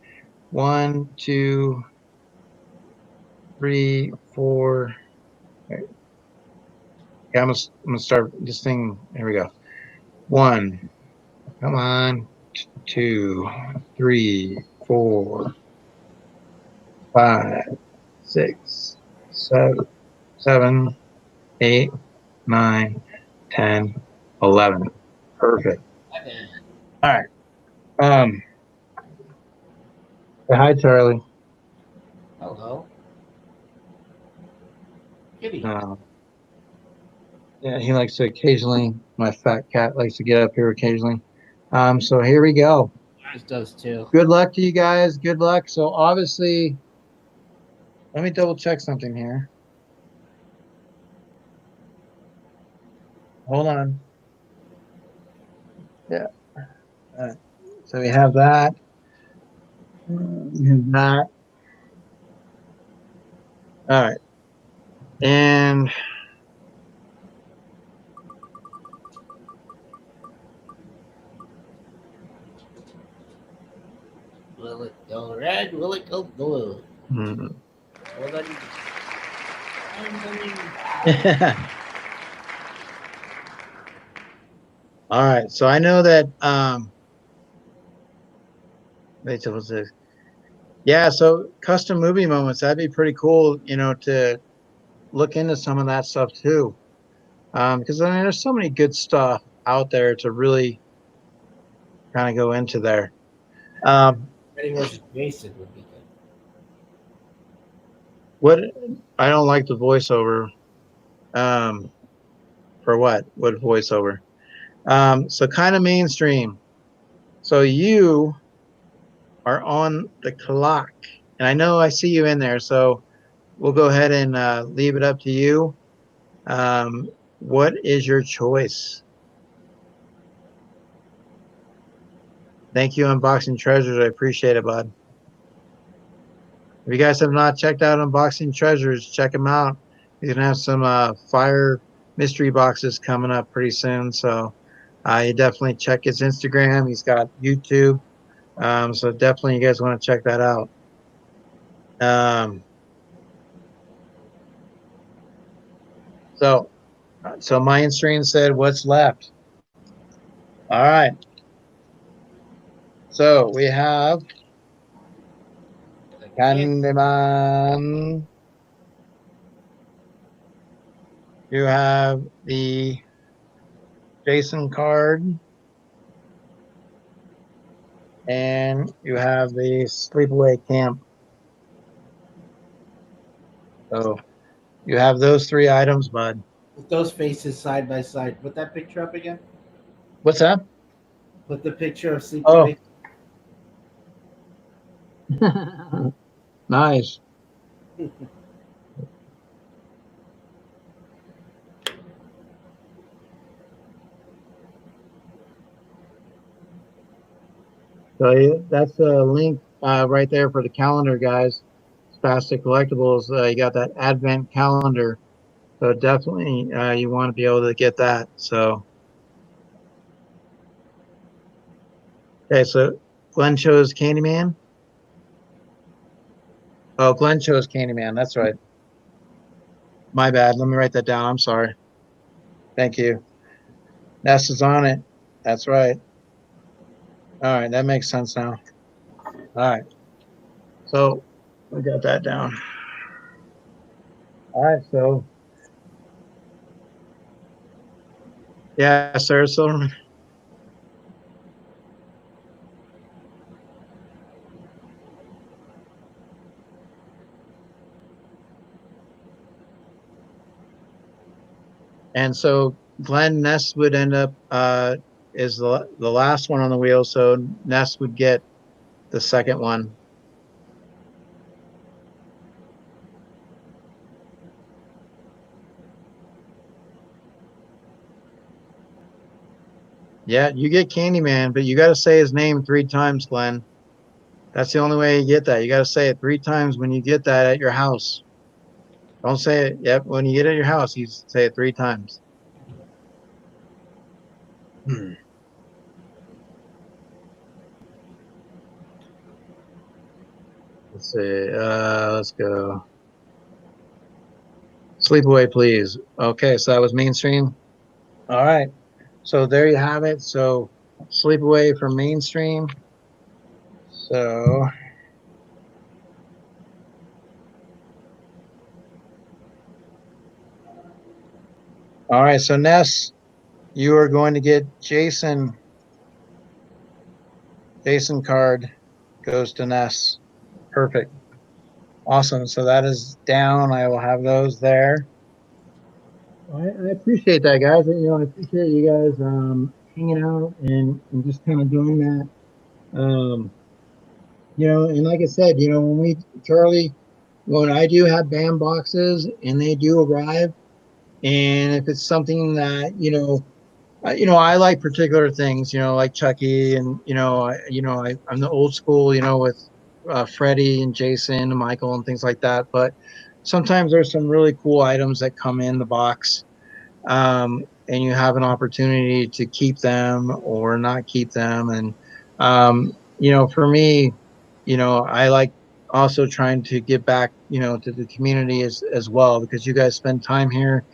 1, 2, 3, 4. Okay, I'm gonna start this thing. Here we go. 1. Come on. 2, 3, 4, 5, 6, 7, 8, 9, 10, 11. Perfect. All right. Um, say hi, Charlie. Hello. Kitty. Yeah, he likes to occasionally, my fat cat likes to get up here occasionally. So here we go. Yours does too. Good luck to you guys. Good luck. So obviously, let me double check something here. Hold on. Yeah. All right. So we have that. We have that. All right. And Will it go red? Will it go blue? hmm. Well, then, All right. So I know that wait till what's this? Yeah, so custom movie moments, that'd be pretty cool, to look into some of that stuff too. Because I mean there's so many good stuff out there to really kind of go into there. Freddy versus Jason would be good. What I don't like the voiceover. Um, for what? What voiceover? So kind of mainstream. So you are on the clock, and I know I see you in there. So we'll go ahead and leave it up to you. What is your choice? Thank you, Unboxing Treasures. I appreciate it, bud. If you guys have not checked out Unboxing Treasures, check him out. He's gonna have some fire mystery boxes coming up pretty soon. So you definitely check his Instagram. He's got YouTube. So definitely you guys want to check that out. So Mayan Stream said, "What's left?" All right. So we have Candyman. You have the Jason card. And you have the sleepaway camp. So you have those 3 items, bud. With those faces side by side. Put that picture up again. What's that? Put the picture of Oh, Sleepaway. nice. So that's a link right there for the calendar, guys. Spastic Collectibles. You got that Advent calendar. So definitely you want to be able to get that. So, okay, so Glenn chose Candyman. Oh, Glenn chose Candyman. That's right. My bad. Let me write that down. I'm sorry. Thank you. Ness is on it. That's right. All right, that makes sense now. All right. So we got that down. All right, so yeah, Sarah Silverman. And so Glenn Ness would end up is the last one on the wheel. So Ness would get the second one. Yeah, you get Candyman, but you got to say his name 3 times, Glenn. That's the only way you get that. You got to say it 3 times when you get that at your house. Don't say it. Yep, when you get it at your house, you say it 3 times. Let's see. Let's go. Sleepaway, please. Okay, so that was mainstream. All right. So there you have it. So Sleepaway from mainstream. So all right. So Ness, you are going to get Jason. Jason card goes to Ness. Perfect. Awesome. So that is down. I will have those there. I appreciate that, guys. I appreciate you guys hanging out and just kind of doing that. And like I said, Charlie, when I do have band boxes and they do arrive, and if it's something that, I like particular things, like Chucky and, I'm the old school, with Freddie and Jason and Michael and things like that. But sometimes there's some really cool items that come in the box, and you have an opportunity to keep them or not keep them. And, for me, I like also trying to give back, to the community as well, because you guys spend time here.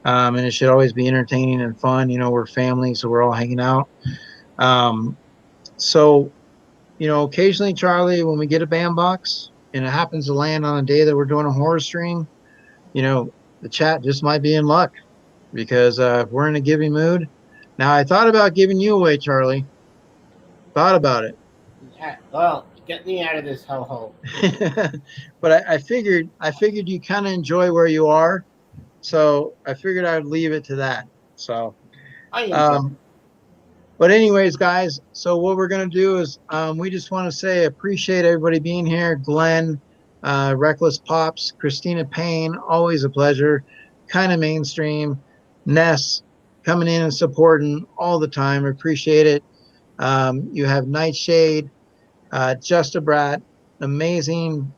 And it should always be entertaining and fun. We're family, so we're all hanging out. So, occasionally, Charlie, when we get a band box and it happens to land on a day that we're doing a horror stream, the chat just might be in luck because if we're in a giving mood. Now, I thought about giving you away, Charlie. Thought about it. Yeah, well, get me out of this hellhole. But I figured you kind of enjoy where you are. So I figured I'd leave it to that. So, I enjoy. But anyways, guys, so what we're going to do is we just want to say appreciate everybody being here. Glenn, Reckless Pops, Christina Payne, always a pleasure. Kind of mainstream. Ness coming in and supporting all the time. Appreciate it. You have Nightshade, Just a Brat, amazing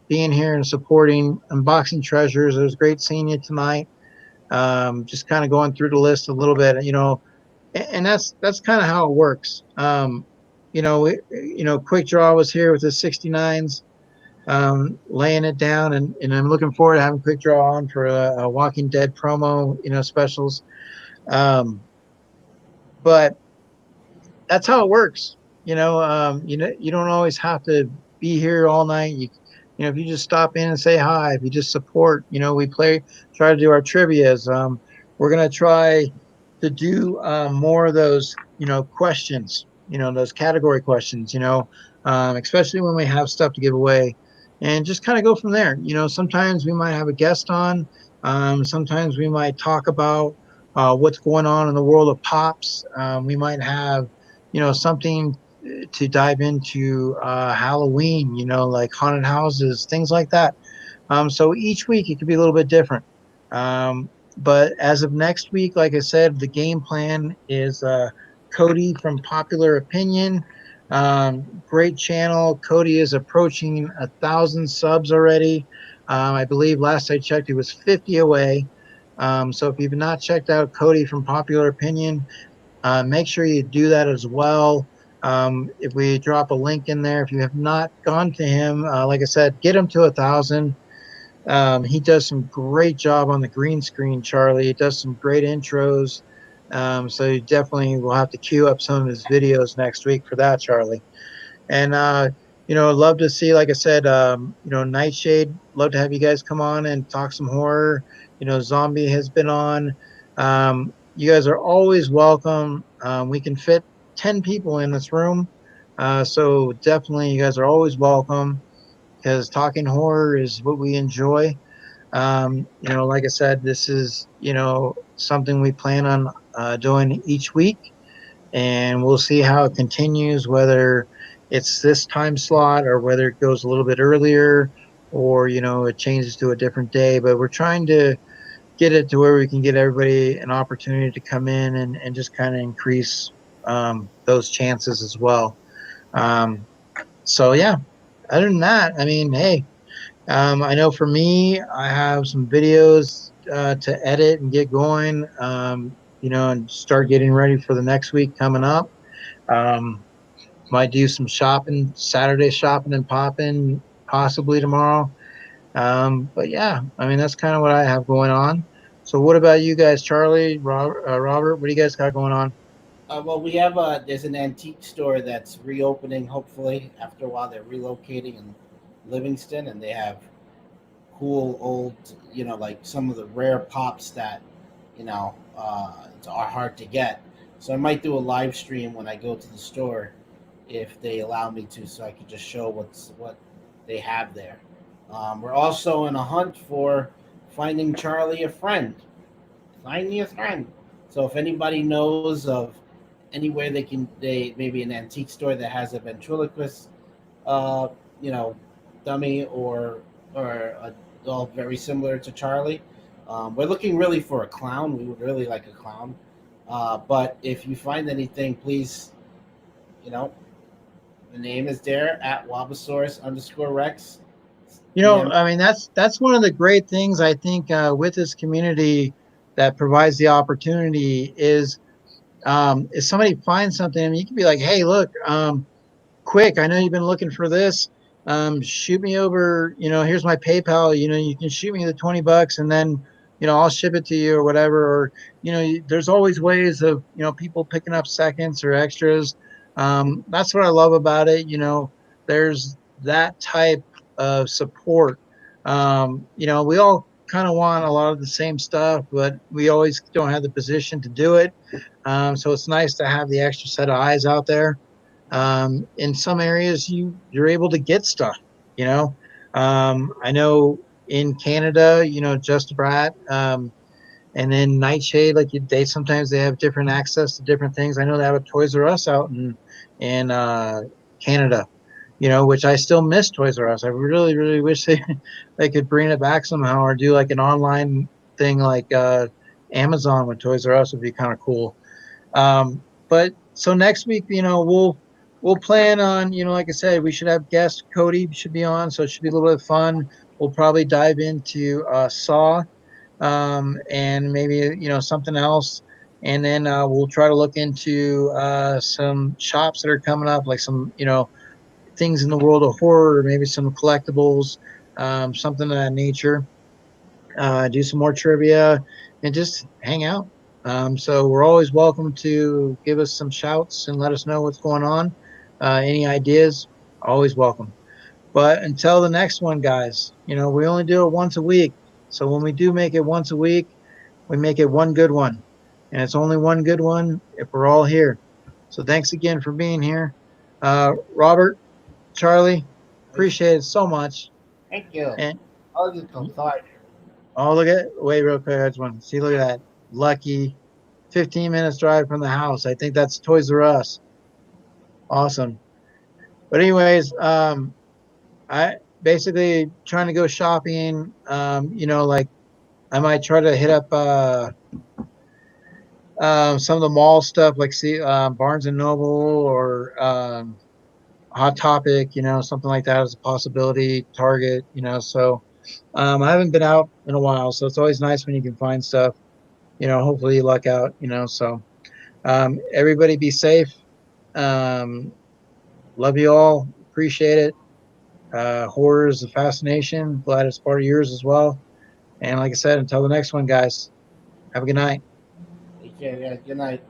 being here and supporting Unboxing Treasures. It was great seeing you tonight. Just kind of going through the list a little bit, and that's kind of how it works. Quick Draw was here with the 69s, laying it down, and I'm looking forward to having Quick Draw on for a Walking Dead promo, specials. But that's how it works. You don't always have to be here all night. If you just stop in and say hi, if you just support, we try to do our trivias. We're gonna try to do more of those, questions, those category questions, especially when we have stuff to give away, and just kind of go from there. Sometimes we might have a guest on. Sometimes we might talk about what's going on in the world of pops. We might have, something to dive into Halloween, like haunted houses, things like that. So each week it could be a little bit different. But as of next week, like I said, the game plan is Cody from Popular Opinion. Great channel. Cody is approaching 1,000 subs already. I believe last I checked, it was 50 away. So if you've not checked out Cody from Popular Opinion, make sure you do that as well. If we drop a link in there, if you have not gone to him, like I said, get him to 1,000. He does some great job on the green screen, Charlie. He does some great intros. So you definitely will have to queue up some of his videos next week for that, Charlie. And love to see, like I said, Nightshade. Love to have you guys come on and talk some horror. Zombie has been on. You guys are always welcome. We can fit 10 people in this room, so definitely you guys are always welcome because talking horror is what we enjoy. Like I said, this is something we plan on doing each week, and we'll see how it continues, whether it's this time slot or whether it goes a little bit earlier or it changes to a different day. But we're trying to get it to where we can get everybody an opportunity to come in and just kind of increase those chances as well. So yeah, other than that, I mean, hey, I know for me, I have some videos to edit and get going, and start getting ready for the next week coming up. Um, might do some shopping, Saturday shopping and popping, possibly tomorrow. But yeah, I mean, that's kind of what I have going on. So what about you guys, Charlie, Robert? What do you guys got going on? Well, there's an antique store that's reopening. Hopefully, after a while, they're relocating in Livingston, and they have cool old, like some of the rare pops that, are hard to get. So I might do a live stream when I go to the store, if they allow me to, so I can just show what they have there. We're also in a hunt for finding Charlie a friend. Find me a friend. So if anybody knows of anywhere they maybe an antique store that has a ventriloquist, uh, you know, dummy or a doll very similar to Charlie. We're looking really for a clown. We would really like a clown. But if you find anything, please, you know, the name is there at Wabasaurus_Rex. DM. I mean, that's one of the great things I think with this community that provides the opportunity is if somebody finds something, I mean, you can be like, hey, look, quick, I know you've been looking for this. Shoot me over, here's my PayPal. You can shoot me the $20 and then, I'll ship it to you or whatever. Or, there's always ways of, people picking up seconds or extras. That's what I love about it. There's that type of support. We all kind of want a lot of the same stuff, but we always don't have the position to do it. So it's nice to have the extra set of eyes out there. In some areas, you're able to get stuff. I know in Canada, Just Brat, and then Nightshade, like they sometimes they have different access to different things. I know they have a Toys R Us out in Canada, which I still miss Toys R Us. I really, really wish they could bring it back somehow or do like an online thing like Amazon with Toys R Us would be kind of cool. But so next week, we'll plan on, like I said, we should have guest Cody should be on, so it should be a little bit of fun. We'll probably dive into Saw, and maybe something else, and then we'll try to look into some shops that are coming up, like some things in the world of horror, or maybe some collectibles, something of that nature. Do some more trivia, and just hang out. So we're always welcome to give us some shouts and let us know what's going on. Any ideas, always welcome. But until the next one, guys, we only do it once a week. So when we do make it once a week, we make it one good one. And it's only one good one if we're all here. So thanks again for being here. Robert, Charlie, appreciate it so much. Thank you. And I'll just go. Sorry. Oh, look at wait real quick. I just want to see. Look at that. Lucky. 15 minutes drive from the house. I think that's Toys R Us. Awesome. But anyways, I basically trying to go shopping. You know, like I might try to hit up some of the mall stuff, like see Barnes and Noble or Hot Topic. You know, something like that is a possibility. Target. You know, so I haven't been out in a while, so it's always nice when you can find stuff. You know, hopefully you luck out. You know, so everybody be safe. Um, love you all. Appreciate it. Horror is a fascination. Glad it's part of yours as well. And like I said, until the next one, guys, have a good night. Take care. Yeah, good night.